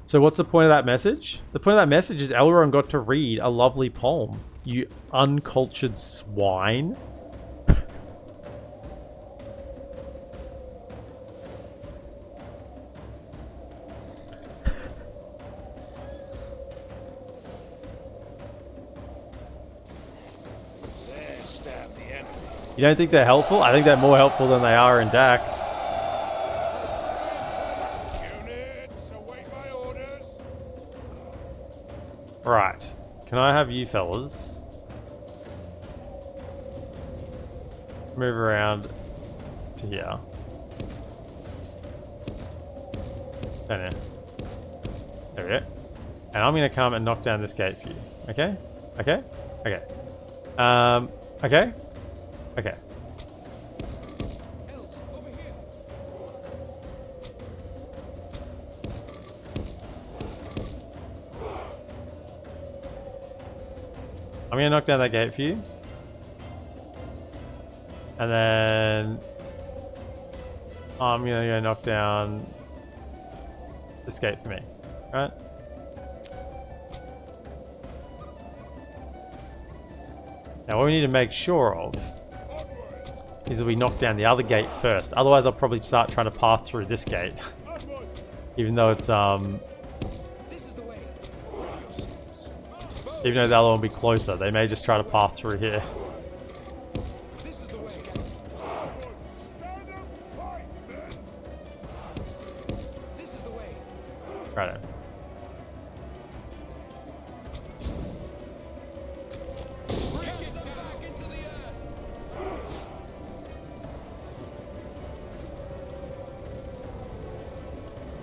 So what's the point of that message? The point of that message is Elrond got to read a lovely poem. You uncultured swine. You don't think they're helpful? I think they're more helpful than they are in DAC. Units, await my orders. Right. Can I have you fellas move around to here? There we go. And I'm going to come and knock down this gate for you. Okay? Okay? Okay. Okay? Okay. Elves, over here. I'm going to knock down that gate for you. And then I'm going to go knock down this gate for me. Right? Now what we need to make sure of is that we knock down the other gate first. Otherwise I'll probably start trying to pass through this gate. Even though it's This is the way. even though the other one will be closer, they may just try to pass through here. This is the way. This is the way. Right. Break it back into the earth.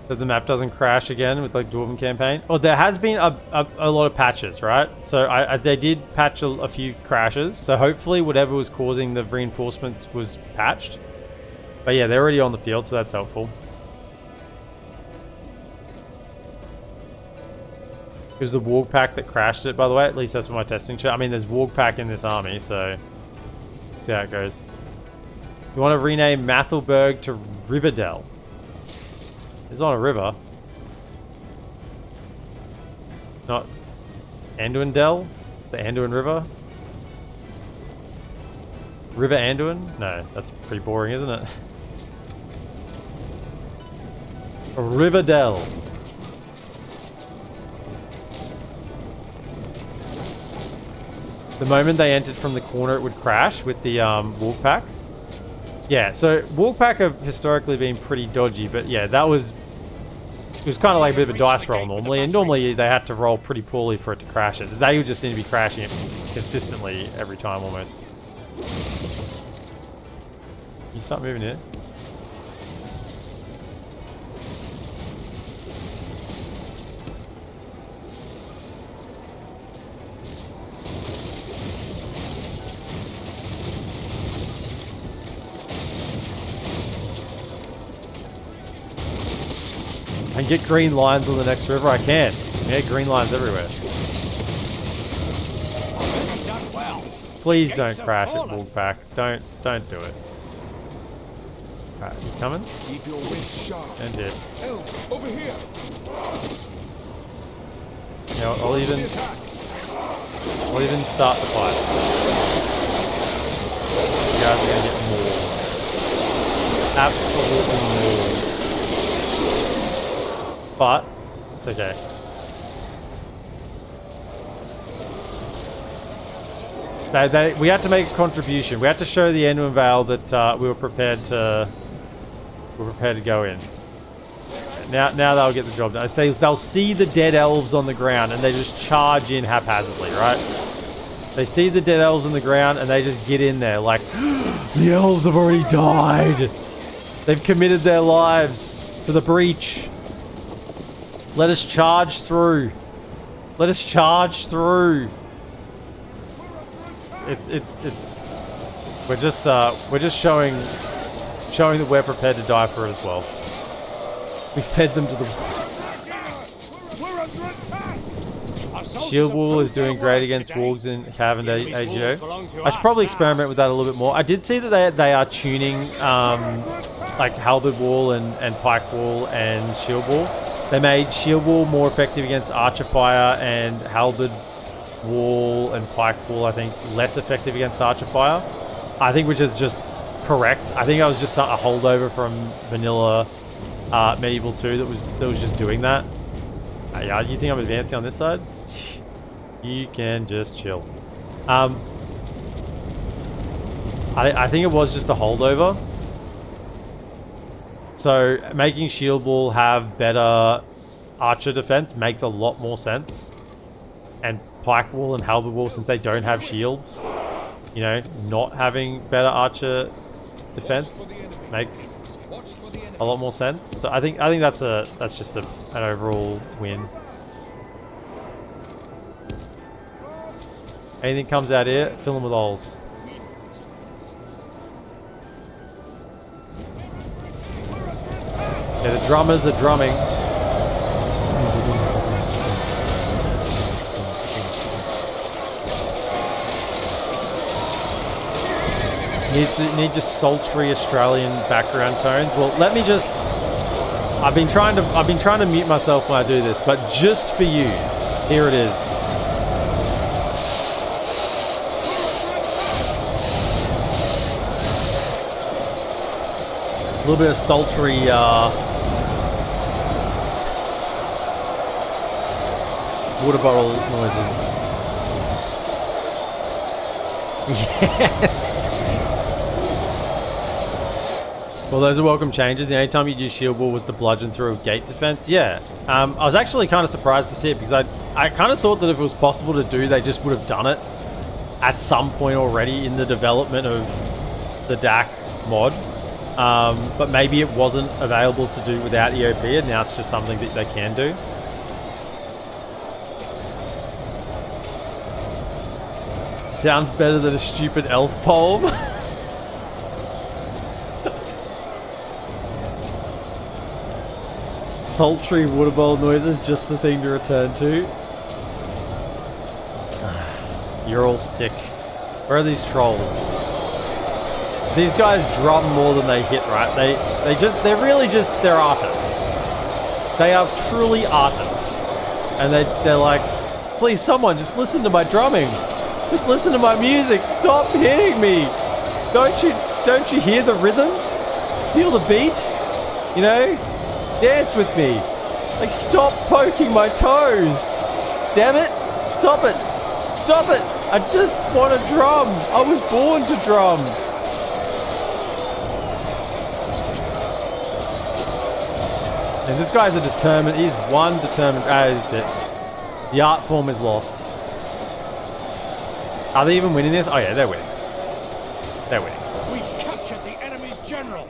So the map doesn't crash again with like Dwarven campaign. Oh, there has been a lot of patches, right? So they did patch a few crashes. So hopefully whatever was causing the reinforcements was patched. But yeah, they're already on the field, so that's helpful. It was the Warg Pack that crashed it, by the way. At least that's what my testing showed. I mean, there's Warg Pack in this army, so see how it goes. You want to rename Mathelberg to Riverdell. It's on a river. Not Anduindel? It's the Anduin River. River Anduin? No, that's pretty boring, isn't it? Riverdell. The moment they entered from the corner, it would crash with the walk pack. Yeah, so walk pack have historically been pretty dodgy, but yeah, that was... It was kind of like a bit of a dice roll normally, and normally they had to roll pretty poorly for it to crash it. They would just seem to be crashing it consistently every time almost. You start moving here. I can get green lines on the next river. I can. Yeah, green lines everywhere. Please don't crash it, Wolfpack. Don't do it. Alright, you coming? Keep your wits sharp. And hit. Elves, over here. You know what, I'll even start the fight. You guys are gonna get mauled. Absolutely mauled. But it's okay. We had to make a contribution. We had to show the Anduin Vale that we were prepared to go in. Now they'll get the job done. They'll see the dead elves on the ground and they just charge in haphazardly, right? They see the dead elves on the ground and they just get in there like, the elves have already died. They've committed their lives for the breach. Let us charge through. Let us charge through. We're just showing that we're prepared to die for it as well. We fed them to the wolves. Shield Wall is doing great against Wargs in Cav and AGO. I should probably experiment with that a little bit more. I did see that they are tuning like Halberd Wall and Pike Wall and Shield Wall. They made Shield Wall more effective against Archer Fire and Halberd Wall and Pike Wall, I think, less effective against Archer Fire. I think which is just correct. I think that was just a holdover from vanilla Medieval 2 that was just doing that. Yeah, you think I'm advancing on this side? You can just chill. I think it was just a holdover. So making Shield Wall have better Archer defense makes a lot more sense. And Pike Wall and Halberd Wall, since they don't have shields, you know, not having better Archer defense makes a lot more sense. So I think that's just an overall win. Anything comes out here, fill them with holes. Yeah, the drummers are drumming. Need just sultry Australian background tones. Well, let me just. I've been trying to mute myself when I do this, but just for you, here it is. A little bit of sultry. Water bottle noises. Yes! Well, those are welcome changes. The only time you'd use Shield Wall was to bludgeon through a gate defense. Yeah. I was actually kind of surprised to see it because I kind of thought that if it was possible to do, they just would have done it at some point already in the development of the DAC mod. But maybe it wasn't available to do without EOP, and now it's just something that they can do. Sounds better than a stupid elf poem. Sultry water bowl noises, just the thing to return to. You're all sick. Where are these trolls? These guys drum more than they hit, right? They're artists. They are truly artists. And they're like, Please, someone, just listen to my drumming. Just listen to my music. Stop hitting me. Don't you hear the rhythm? Feel the beat? You know? Dance with me. Like, stop poking my toes. Damn it. Stop it. Stop it. I just want to drum. I was born to drum. And this guy's he's one determined, that's it. The art form is lost. Are they even winning this? Oh yeah, they're winning. They're winning. We've captured the enemy's general.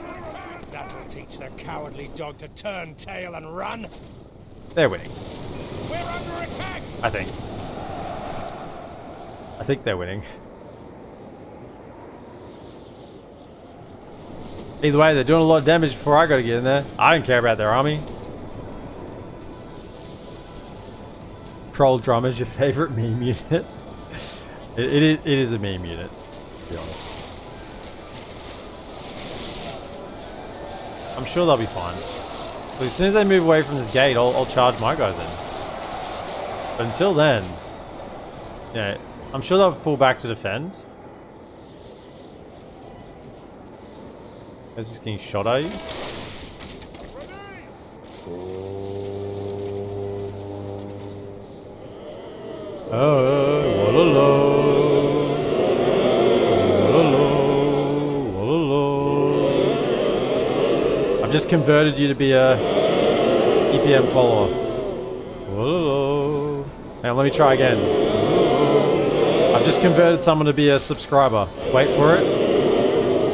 That'll teach the cowardly dog to turn tail and run. They're winning. We're under attack. I think they're winning. Either way, they're doing a lot of damage before I gotta get in there. I don't care about their army. Troll Drummer's your favorite meme unit. It is a meme unit, to be honest. I'm sure they'll be fine. But as soon as they move away from this gate, I'll charge my guys in. But until then, yeah, I'm sure they'll fall back to defend. Is this getting shot at you? Oh, walalo. Walalo. Walalo. I've just converted you to be a EPM follower. Walalo. Now let me try again. Walalo. I've just converted someone to be a subscriber. Wait for it.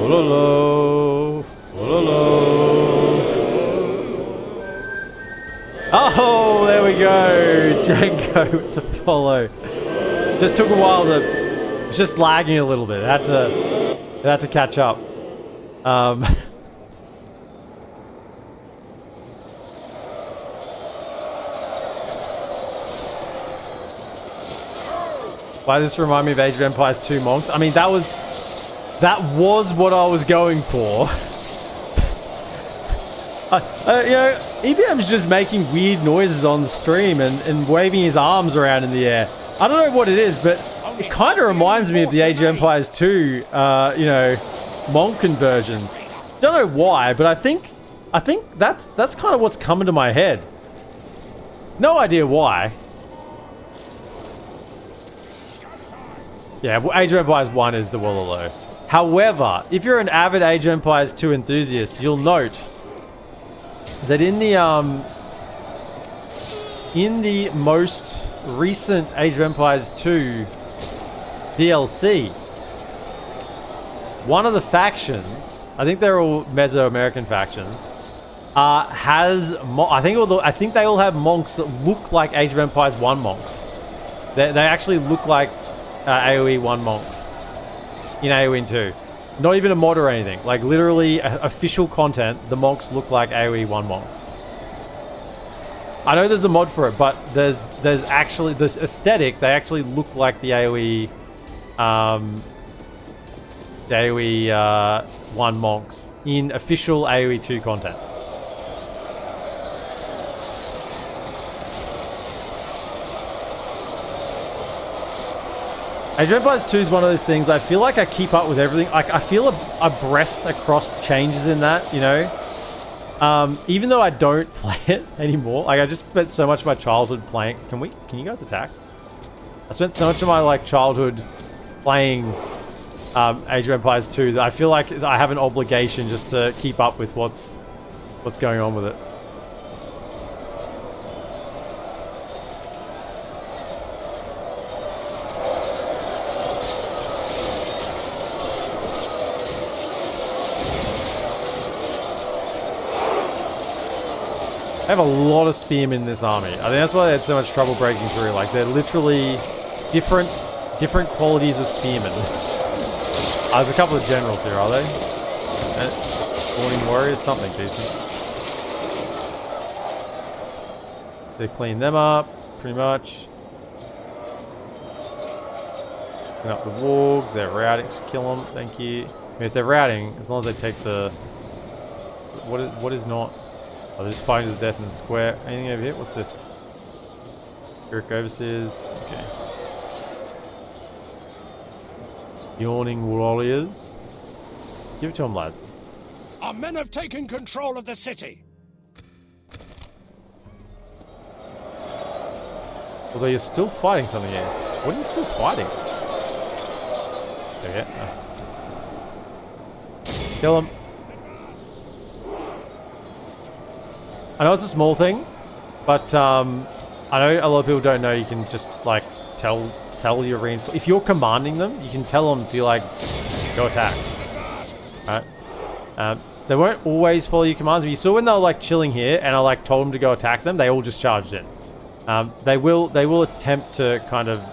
Walalo. Walalo. Oh, there we go. Django with the follow. Just took a while to... It's just lagging a little bit. It had to catch up. Why does this remind me of Age of Empires 2 monks? I mean, that was what I was going for. You know, EPM's just making weird noises on the stream and waving his arms around in the air. I don't know what it is, but it kind of reminds me of the Age of Empires 2, you know, monk conversions. Don't know why, but I think that's kind of what's coming to my head. No idea why. Yeah, well, Age of Empires 1 is the Walalo. However, if you're an avid Age of Empires 2 enthusiast, you'll note that in the most recent Age of Empires 2 DLC, one of the factions, I think they're all Mesoamerican factions, I think they all have monks that look like Age of Empires 1 monks. They actually look like AoE 1 monks in AoE 2. Not even a mod or anything. Like, literally, official content, the monks look like AoE 1 monks. I know there's a mod for it, but there's actually this aesthetic. They actually look like the AoE 1 monks in official AoE 2 content. Age of Empires 2 is one of those things, I feel like I keep up with everything. Like, I feel abreast across changes in that, you know? Even though I don't play it anymore. Like, I just spent so much of my childhood playing... Can you guys attack? I spent so much of my, like, childhood playing Age of Empires 2 that I feel like I have an obligation just to keep up with what's going on with it. I have a lot of spearmen in this army. I think that's why they had so much trouble breaking through. Like, they're literally different qualities of spearmen. There's a couple of generals here, are they? Morning warriors, something decent. They clean them up, pretty much. Clean up the wargs, they're routing, just kill them, thank you. I mean, if they're routing, as long as they take the... What is not... Oh, they're just fighting to the death in the square. Anything over here? What's this? Eric Overseers. Okay. Yawning Warriors. Give it to them, lads. Our men have taken control of the city. Although you're still fighting something here. What are you still fighting? Okay, nice. Kill him. I know it's a small thing, but I know a lot of people don't know you can just like tell your reinforcements. If you're commanding them, you can tell them to like go attack. Right? They won't always follow your commands. But you saw when they were like chilling here, and I like told them to go attack them, they all just charged in. They will attempt to kind of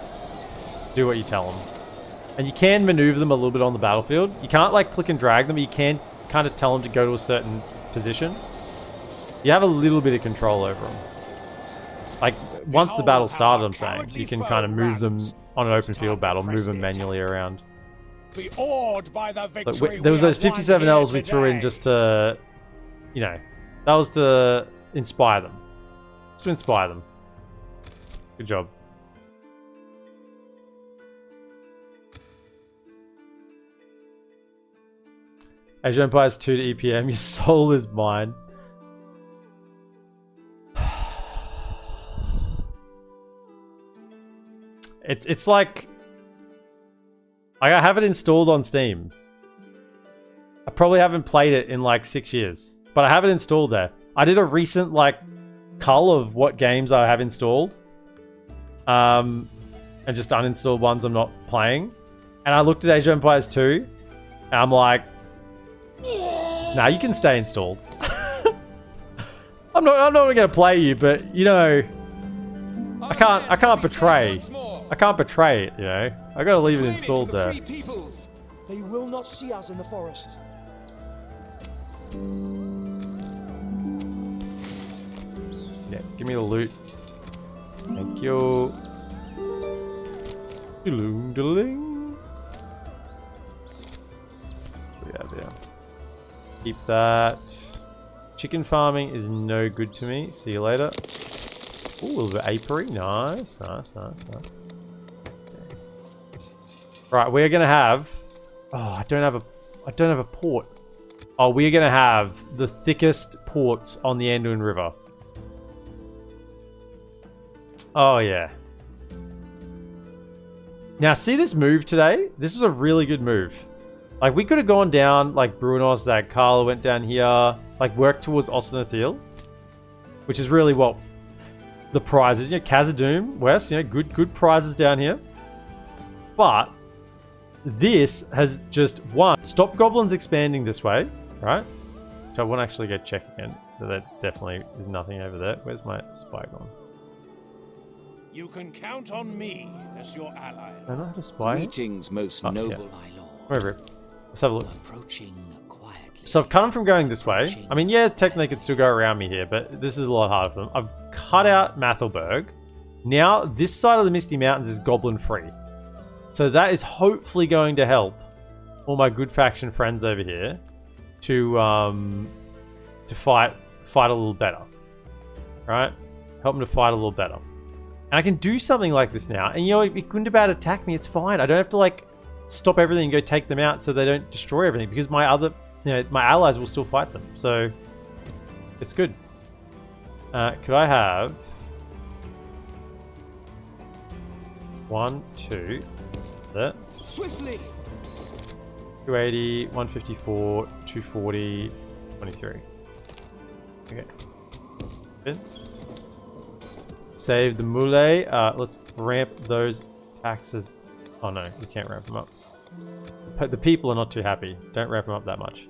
do what you tell them, and you can maneuver them a little bit on the battlefield. You can't like click and drag them, but you can kind of tell them to go to a certain position. You have a little bit of control over them. Like once the battle started, I'm saying you can kind of move them on an open field battle, move them manually around. Be awed by the victory. There was those 57 elves we threw in just to, you know, that was to inspire them. Just to inspire them. Good job. Age of Empires 2 to EPM, your soul is mine. It's like I have it installed on Steam. I probably haven't played it in like 6 years, but I have it installed there. I did a recent like cull of what games I have installed. And just uninstalled ones I'm not playing. And I looked at Age of Empires 2, and I'm like, nah, you can stay installed. I'm not gonna play you, but you know, I can't betray it, you know. I gotta leave it installed there. They will not see us in the forest. Yeah, give me the loot. Thank you. Doodling. What do we have here? Keep that. Chicken farming is no good to me. See you later. Ooh, a little bit apiary. Nice. Okay. Right, we're gonna have. Oh, I don't have a port. Oh, we're gonna have the thickest ports on the Anduin River. Oh, yeah. Now, see this move today? This was a really good move. Like, we could have gone down, like, Brunos, that Carla went down here, like, worked towards Osnathil, which is really what the prize is. You know, Khazad-dûm, West, you know, good prizes down here. But this has just, one, stopped goblins expanding this way, right? Which I want to actually go check again. There definitely is nothing over there. Where's my spy gone? You can count on me as your ally. I know how to spy. Greetings, most noble my lord. Wherever. Let's have a look. Approaching quietly. So I've cut them from going this way. I mean, yeah, technically they could still go around me here, but this is a lot harder for them. I've cut out Mathelberg. Now, this side of the Misty Mountains is goblin free. So that is hopefully going to help all my good faction friends over here to fight a little better. Right? Help them to fight a little better. And I can do something like this now. And you know, if Gundabad attack me, it's fine. I don't have to like stop everything and go take them out so they don't destroy everything, because my other, you know, my allies will still fight them. So it's good. Could I have 1, 2, there. Swiftly. 280, 154, 240, 23. Okay. Good. Save the mule. Let's ramp those taxes. Oh no, you can't ramp them up. The people are not too happy. Don't ramp them up that much.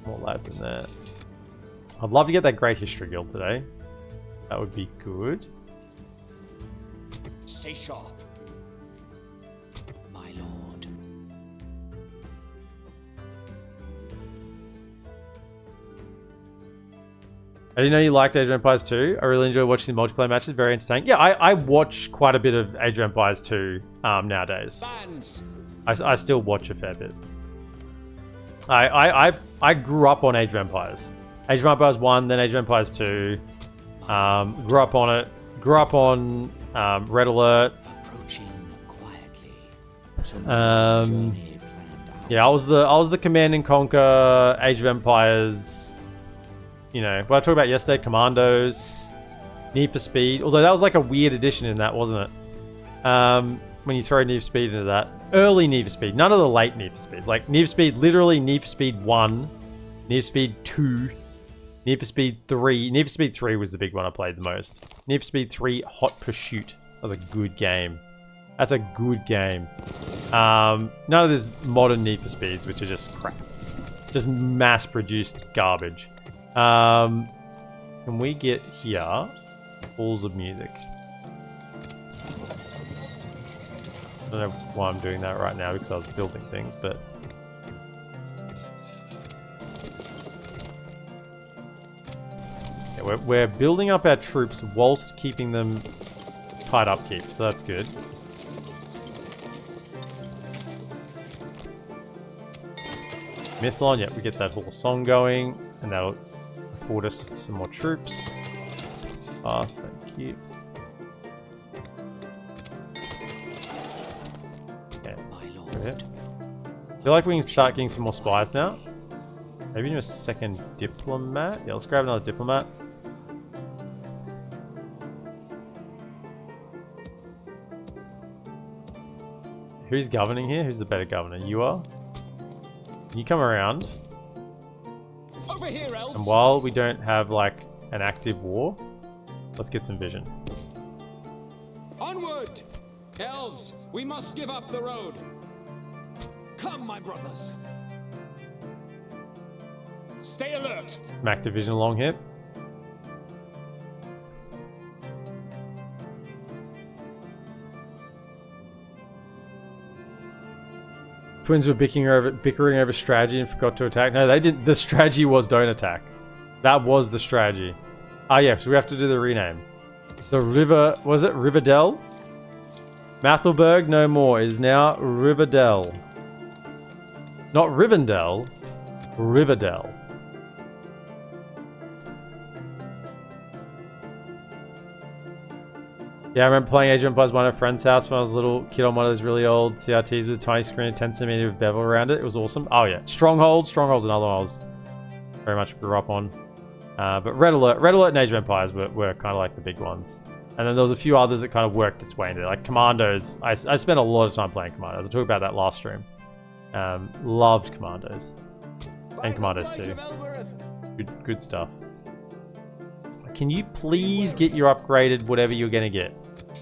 More lads in there. I'd love to get that Great History Guild today. That would be good. Stay sharp. My lord. I didn't know you liked Age of Empires 2. I really enjoy watching the multiplayer matches. Very entertaining. Yeah, I watch quite a bit of Age of Empires 2 nowadays. I still watch a fair bit. I grew up on Age of Empires. Age of Empires 1, then Age of Empires 2. Grew up on it. grew up on Red Alert. Approaching quietly. Yeah, I was the Command and Conquer, Age of Empires. You know, what I talked about yesterday, Commandos, Need for Speed. Although that was like a weird addition in that, wasn't it? When you throw Need for Speed into that. Early Need for Speed, none of the late Need for Speeds. Like Need for Speed, literally Need for Speed 1, Need for Speed 2, Need for Speed 3. Need for Speed 3 was the big one I played the most. Need for Speed 3 Hot Pursuit. That was a good game. That's a good game. None of this modern Need for Speeds, which are just crap. Just mass-produced garbage. Can we get here? Balls of music. I don't know why I'm doing that right now because I was building things, but... Yeah, we're building up our troops whilst keeping them tied upkeep, so that's good. Mythlon, yeah, we get that whole song going, and that'll afford us some more troops. Fast, thank you. Okay, brilliant. I feel like we can start getting some more spies now. Maybe do a second diplomat. Yeah, let's grab another diplomat. Who's governing here? Who's the better governor? You are? You come around. Over here, Elves. And while we don't have like an active war, let's get some vision. Onward! Elves, we must give up the road. Come, my brothers. Stay alert. Some active vision along here. Twins were bickering over strategy and forgot to attack. No, they didn't. The strategy was don't attack. That was the strategy. Ah, yeah, so we have to do the rename. The river, was it Riverdell? Mathelberg no more. It is now Riverdell. Not Rivendell. Riverdell. Yeah, I remember playing Age of Empires 1 at a friend's house when I was a little kid on one of those really old CRTs with a tiny screen and 10 cm of bevel around it. It was awesome. Oh yeah, Stronghold's another one I was very much grew up on. But Red Alert and Age of Empires were kind of like the big ones. And then there was a few others that kind of worked its way into it. Like Commandos. I spent a lot of time playing Commandos. I talked about that last stream. Loved Commandos. And Commandos 2. Good stuff. Can you please get your upgraded whatever you're going to get?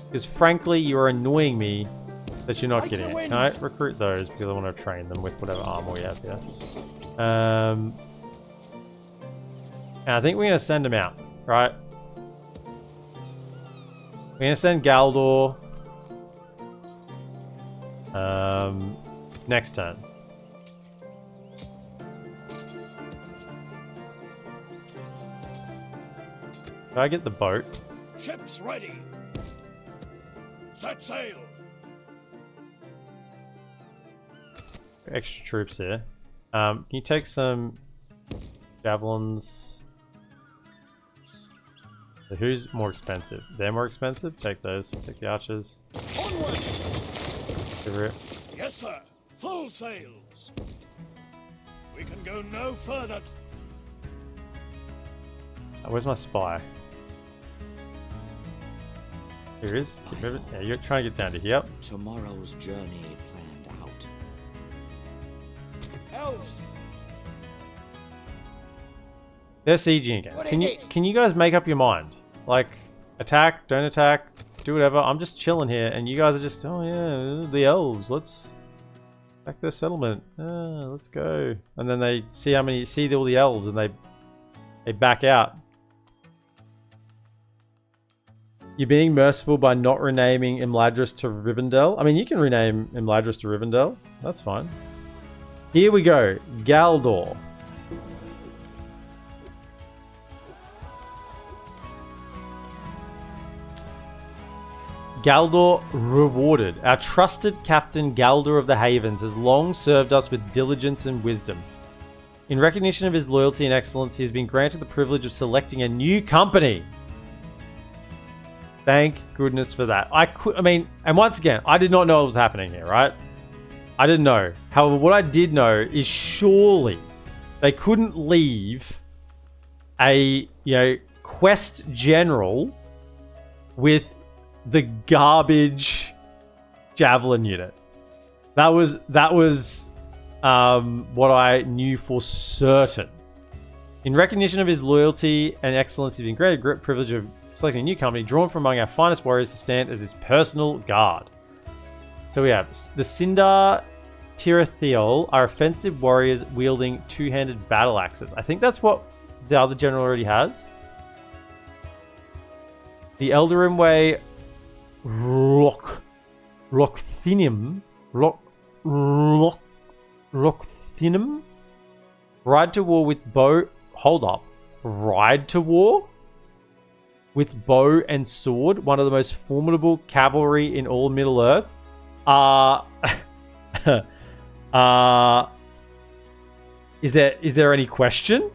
Because frankly, you're annoying me that you're not getting it. Can I recruit those? Because I want to train them with whatever armor we have here. And I think we're going to send them out, right? We're going to send Galdor. Next turn. Can I get the boat? Ships ready. Set sail. Extra troops here. Can you take some javelins? So who's more expensive? They're more expensive? Take those. Take the archers. Onward! Over it. Yes, sir. Full sails. We can go no further. Where's my spy? Here he is. Keep moving. Yeah, you're trying to get down to here. Tomorrow's journey planned out. Elves, They're sieging again. Can you guys make up your mind? Like, attack, don't attack, do whatever. I'm just chilling here, and you guys are just, oh yeah, the elves. Let's attack their settlement. Let's go. And then they see all the elves, and they back out. You're being merciful by not renaming Imladris to Rivendell. I mean, you can rename Imladris to Rivendell. That's fine. Here we go. Galdor. Galdor rewarded. Our trusted captain Galdor of the Havens has long served us with diligence and wisdom. In recognition of his loyalty and excellence, he has been granted the privilege of selecting a new company. Thank goodness for that. I mean, and once again, I did not know what was happening here, right? I didn't know. However, what I did know is surely they couldn't leave a, quest general with the garbage javelin unit. That was what I knew for certain. In recognition of his loyalty and excellence, he's been granted a great privilege of selecting a new company drawn from among our finest warriors to stand as his personal guard. So we have the Sindar Tirathiel are offensive warriors wielding two-handed battle axes. I think that's what the other general already has. The Eldarimwe Rockthinum ride to war with bow. Hold up. Ride to war? With bow and sword, one of the most formidable cavalry in all Middle-earth. Is there any question?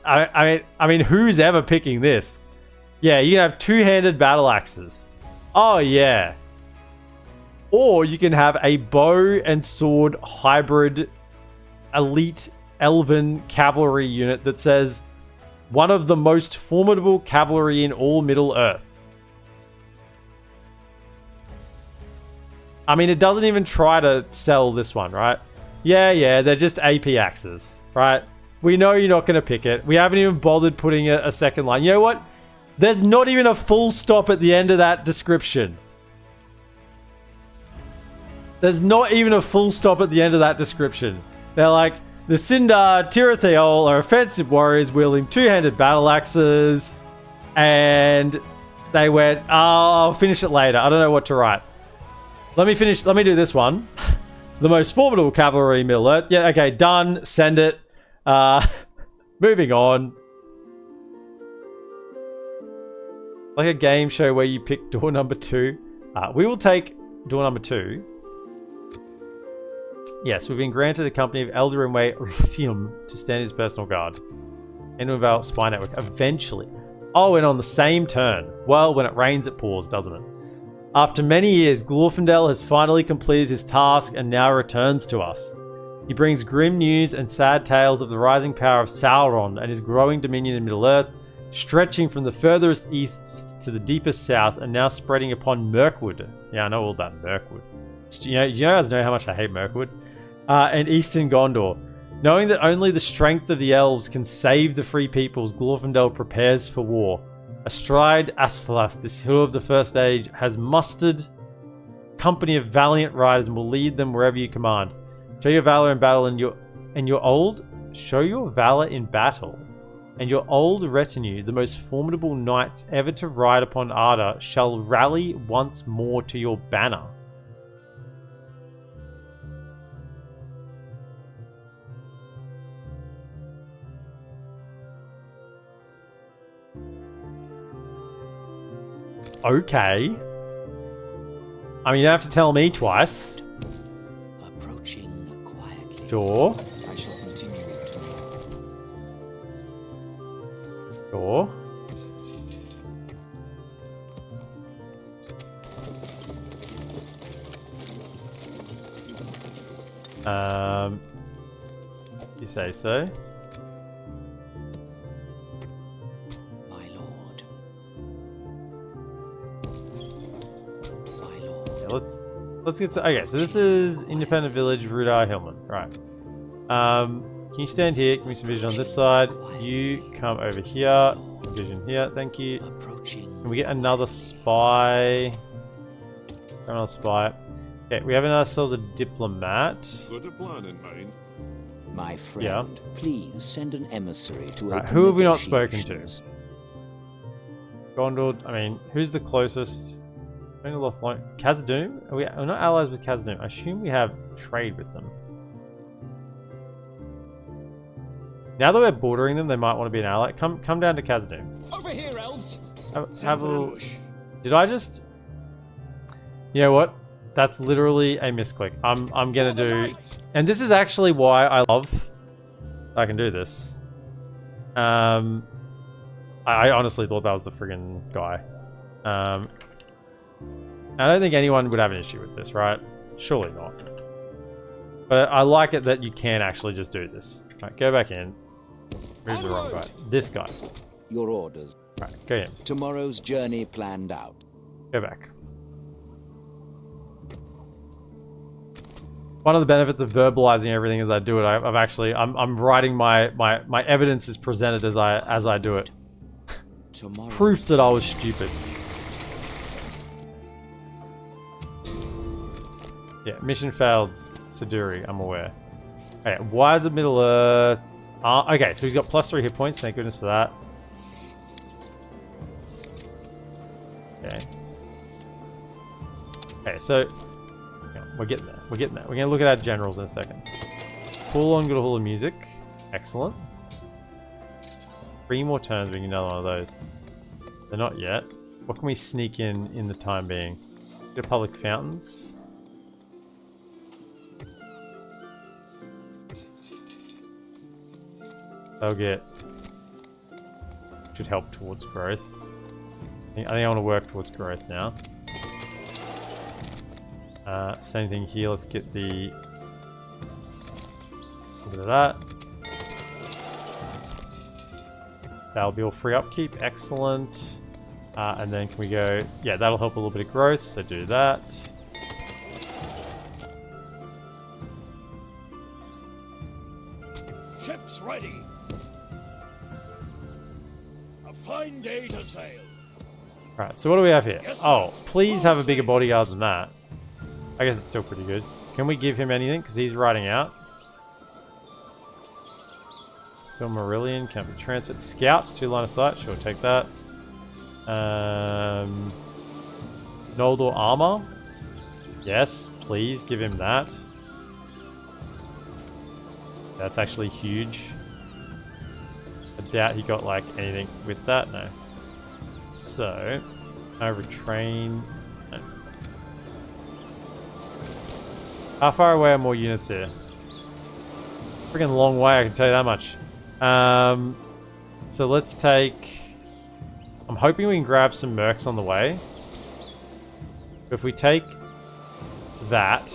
I mean, who's ever picking this? Yeah, you can have two-handed battle axes. Oh yeah. Or you can have a bow and sword hybrid elite elven cavalry unit that says one of the most formidable cavalry in all Middle-earth. I mean, it doesn't even try to sell this one, right? Yeah, they're just AP axes, right? We know you're not going to pick it. We haven't even bothered putting a second line. You know what? There's not even a full stop at the end of that description. There's not even a full stop at the end of that description. They're like, the Sindar Tirathiel are offensive warriors wielding two-handed battle axes. And they went, oh, I'll finish it later. I don't know what to write. Let me do this one. The most formidable cavalry in Middle-earth. Yeah, okay, done. Send it. Moving on. Like a game show where you pick door number 2. We will take door number 2. Yes, we've been granted a company of Eldarimwe Ruthium to stand his personal guard. End of our spy network. Eventually. Oh, and on the same turn. Well, when it rains, it pours, doesn't it? After many years, Glorendell has finally completed his task and now returns to us. He brings grim news and sad tales of the rising power of Sauron and his growing dominion in Middle-earth, stretching from the furthest east to the deepest south and now spreading upon Mirkwood. Yeah, I know all about Mirkwood. You guys know how much I hate Mirkwood? And eastern Gondor. Knowing that only the strength of the elves can save the free peoples, Glorendell prepares for war. Astride Asphaleth, this hero of the First Age, has mustered a company of valiant riders and will lead them wherever you command. Show your valor in battle and your old retinue, the most formidable knights ever to ride upon Arda, shall rally once more to your banner. Okay. I mean, you don't have to tell me twice. Approaching quietly. Sure. I shall continue to. Sure. You say so. My lord. Let's get to, okay, so this is Independent Village, Rudar Hillman. Right. Can you stand here? Give me some vision on this side. You come over here. Some vision here. Thank you. Can we get another spy? Another spy. Okay, we have ourselves a diplomat. Got a plan in mind. My friend, please send an emissary to Right, open who have we not spoken to? negotiations. Gondor, I mean, who's the closest? Only lost line. Khazad-dûm? We're not allies with Khazad-dûm. I assume we have trade with them. Now that we're bordering them, they might want to be an ally. Come down to Khazad-dûm. Over here, elves. Have a little... Did I just... You know what? That's literally a misclick. I'm gonna do... And this is actually why I love... I can do this. I honestly thought that was the friggin' guy. I don't think anyone would have an issue with this, right? Surely not. But I like it that you can actually just do this. Right, go back in. Move the wrong guy. This guy. Your orders. Right, go in. Tomorrow's journey planned out. Go back. One of the benefits of verbalizing everything as I do it, I'm writing my evidence is presented as I do it. Proof that I was stupid. Yeah, mission failed. Siduri, I'm aware. Okay, why is it Middle Earth? Okay, so he's got +3 hit points. Thank goodness for that. Okay. Okay, so yeah, we're getting there. We're getting there. We're gonna look at our generals in a second. Full on Gulahula music. Excellent. 3 more turns. We can get another one of those. They're not yet. What can we sneak in the time being? Get public fountains. They'll get... should help towards growth. I think I want to work towards growth now. Same thing here. Let's get the... a bit of that. That'll be all free upkeep. Excellent. And then can we go... yeah, that'll help a little bit of growth, so do that. Ships ready. A fine day to sail. Alright, so what do we have here? Yes, sir. Oh, please have a bigger bodyguard than that. I guess it's still pretty good. Can we give him anything? Because he's riding out. Silmarillion can't be transferred. Scout, 2 line of sight. Sure, take that. Noldor armor. Yes, please give him that. That's actually huge. I doubt he got like anything with that. No. So, overtrain. No. How far away are more units here? Freaking long way, I can tell you that much. So let's take... I'm hoping we can grab some mercs on the way. If we take that...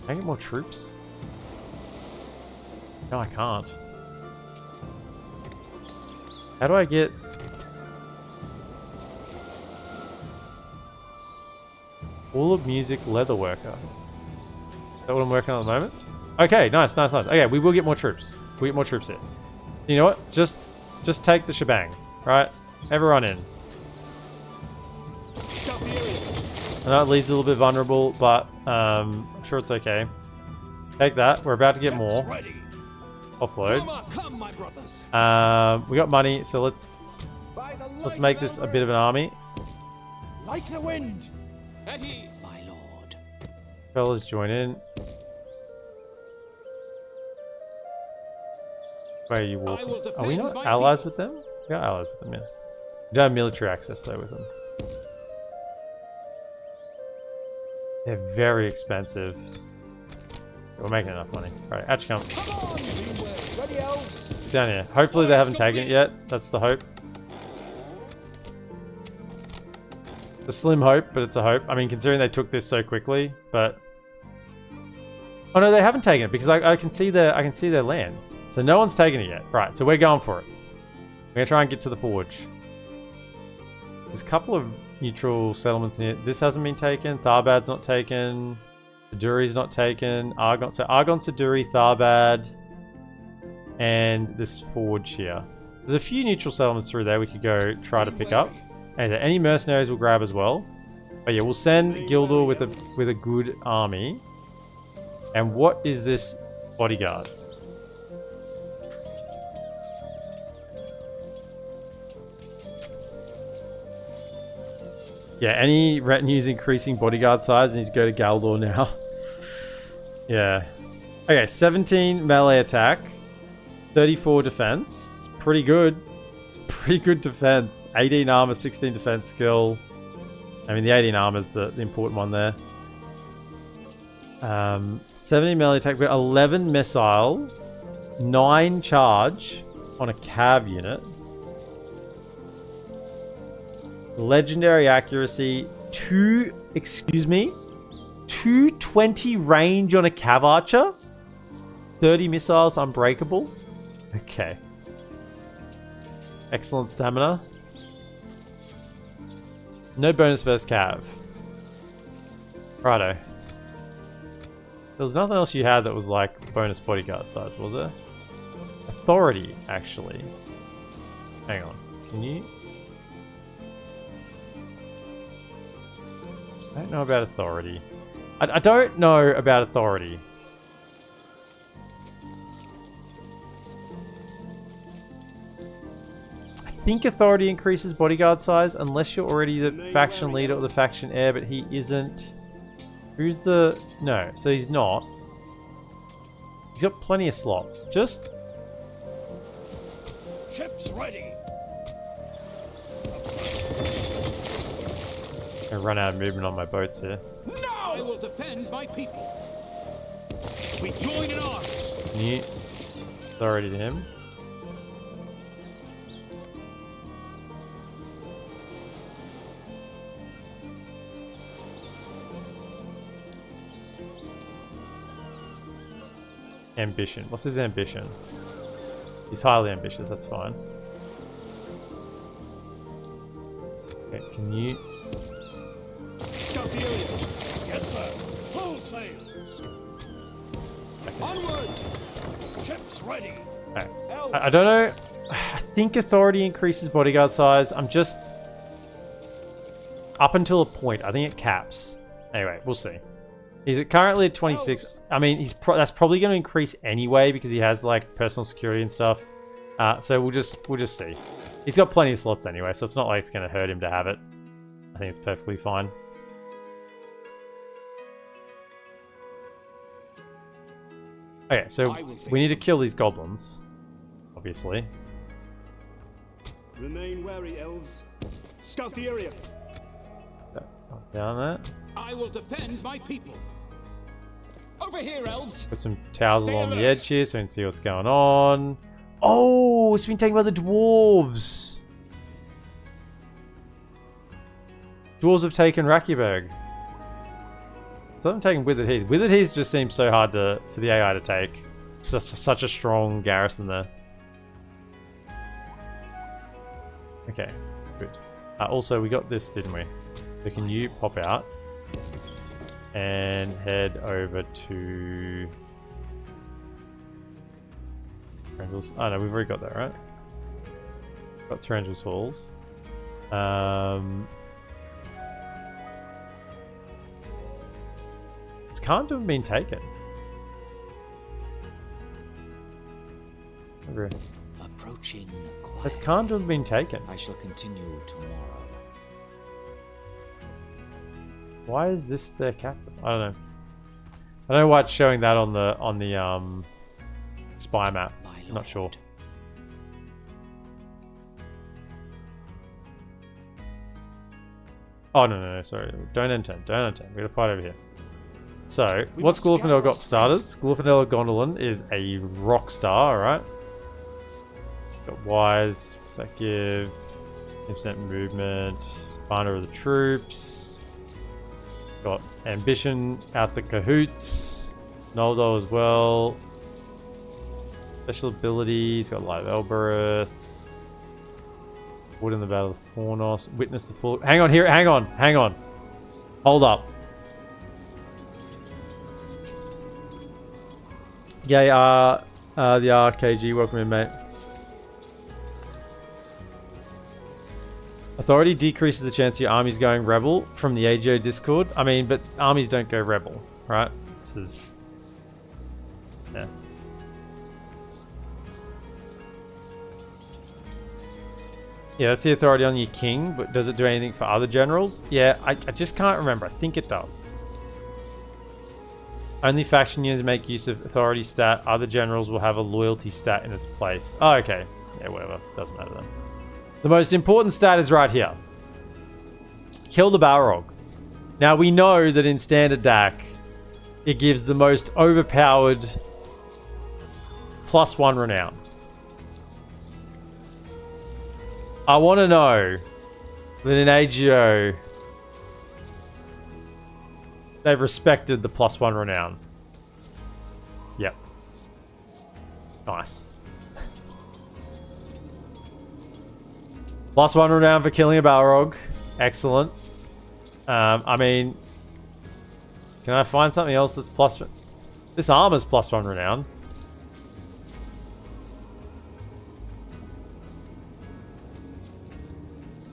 Can I get more troops? No, I can't. How do I get... Wall of Music Leatherworker? Is that what I'm working on at the moment? Okay, nice, nice, nice. Okay, we will get more troops. We get more troops here. You know what? Just take the shebang, right? Everyone in. I know it leaves it a little bit vulnerable, but I'm sure it's okay. Take that. We're about to get more. Offload. Come, my brothers. We got money, so let's make this a bit of an army. Like the wind. At ease. My lord. Fellas, join in. Where are you walking? Are we not allies with them? We are allies with them, yeah. We don't have military access though with them. They're very expensive. We're making enough money. Alright, Atch come. Ready, elves. Down here. Hopefully they haven't taken it yet. That's the hope. It's a slim hope, but it's a hope. I mean, considering they took this so quickly, but... Oh no, they haven't taken it because I can see their land. So no one's taken it yet. Right, so we're going for it. We're gonna try and get to the forge. There's a couple of neutral settlements near. This hasn't been taken. Tharbad's not taken. Siduri's not taken. Argon, so Argon, Siduri, Tharbad, and this forge here. So there's a few neutral settlements through there we could go try to pick up. And any mercenaries we'll grab as well. But yeah, we'll send Galdor with a good army. And what is this bodyguard? Yeah, any retinues increasing bodyguard size needs to go to Galdor now. Yeah. Okay, 17 melee attack, 34 defense. It's pretty good. It's pretty good defense. 18 armor, 16 defense skill. I mean, the 18 armor is the important one there. 70 melee attack, but 11 missile, 9 charge on a cav unit. Legendary accuracy, 220 range on a cav archer. 30 missiles unbreakable. Okay. Excellent stamina. No bonus versus cav. Righto. There was nothing else you had that was like bonus bodyguard size, was there? Authority, actually. Hang on. Can you? I don't know about authority. I don't know about authority. I think authority increases bodyguard size unless you're already the faction leader or the faction heir, but he isn't. Who's the... No, so he's not. He's got plenty of slots. Just... Ships ready. I run out of movement on my boats here. Now I will defend my people. We join in arms. New authority to him. Ambition. What's his ambition? He's highly ambitious, that's fine. Okay, can you... Scout the area. Yes, sir. Full sails. Okay. Onward. Ships ready. Okay. I don't know. I think authority increases bodyguard size. I'm just... Up until a point. I think it caps. Anyway, we'll see. He's currently at 26. I mean, that's probably going to increase anyway because he has like personal security and stuff. So we'll just see. He's got plenty of slots anyway, so it's not like it's going to hurt him to have it. I think it's perfectly fine. Okay, so we need to kill these goblins, obviously. Remain wary, elves. Scout the area. Down there. I will defend my people. Over here, elves. Put some towers along the edge here so we can see what's going on. Oh, it's been taken by the dwarves. Dwarves have taken Rakieberg. So I'm taking Withered Heath. Withered Heath just seems so hard for the AI to take. It's just such a strong garrison there. Okay, good. Also, we got this, didn't we? So can you pop out and head over to Trangels? Oh no, we've already got that, right? Got Trangels Halls. It can't have been taken. Over here. Approaching This quiet. can't have been taken. I shall continue tomorrow. Why is this their capital? I don't know. I don't know why it's showing that on the spy map. I'm not sure. Oh no, sorry. Don't enter. We're gonna fight over here. So, what's Glorendell got for starters? Glorendell Gondolin is a rock star, alright? Got Wise, what's that give? 10% movement, Binder of the Troops. Got Ambition out the cahoots. Noldor as well. Special abilities, got Light of Elbereth. Wood in the Battle of Fornos. Witness the full... Hang on here, hang on. Hold up. Yay, the RKG, welcome in, mate. Authority decreases the chance your army's going rebel from the AGO Discord. I mean, but armies don't go rebel, right? This is... Yeah. Yeah, that's the authority on your king, but does it do anything for other generals? Yeah, I just can't remember. I think it does. Only faction units make use of authority stat. Other generals will have a loyalty stat in its place. Oh, okay. Yeah, whatever. Doesn't matter then. The most important stat is right here. Kill the Balrog. Now, we know that in standard DAC, it gives the most overpowered +1 renown. I want to know that in AGO they've respected the +1 renown. Yep. Nice. +1 renown for killing a Balrog. Excellent. I mean, can I find something else that's plus... This armor's +1 renown.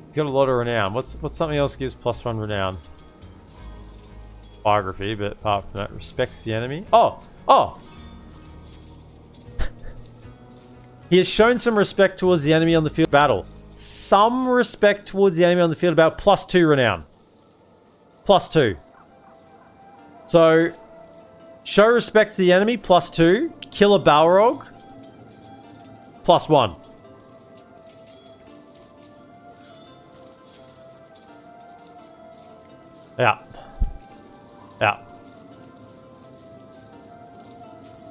He's got a lot of renown. What's something else gives +1 renown? Biography, but apart from that, respects the enemy. Oh! Oh! He has shown some respect towards the enemy on the field of battle. Some respect towards the enemy on the field of battle. +2 renown. +2. So, show respect to the enemy. +2. Kill a Balrog. +1. Yeah. Yeah.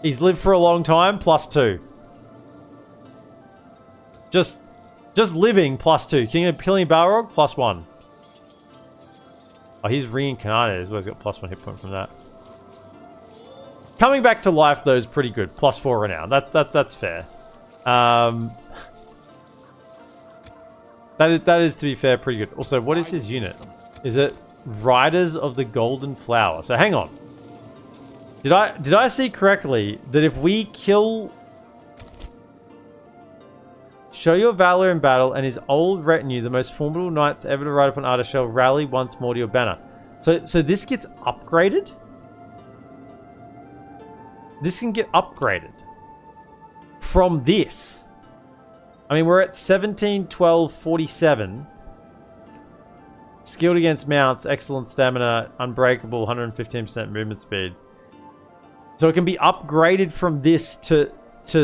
He's lived for a long time. +2. Just living. +2. Killing Balrog. +1. Oh, he's reincarnated as well. He's got +1 hit point from that. Coming back to life though is pretty good. +4 renown. That's fair. That is, to be fair, pretty good. Also, what is his unit? Is it Riders of the Golden Flower? So hang on. Did I see correctly that if we kill... Show your valor in battle, and his old retinue, the most formidable knights ever to ride upon Arda, shall rally once more to your banner. So this gets upgraded? This can get upgraded from this. I mean, we're at 17, 12, 47. Skilled against mounts, excellent stamina, unbreakable, 115% movement speed. So it can be upgraded from this to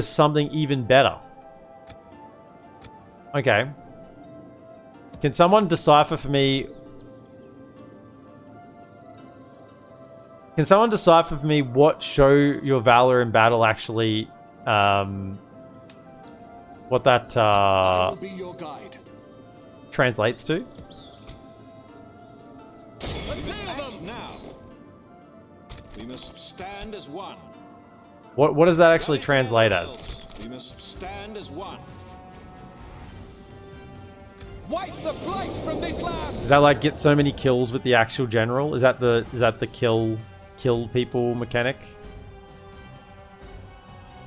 something even better. Okay. Can someone decipher for me... Can someone decipher for me what show your valor in battle actually... what that I'll be your guide. translates to? We must act now. We must stand as one. What does that actually translate as? We must stand as one. Wipe the blight from this land! Is that like get so many kills with the actual general? Is that the kill people mechanic?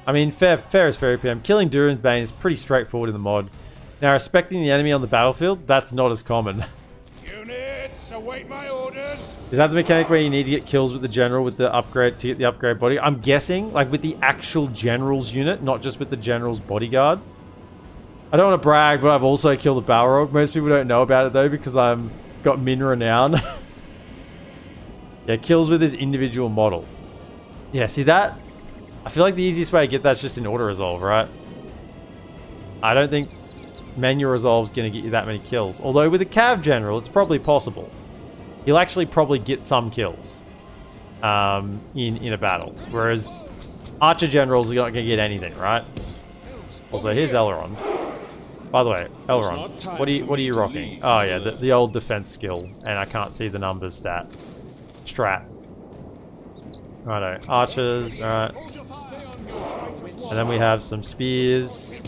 I mean, fair is fair, EPM. Killing Durin's Bane is pretty straightforward in the mod. Now, respecting the enemy on the battlefield, that's not as common. Units, await my orders! Is that the mechanic where you need to get kills with the general with the upgrade to get the upgrade body? I'm guessing, like with the actual general's unit, not just with the general's bodyguard. I don't want to brag, but I've also killed a Balrog. Most people don't know about it though because I'm got min renown. Yeah, kills with his individual model. Yeah, see that? I feel like the easiest way to get that's just in auto resolve, right? I don't think manual resolve's going to get you that many kills. Although with a Cav general, it's probably possible. He'll actually probably get some kills in a battle, whereas archer generals are not going to get anything, right? Also, here's Elrond. By the way, Elrond, what are you rocking? Oh yeah, the old defense skill, and I can't see the numbers strat. Righto, archers, alright. And then we have some spears.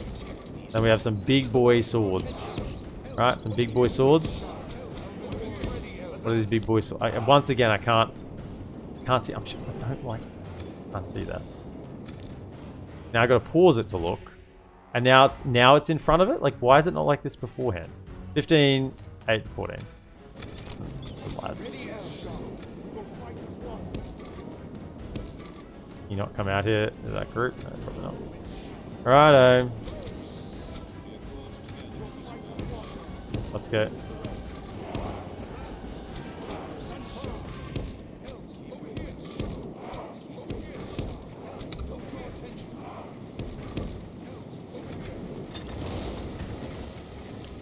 Then we have some big boy swords. Alright, some big boy swords. What are these big boy swords? Once again, I can't see. I can't see that. Now I gotta pause it to look. And now it's in front of it? Like, why is it not like this beforehand? 15, 8, 14. Some lads. You not come out here to that group? No, probably not. Righto. Let's go.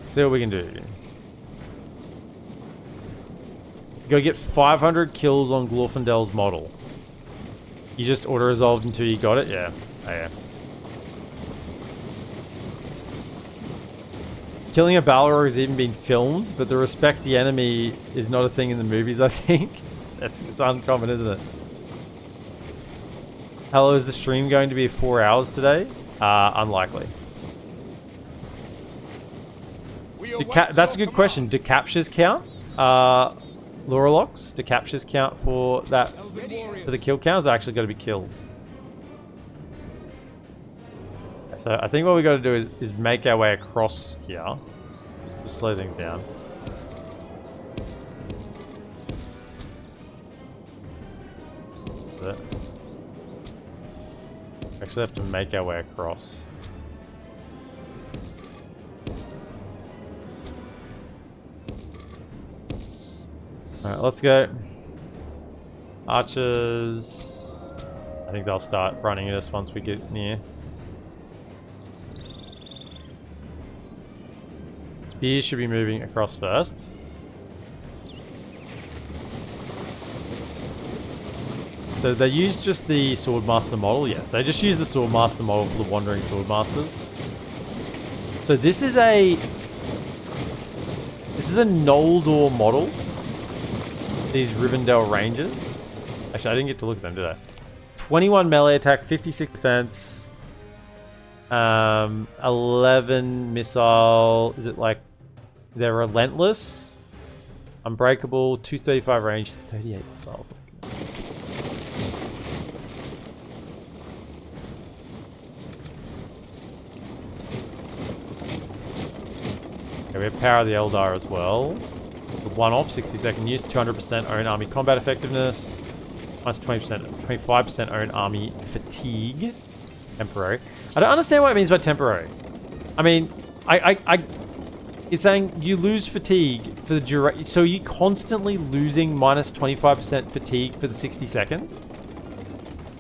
See what we can do. Go get 500 kills on Glorendell's model. You just auto-resolved until you got it? Yeah. Oh, yeah. Killing a Balrog has even been filmed, but the respect the enemy is not a thing in the movies, I think. It's uncommon, isn't it? Hello, is the stream going to be 4 hours today? Unlikely. That's a good question. Do captures count? Lorelocks? Do captures count for that? For the kill counts? Are actually got to be kills. So I think what we got to do is make our way across here. Just slow things down. But actually have to make our way across. Alright, let's go. Archers. I think they'll start running at us once we get near. Spears should be moving across first. So they use just the Swordmaster model? Yes, they just use the Swordmaster model for the Wandering Swordmasters. So this is a Noldor model. These Rivendell Rangers. Actually, I didn't get to look at them, did I? 21 melee attack, 56 defense, 11 missile. Is it like they're relentless, unbreakable, 235 range, 38 missiles. Okay, we have Power of the Eldar as well. The one-off, 60-second use, 200% own army combat effectiveness, minus 20%, 25% own army fatigue, temporary. I don't understand what it means by temporary. I mean, it's saying you lose fatigue for the duration, so you're constantly losing minus 25% fatigue for the 60 seconds.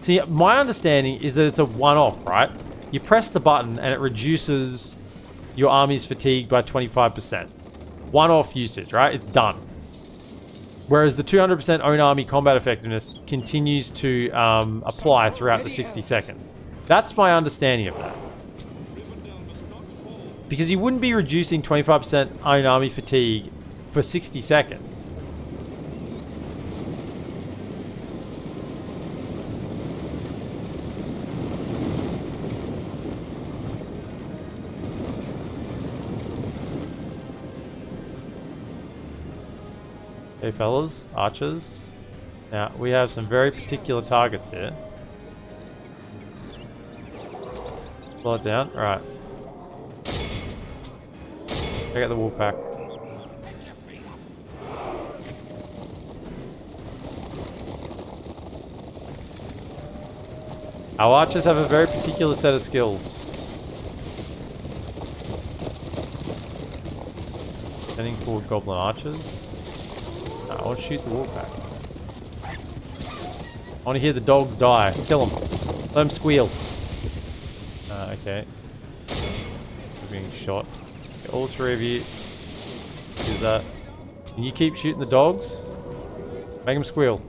See, my understanding is that it's a one-off, right? You press the button and it reduces your army's fatigue by 25%. One-off usage, right? It's done. Whereas the 200% own army combat effectiveness continues to apply throughout the 60 seconds. That's my understanding of that. Because you wouldn't be reducing 25% own army fatigue for 60 seconds. Okay, fellas, archers. Now, we have some very particular targets here. Slow it down. Alright. Check out the wolf pack. Our archers have a very particular set of skills. Sending forward goblin archers. No, I want to shoot the wolf pack. I want to hear the dogs die. Kill them. Let them squeal. Okay. We're being shot. Okay, all three of you do that. Can you keep shooting the dogs? Make them squeal.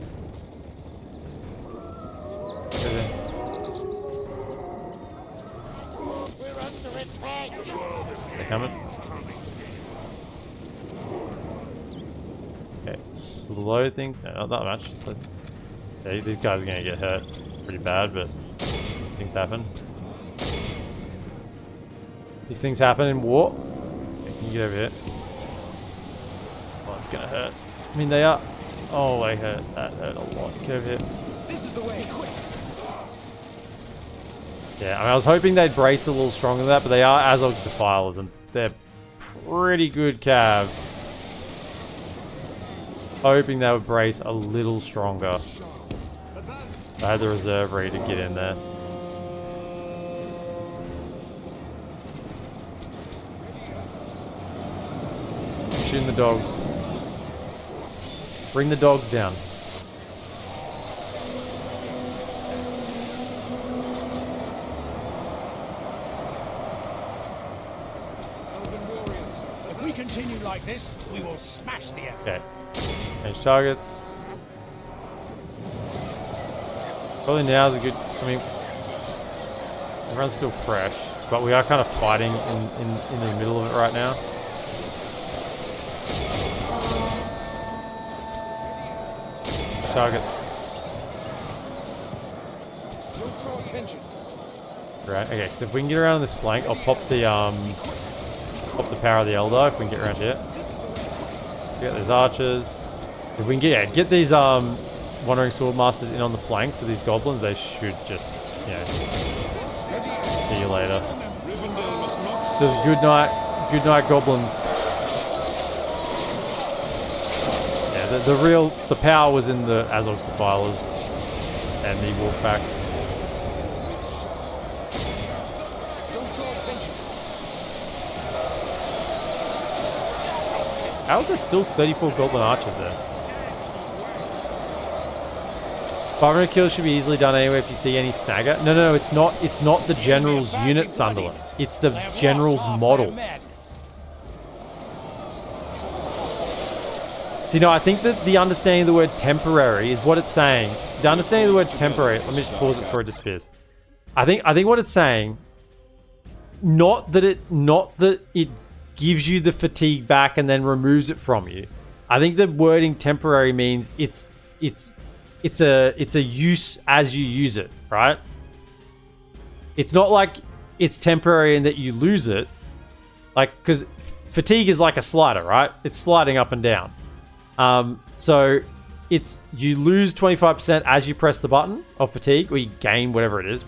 Okay. They're coming. Okay, slow thing. No, not that much. Just like, okay, these guys are gonna get hurt pretty bad, but things happen. These things happen in war. Okay, can you get over here? Oh, it's gonna hurt. I mean, they are. Oh, they hurt. That hurt a lot. Get over here. This is the way. Quick. Yeah, I mean, I was hoping they'd brace a little stronger than that, but they are Azog's Defilers, and they're pretty good cav. Hoping they would brace a little stronger. I had the reserve ready to get in there. I'm shooting the dogs. Bring the dogs down. If we continue like this, we will smash the enemy. Okay. Change targets. Probably now's a good... I mean, everyone's still fresh, but we are kind of fighting in the middle of it right now. Which targets? Don't draw attention. Right, okay, so if we can get around this flank, I'll pop the power of the Eldar if we can get around here. Get those archers. If we can get these Wandering Swordmasters in on the flanks of these goblins, they should just, you know, see you later. Does good night goblins. Yeah, the power was in the Azog's Defilers and the walk back. How is there still 34 Goblin Archers there? 500 kills should be easily done anyway if you see any snagger. No, it's not. It's not the General's unit, Sunderland. It's the General's model. So, you know, I think that the understanding of the word temporary is what it's saying. The understanding of the word temporary, let me just pause it before it disappears. I think what it's saying, not that it gives you the fatigue back and then removes it from you. I think the wording temporary means it's a use as you use it, right? It's not like it's temporary and that you lose it. Like, because fatigue is like a slider, right? It's sliding up and down. So it's, you lose 25% as you press the button of fatigue, or you gain whatever it is.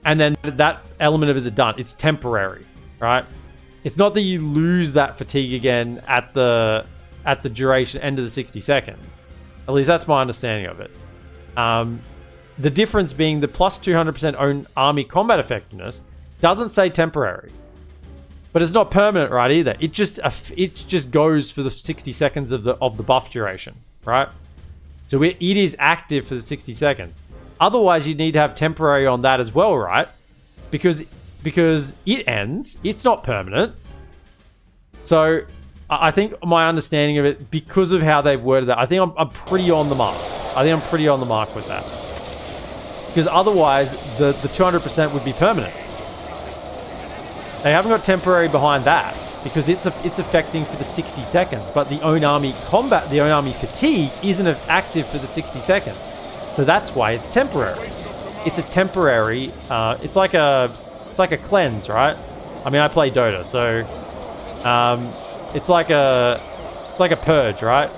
And then that element of it is done. It's temporary, right? It's not that you lose that fatigue again at the duration end of the 60 seconds. At least that's my understanding of it. The difference being the plus 200% own army combat effectiveness doesn't say temporary, but it's not permanent, right? Either it just goes for the 60 seconds of the buff duration, right? So it is active for the 60 seconds. Otherwise, you need to have temporary on that as well, right? Because it ends. It's not permanent. So I think my understanding of it, because of how they've worded that, I think I'm pretty on the mark. I think I'm pretty on the mark with that. Because otherwise, the 200% would be permanent. They haven't got temporary behind that because it's affecting for the 60 seconds. But the own army combat, the own army fatigue, isn't active for the 60 seconds. So that's why it's temporary. It's a temporary. It's like a cleanse, right? I mean, I play Dota, so it's like a purge, right?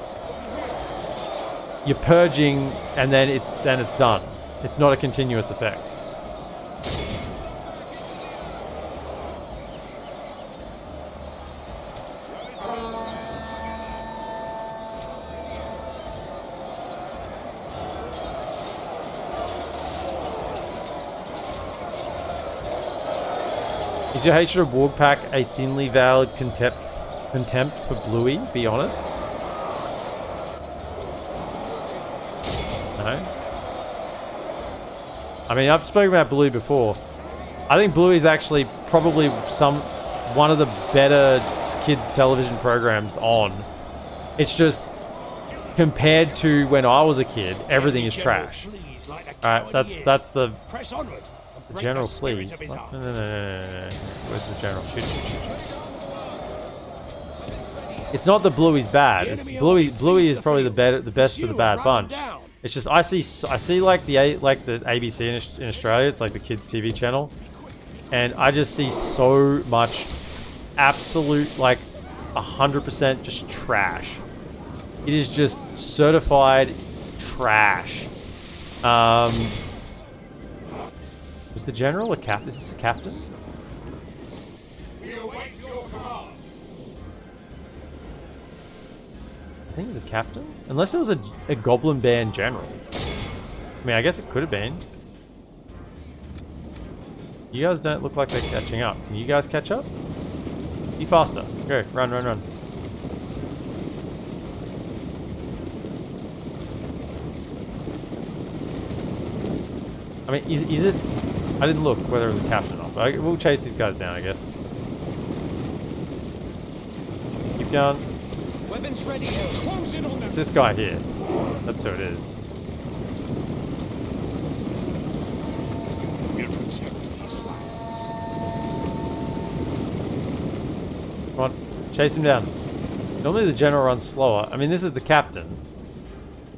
You're purging, and then it's done. It's not a continuous effect. Is your hatred of Wargpack a thinly veiled contempt for Bluey? Be honest. No. I mean, I've spoken about Bluey before. I think Bluey is actually probably one of the better kids television programs on. It's just compared to when I was a kid, everything is trash. All right, that's the. The general flees. No. Where's the general? Shoot. It's not that Bluey's bad. It's Bluey is probably the best of the bad bunch. It's just I see like the ABC in Australia. It's like the kids TV channel, and I just see so much absolute like 100% just trash. It is just certified trash. Was the general a captain? Is this a captain? I think it's a captain. Unless it was a goblin band general. I mean, I guess it could have been. You guys don't look like they're catching up. Can you guys catch up? Be faster. Go. Run. I mean, is it... I didn't look whether it was a captain or not. We'll chase these guys down, I guess. Keep going. Weapons ready, Elves. Close in on them. It's this guy here. That's who it is. We'll protect these lands. Come on, chase him down. Normally the general runs slower. I mean, this is the captain.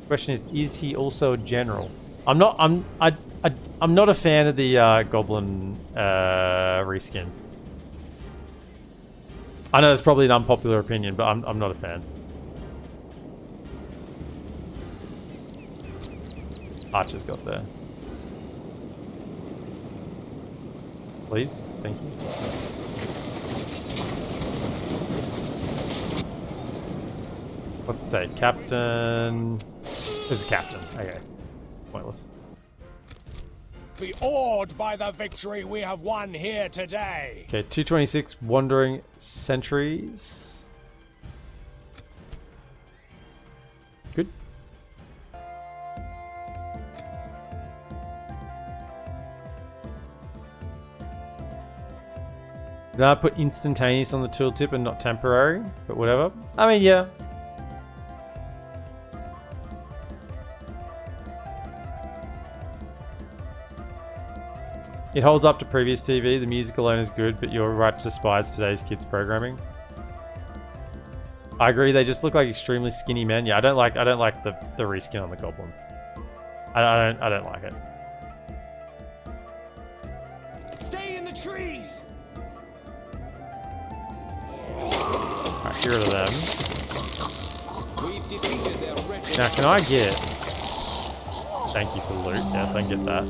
The question is he also a general? I'm not a fan of the Goblin reskin. I know it's probably an unpopular opinion, but I'm not a fan. Archer's got there. Please, thank you. What's it say? Captain. This is captain. Okay. Pointless. Be awed by the victory we have won here today. Okay, 226 wandering sentries. Good. Now I put instantaneous on the tooltip and not temporary, but whatever. I mean, yeah. It holds up to previous TV. The music alone is good, but you're right to despise today's kids' programming. I agree. They just look like extremely skinny men. Yeah, I don't like the reskin on the goblins. I don't like it. Stay in the trees. Alright, get rid of them. We've defeated their wretched. Now, can I get? Thank you for the loot. Yes, I can get that.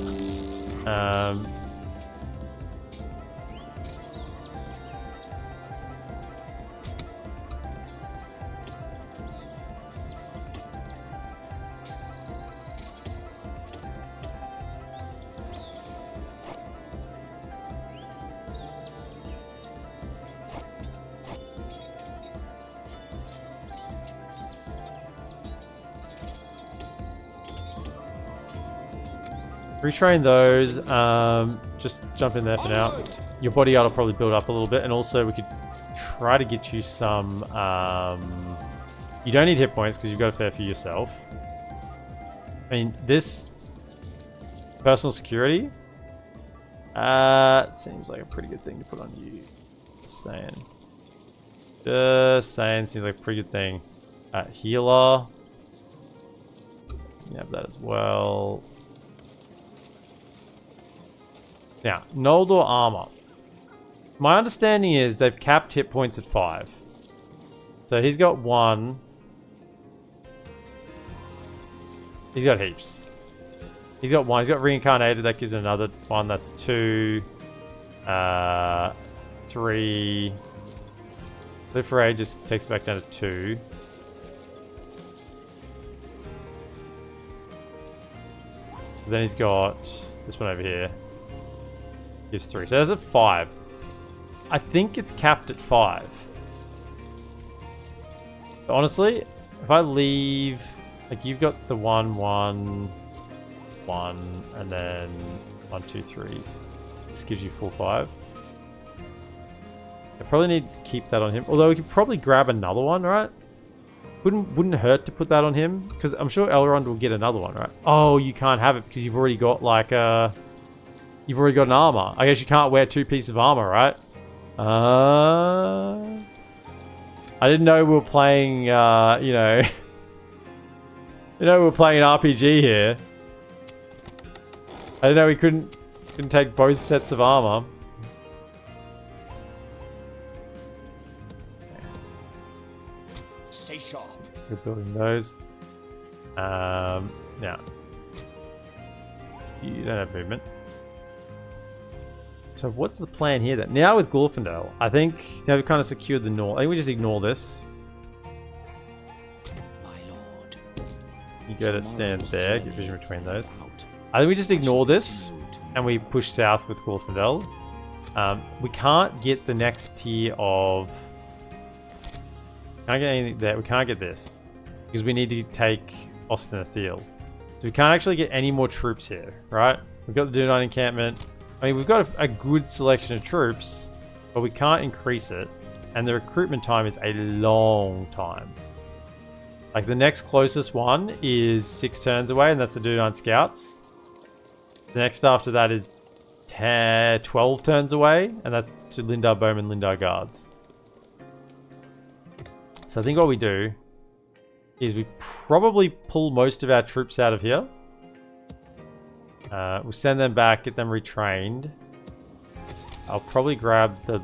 Retrain those. Just jump in there for now. Your body art will probably build up a little bit, and also we could try to get you some. You don't need hit points because you've got a fair few yourself. I mean, this personal security seems like a pretty good thing to put on you. Just saying. Just saying. Seems like a pretty good thing. Healer. You have that as well. Now, Noldor armor. My understanding is they've capped hit points at 5. So he's got 1. He's got heaps. He's got 1. He's got reincarnated. That gives another 1. That's 2. 3. Live for Age just takes it back down to 2. Then he's got this one over here. Gives 3. So there's a 5. I think it's capped at 5. But honestly, if I leave, like you've got the 1, 1, 1, and then 1, 2, 3. This gives you 4, 5. I probably need to keep that on him. Although we could probably grab another one, right? Wouldn't hurt to put that on him, because I'm sure Elrond will get another one, right? Oh, you can't have it because you've already got like a. You've already got an armor. I guess you can't wear 2 pieces of armor, right? I didn't know we were playing, you know... we were playing an RPG here. I didn't know we couldn't take both sets of armor. Stay sharp. We're building those. Now. You don't have movement. So what's the plan here then? Now with Glorendell, I think now we've kind of secured the north. I think we just ignore this. My lord. You go to stand there, get vision between those. I think we just ignore this and we push south with Glorendell. We can't get the next tier of... Can't get anything there. We can't get this because we need to take Austin Athel. So we can't actually get any more troops here, right? We've got the Dunite encampment. I mean, we've got a good selection of troops, but we can't increase it. And the recruitment time is a long time. Like the next closest one is 6 turns away, and that's the dude on scouts. The next after that is 12 turns away, and that's to Lindar Bowman, Lindar Guards. So I think what we do is we probably pull most of our troops out of here. We'll send them back, get them retrained. I'll probably grab the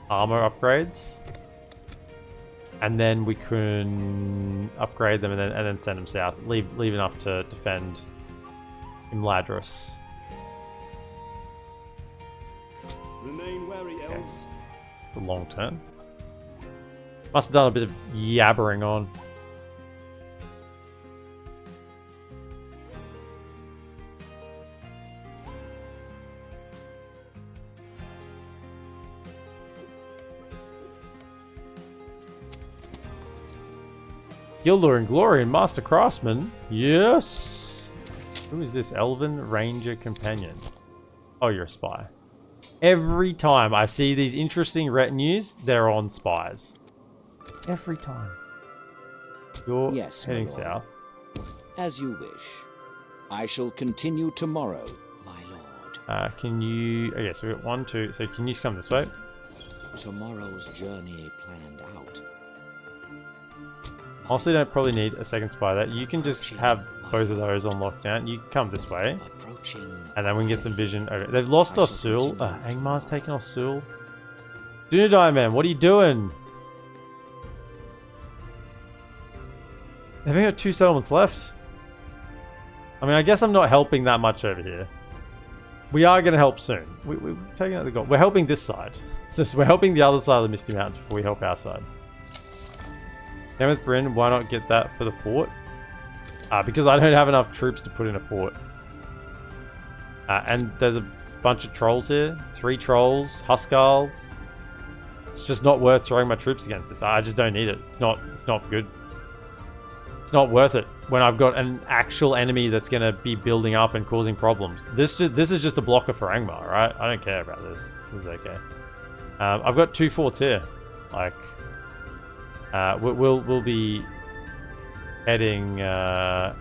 armor upgrades. And then we can upgrade them and then send them south. Leave enough to defend Imladris. Remain wary, elves. The long turn. Must have done a bit of yabbering on. Galdor and Glorian, Master Craftsman. Yes! Who is this? Elven Ranger Companion. Oh, you're a spy. Every time I see these interesting retinues, they're on spies. Every time. You're heading south. As you wish. I shall continue tomorrow, my lord. Can you... Okay, so we got 1, 2... So can you just come this way? Tomorrow's journey planned out. Honestly, don't probably need a second spy there. You can just have both of those on lockdown. You come this way. And then we can get some vision. Okay, they've lost Osul. Angmar's taken Osul. Dunadai, man, what are you doing? They've only got 2 settlements left. I mean, I guess I'm not helping that much over here. We are going to help soon. We're taking out the goal. We're helping this side. It's just, we're helping the other side of the Misty Mountains before we help our side. Then with Bryn, why not get that for the fort? Because I don't have enough troops to put in a fort. And there's a bunch of trolls here. 3 trolls, Huskars. It's just not worth throwing my troops against this. I just don't need it. It's not good. It's not worth it when I've got an actual enemy that's going to be building up and causing problems. This is just a blocker for Angmar, right? I don't care about this. This is okay. I've got 2 forts here. Like... we'll be heading My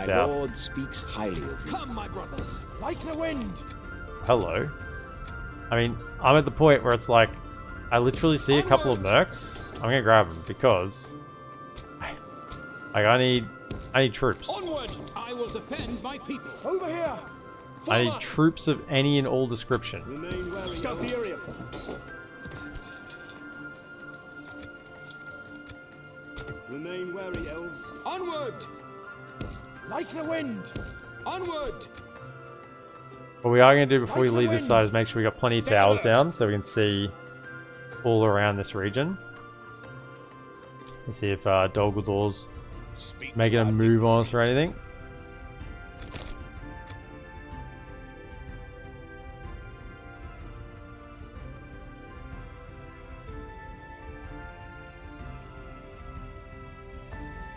south. lord speaks highly of you. Come, my brothers. Like the wind. Hello. I mean, I'm at the point where it's like, I literally see a couple of mercs. I'm gonna grab them because, like, I need troops. Onward! I will defend my people. Over here. I need troops of any and all description. Remain wary. Scout the area. Remain wary, elves. Onward! Like the wind. Onward! What we are going to do before we leave this side is make sure we got plenty of towers down so we can see all around this region. Let's see if Dol Galdor's making a move on us or anything.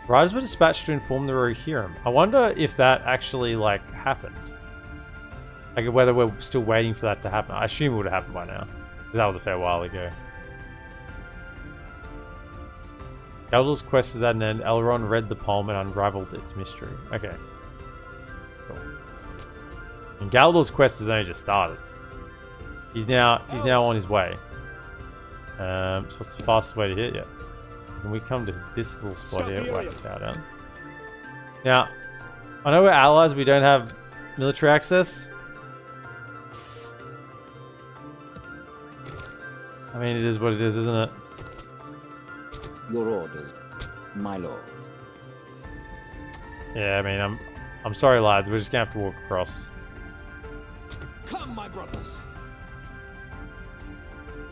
Riders were dispatched to inform the Rohirrim. I wonder if that actually, like, happened. Like, whether we're still waiting for that to happen. I assume it would have happened by now. Because that was a fair while ago. Galdor's quest is at an end. Elrond read the poem and unraveled its mystery. Okay. Cool. And Galdor's quest has only just started. He's now on his way. So what's the fastest way to hit? Yeah. Can we come to this little spot here? Whack the tower down. Now, I know we're allies, we don't have military access. I mean, it is what it is, isn't it? Your orders, my lord. Yeah, I mean, I'm sorry, lads. We're just gonna have to walk across. Come, my brothers.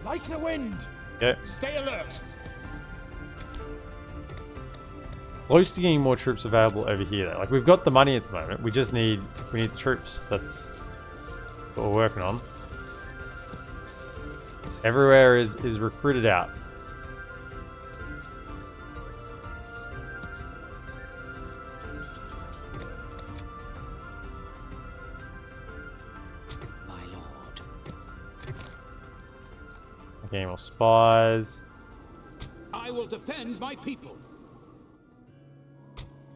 Like the wind. Okay. Stay alert. Close to getting more troops available over here, though. Like, we've got the money at the moment. We need the troops. That's what we're working on. Everywhere is recruited out. My lord. Getting more spies. I will defend my people.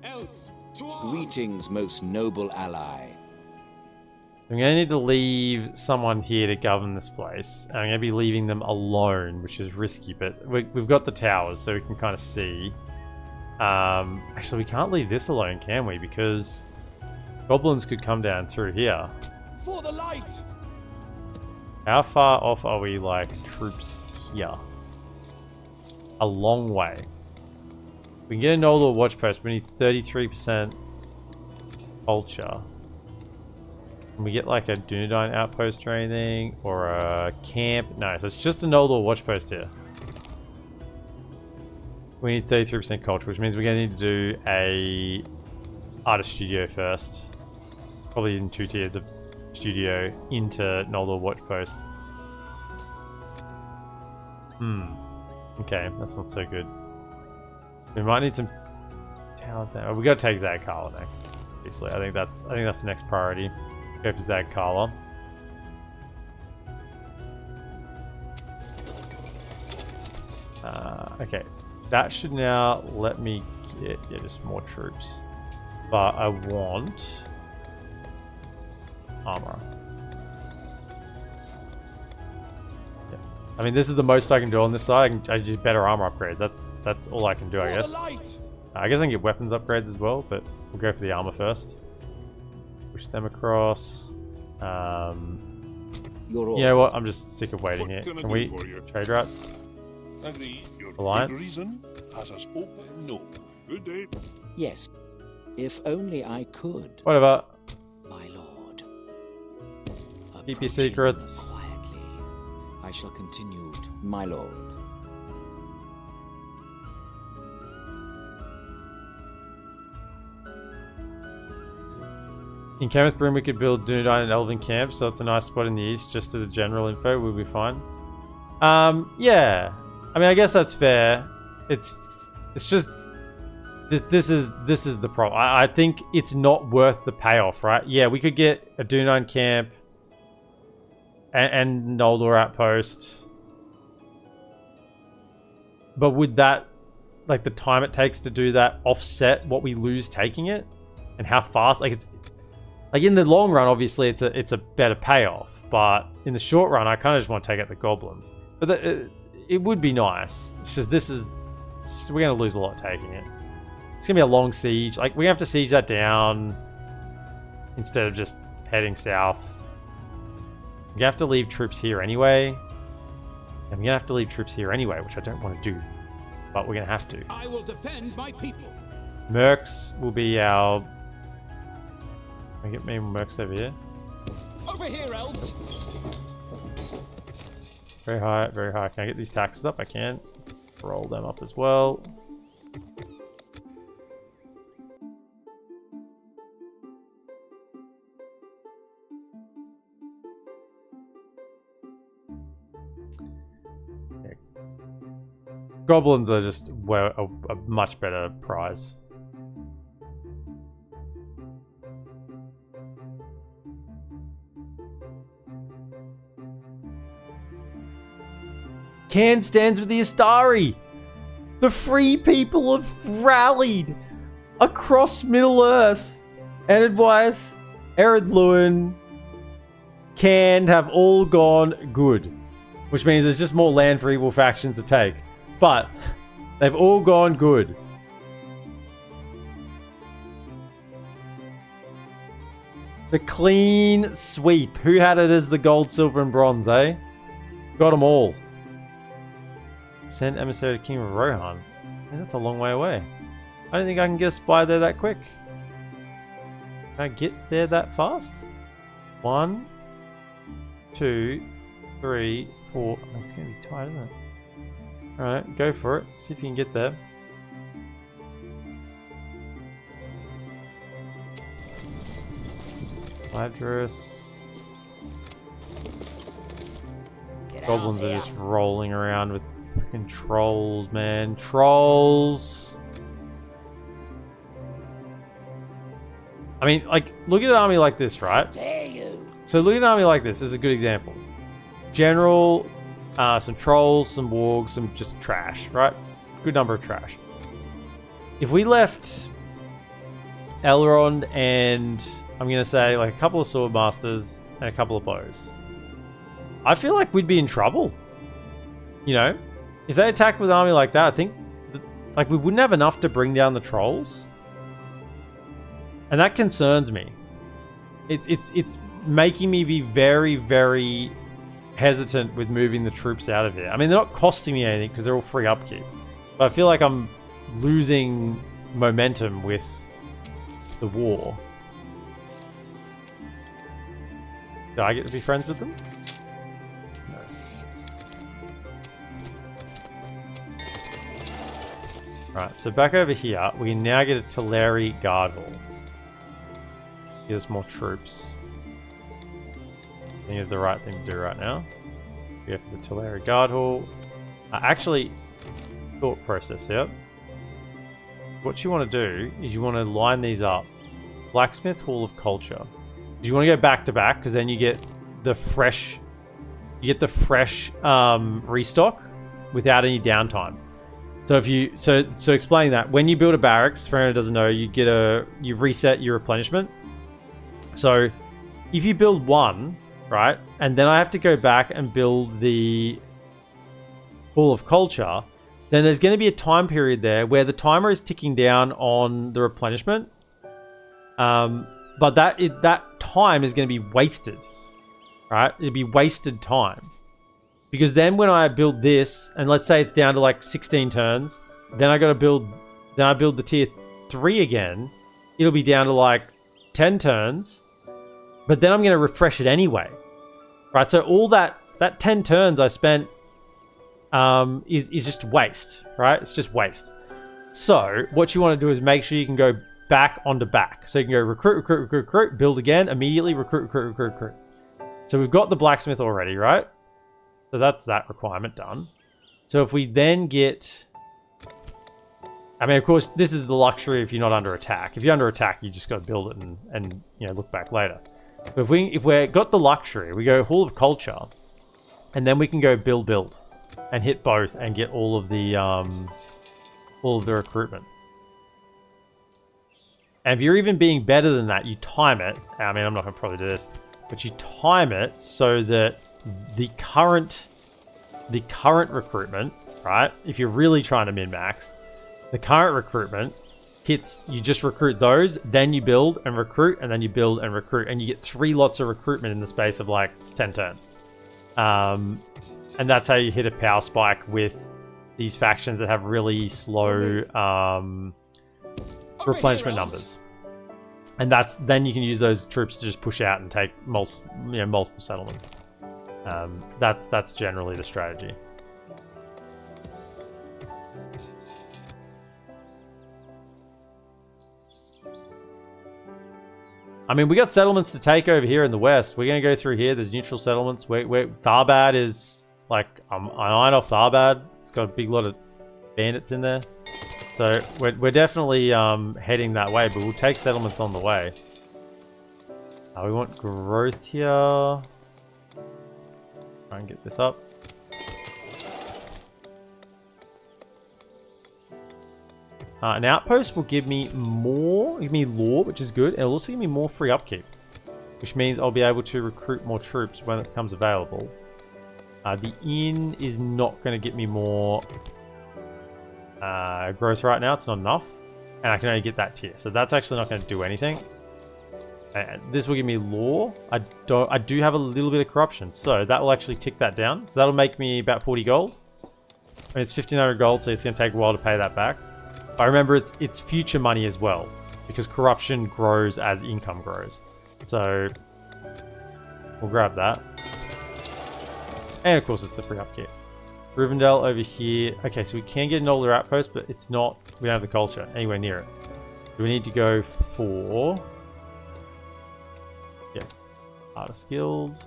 Elves, to arms! Greetings, most noble ally. I'm going to need to leave someone here to govern this place. And I'm going to be leaving them alone, which is risky, but we've got the towers, so we can kind of see. Actually, we can't leave this alone, can we? Because goblins could come down through here. For the light! How far off are we, like, troops here? A long way. We can get a Noldor watch post, we need 33% culture. Can we get like a Dunedain outpost or anything? Or a camp? No, so it's just a Noldor watch post here. We need 33% culture, which means we're going to need to do a artist studio first. Probably in 2 tiers of studio into Noldor watch post. Okay, that's not so good. We might need some towers down. Oh, we got to take Zagkala next. Obviously, I think that's the next priority. Go for Zagkala. Okay, that should now let me get just more troops, but I want armor. Yeah. I mean, this is the most I can do on this side. I just better armor upgrades. That's all I can do, I guess. I guess I can get weapons upgrades as well, but we'll go for the armor first. Push them across. You know what? I'm just sick of waiting here. Can we trade routes? Agree. Your Alliance? good reason has us open. No. Good day. Yes, if only I could, Whatever. my lord. Keep your secrets. Quietly, I shall continue to, my lord. In Camus Broom, we could build Dunedain and Elven camps, so it's a nice spot in the east. Just as a general info, we'll be fine. Yeah. I mean, I guess that's fair. It's just this is the problem. I think it's not worth the payoff, right? Yeah, we could get a Dunedain camp and Noldor outpost, but would that, like, the time it takes to do that, offset what we lose taking it, and how fast? Like, it's like, in the long run, obviously, it's a better payoff, but in the short run, I kind of just want to take out the goblins. But it would be nice. It's just we're going to lose a lot taking it. It's going to be a long siege. Like, we have to siege that down instead of just heading south. We have to leave troops here anyway. And we're going to have to leave troops here anyway, which I don't want to do. But we're going to have to. I will defend my people. Mercs will be our... Can I get me Mercs over here? Over here, elves. Very high, very high. Can I get these taxes up? I can. Let's roll them up as well. Yeah. Goblins are just a much better prize. Can stands with the Astari. The free people have rallied across Middle-earth. Enedwyth, Eredluin, Can have all gone good. Which means there's just more land for evil factions to take. But they've all gone good. The clean sweep. Who had it as the gold, silver, and bronze, eh? Got them all. Send emissary to King of Rohan. Man, that's a long way away. I don't think I can get a spy there that quick. Can I get there that fast? 1, 2, 3, 4. Oh, it's going to be tight, isn't it? Alright, go for it. See if you can get there. Imladris. Goblins are just rolling around with freaking trolls, man. Trolls! I mean, like, look at an army like this, right? So look at an army like this. This is a good example. General, some trolls, some wargs, some just trash, right? Good number of trash. If we left Elrond and I'm going to say like a couple of sword masters and a couple of bows. I feel like we'd be in trouble. You know, if they attacked with an army like that, I think like we wouldn't have enough to bring down the trolls. And that concerns me. It's making me be very, very hesitant with moving the troops out of here. I mean, they're not costing me anything because they're all free upkeep. But I feel like I'm losing momentum with the war. Do I get to be friends with them? No. Right, so back over here, we can now get a Teleri Guard Hall. Give us more troops. I think is the right thing to do right now. We go for the Teleri Guard Hall. Actually, thought process here. What you want to do is you want to line these up. Blacksmith Hall of Culture. You want to go back to back because then you get the fresh. You get the fresh restock without any downtime. So if you so explaining that when you build a barracks, for anyone who doesn't know, you reset your replenishment. So if you build one, right, and then I have to go back and build the Hall of Culture, then there's going to be a time period there where the timer is ticking down on the replenishment. But that time is going to be wasted, right? It'll be wasted time. Because then when I build this, and let's say it's down to like 16 turns, then I build the tier 3 again, it'll be down to like 10 turns, but then I'm going to refresh it anyway, right? So all that 10 turns I spent is just waste, right? It's just waste. So what you want to do is make sure you can go back onto back. So you can go recruit, build again, immediately recruit. So we've got the blacksmith already, right? So that's that requirement done. So if we then get... I mean, of course, this is the luxury if you're not under attack. If you're under attack, you just got to build it and you know, look back later. But if we've got the luxury, we go Hall of Culture, and then we can go build, and hit both and get all of the recruitment. And if you're even being better than that, you time it. I mean, I'm not going to probably do this, but you time it so that the current recruitment, right? If you're really trying to min-max, the current recruitment hits, you just recruit those, then you build and recruit, and then you build and recruit, and you get 3 lots of recruitment in the space of like 10 turns. And that's how you hit a power spike with these factions that have really slow replenishment numbers. And then you can use those troops to just push out and take multiple settlements. That's generally the strategy. I mean, we got settlements to take over here in the west. We're going to go through here. There's neutral settlements. Tharbad is like I'm eyeing off Tharbad. It's got a big lot of bandits in there. So we're definitely heading that way, but we'll take settlements on the way. We want growth here. Try and get this up. An outpost will give me law, which is good. And it'll also give me more free upkeep, which means I'll be able to recruit more troops when it becomes available. The inn is not going to get me more growth right now. It's not enough, and I can only get that tier, so that's actually not going to do anything. This will give me law. I do have a little bit of corruption, so that will actually tick that down. So that'll make me about 40 gold. I mean, it's 1,500 gold, so it's going to take a while to pay that back. But remember, it's future money as well, because corruption grows as income grows. So we'll grab that, and of course it's the free upkeep. Glorendell over here. Okay, so we can get an older outpost, but it's not. We don't have the culture anywhere near it. Do we need to go for? Yeah, Artist Guild.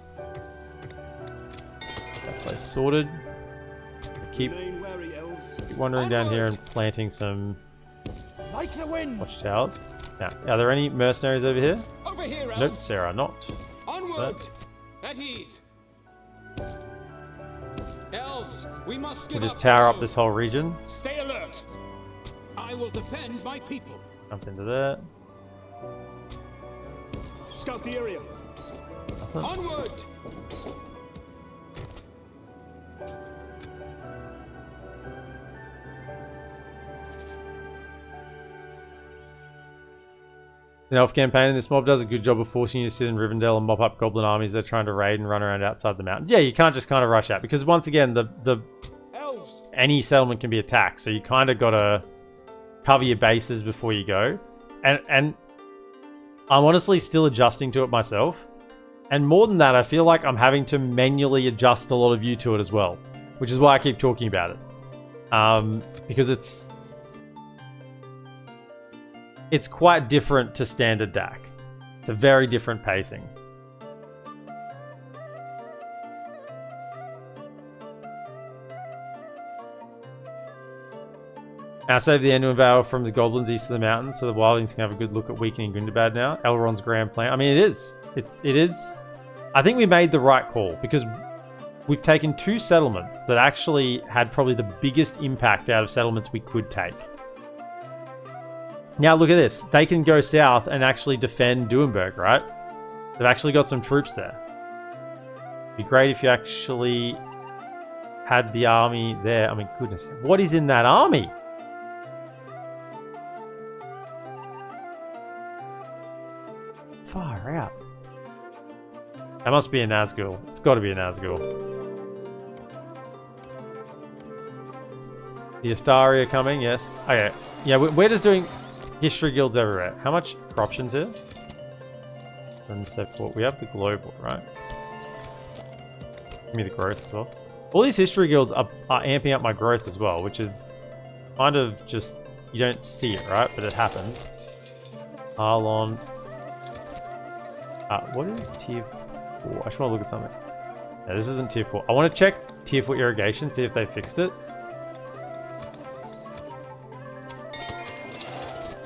That place sorted. Keep wandering down here and planting some Like the wind. watchtowers. Now, are there any mercenaries over here? Over here, Nope, Elves. there are not. Onward. At ease. Elves, we must give We'll just up tower up the this whole region. Stay alert. I will defend my people. Jump into there. Scout the area. Onward! The elf campaign in this mob does a good job of forcing you to sit in Rivendell and mop up goblin armies that are trying to raid and run around outside the mountains. Yeah, you can't just kind of rush out because once again, Elves! any settlement can be attacked, so you kind of got to cover your bases before you go. And I'm honestly still adjusting to it myself. And more than that, I feel like I'm having to manually adjust a lot of you to it as well, which is why I keep talking about it. Because it's quite different to standard DAC. It's a very different pacing. Now save the Enduin Vale from the goblins east of the mountains so the wildlings can have a good look at weakening Gundabad now. Elrond's grand plan. I mean, it is. It is. I think we made the right call because we've taken 2 settlements that actually had probably the biggest impact out of settlements we could take. Now look at this. They can go south and actually defend Duenberg, right? They've actually got some troops there. It'd be great if you actually had the army there. I mean, goodness. What is in that army? Far out. That must be a Nazgul. It's got to be a Nazgul. The Astaria coming, yes. Okay. Yeah, we're just doing history guilds everywhere. How much corruption's here? And step 4. We have the global, right? Give me the growth as well. All these history guilds are amping up my growth as well, which is kind of just, you don't see it, right? But it happens. Arlon. What is tier 4? I just want to look at something. No, this isn't tier 4. I want to check tier 4 irrigation, see if they fixed it.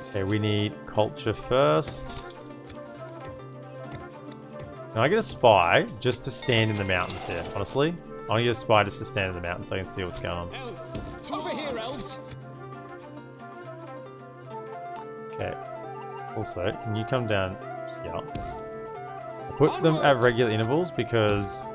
Okay, we need culture first. Can I get a spy just to stand in the mountains here? Honestly, I want to get a spy just to stand in the mountains so I can see what's going on. Elves! Over here, elves! Okay. Also, can you come down here? Put them at regular intervals because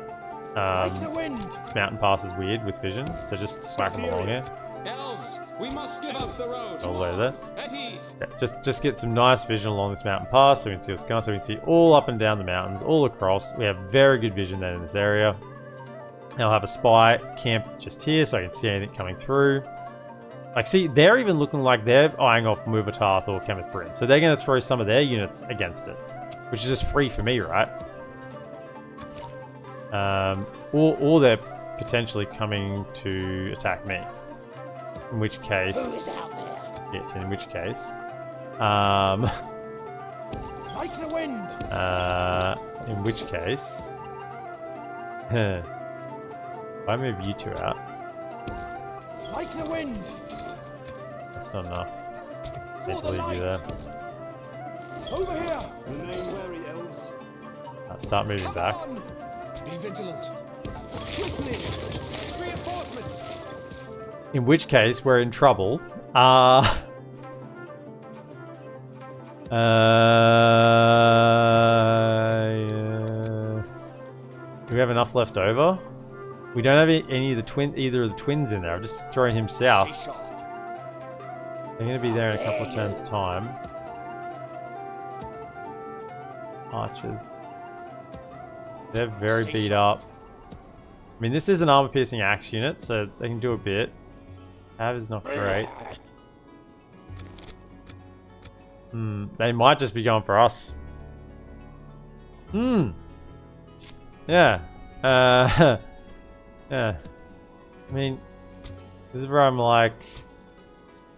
this mountain pass is weird with vision, so just whack them along here. Elves! We must give up the road! All the way there. At ease! Yeah, just get some nice vision along this mountain pass so we can see what's going on, so we can see all up and down the mountains, all across. We have very good vision then in this area. And I'll have a spy camped just here so I can see anything coming through. Like, see, they're even looking like they're eyeing off Muvatarth or Kenneth Bryn, so they're going to throw some of their units against it. Which is just free for me, right? Or they're potentially coming to attack me. In which case... Yes, in which case... Like the wind. In which case... if I move you 2 out... Like the wind. That's not enough. I need to leave you there. Over here. Remain wary, elves. Start moving back. On. Be vigilant. Swiftly. Reinforcements! In which case, we're in trouble. Do we have enough left over? We don't have any of the either of the twins in there. I've just thrown him south. They're going to be there in a couple of turns' time. Archers. They're very beat up. I mean, this is an armor-piercing axe unit, so they can do a bit. Cav is not great. They might just be going for us. Yeah. Yeah. I mean, this is where I'm like,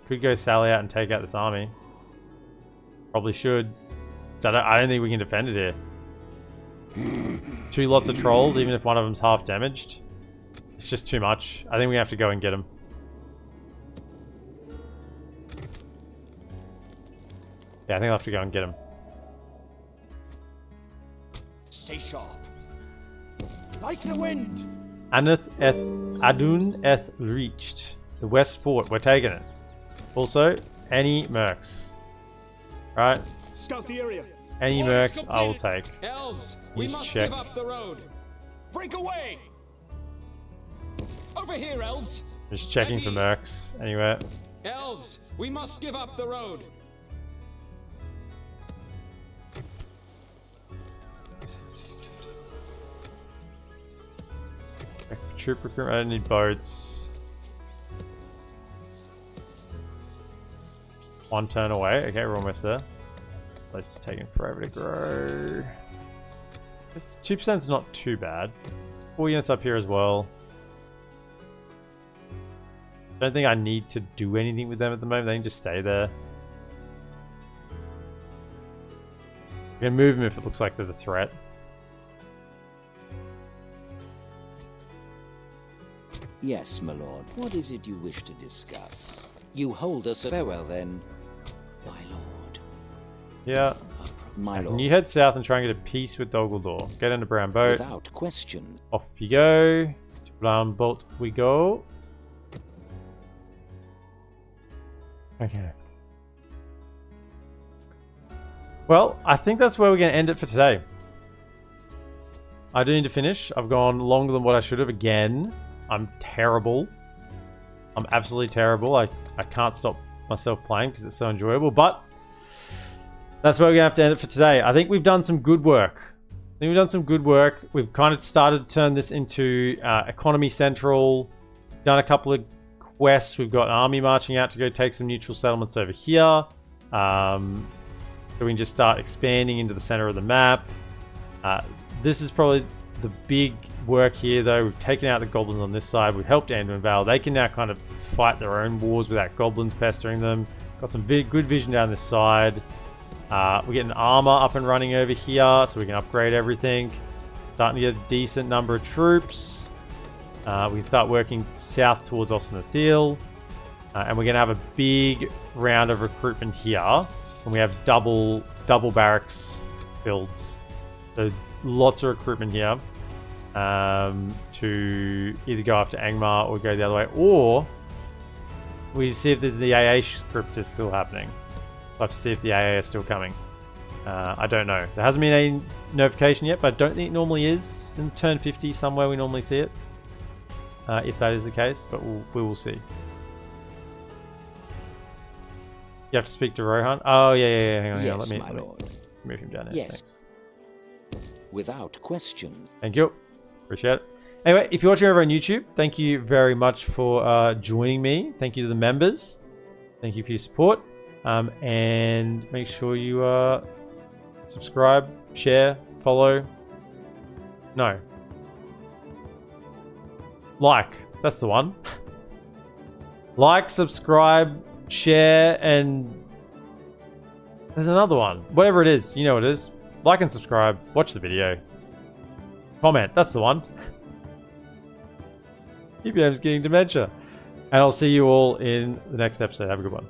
could go sally out and take out this army. Probably should. So I don't think we can defend it here. 2 lots of trolls, even if one of them's half damaged. It's just too much. I think we have to go and get them. Yeah, I think I'll have to go and get them. Stay sharp. Like the wind. Adun eth reached. The West Fort. We're taking it. Also, any mercs. Right? Scout the area. Any Orders mercs I will completed. take. Elves, we Use must check. give up the road. Break away! Over here, elves. Just checking for mercs anywhere. Elves, we must give up the road. Troop recruitment, I don't need boats. One turn away. Okay, we're almost there. Place is taking forever to grow. This 2%'s not too bad. 4 units up here as well. Don't think I need to do anything with them at the moment. They can just stay there. We can move them if it looks like there's a threat. Yes, my lord. What is it you wish to discuss? You hold us at farewell, then. My lord. Yeah. My And lord. you head south and try and get a peace with Galdor. Get in a brown boat. Without question. Off you go. To brown boat we go. Okay. Well, I think that's where we're going to end it for today. I do need to finish. I've gone longer than what I should have again. I'm terrible. I'm absolutely terrible. I can't stop myself playing because it's so enjoyable. But that's where we're going to have to end it for today. I think we've done some good work. We've kind of started to turn this into Economy Central. Done a couple of quests. We've got an army marching out to go take some neutral settlements over here. So we can just start expanding into the center of the map. This is probably the big work here, though. We've taken out the goblins on this side. We've helped Anduin Vale. They can now kind of fight their own wars without goblins pestering them. Got some good vision down this side. We're getting armor up and running over here, so we can upgrade everything. Starting to get a decent number of troops. We can start working south towards Osnathil. And we're going to have a big round of recruitment here. And we have double barracks builds. So lots of recruitment here. To either go after Angmar or go the other way. Or we see if there's the AA script is still happening. We'll have to see if the AA is still coming. I don't know. There hasn't been any notification yet, but I don't think it normally is. It's in turn 50 somewhere we normally see it. If that is the case, but we will see. You have to speak to Rohan. Oh, yeah. Hang on. Yes, Let me lord. move him down here. Yes. Thanks. Without question. Thank you. Appreciate it. Anyway, if you're watching over on YouTube, thank you very much for joining me. Thank you to the members. Thank you for your support. And make sure you subscribe, share, follow. No. Like. That's the one. Like, subscribe, share, and there's another one. Whatever it is, you know what it is. Like and subscribe. Watch the video. Comment. That's the one. EPM's getting dementia. And I'll see you all in the next episode. Have a good one.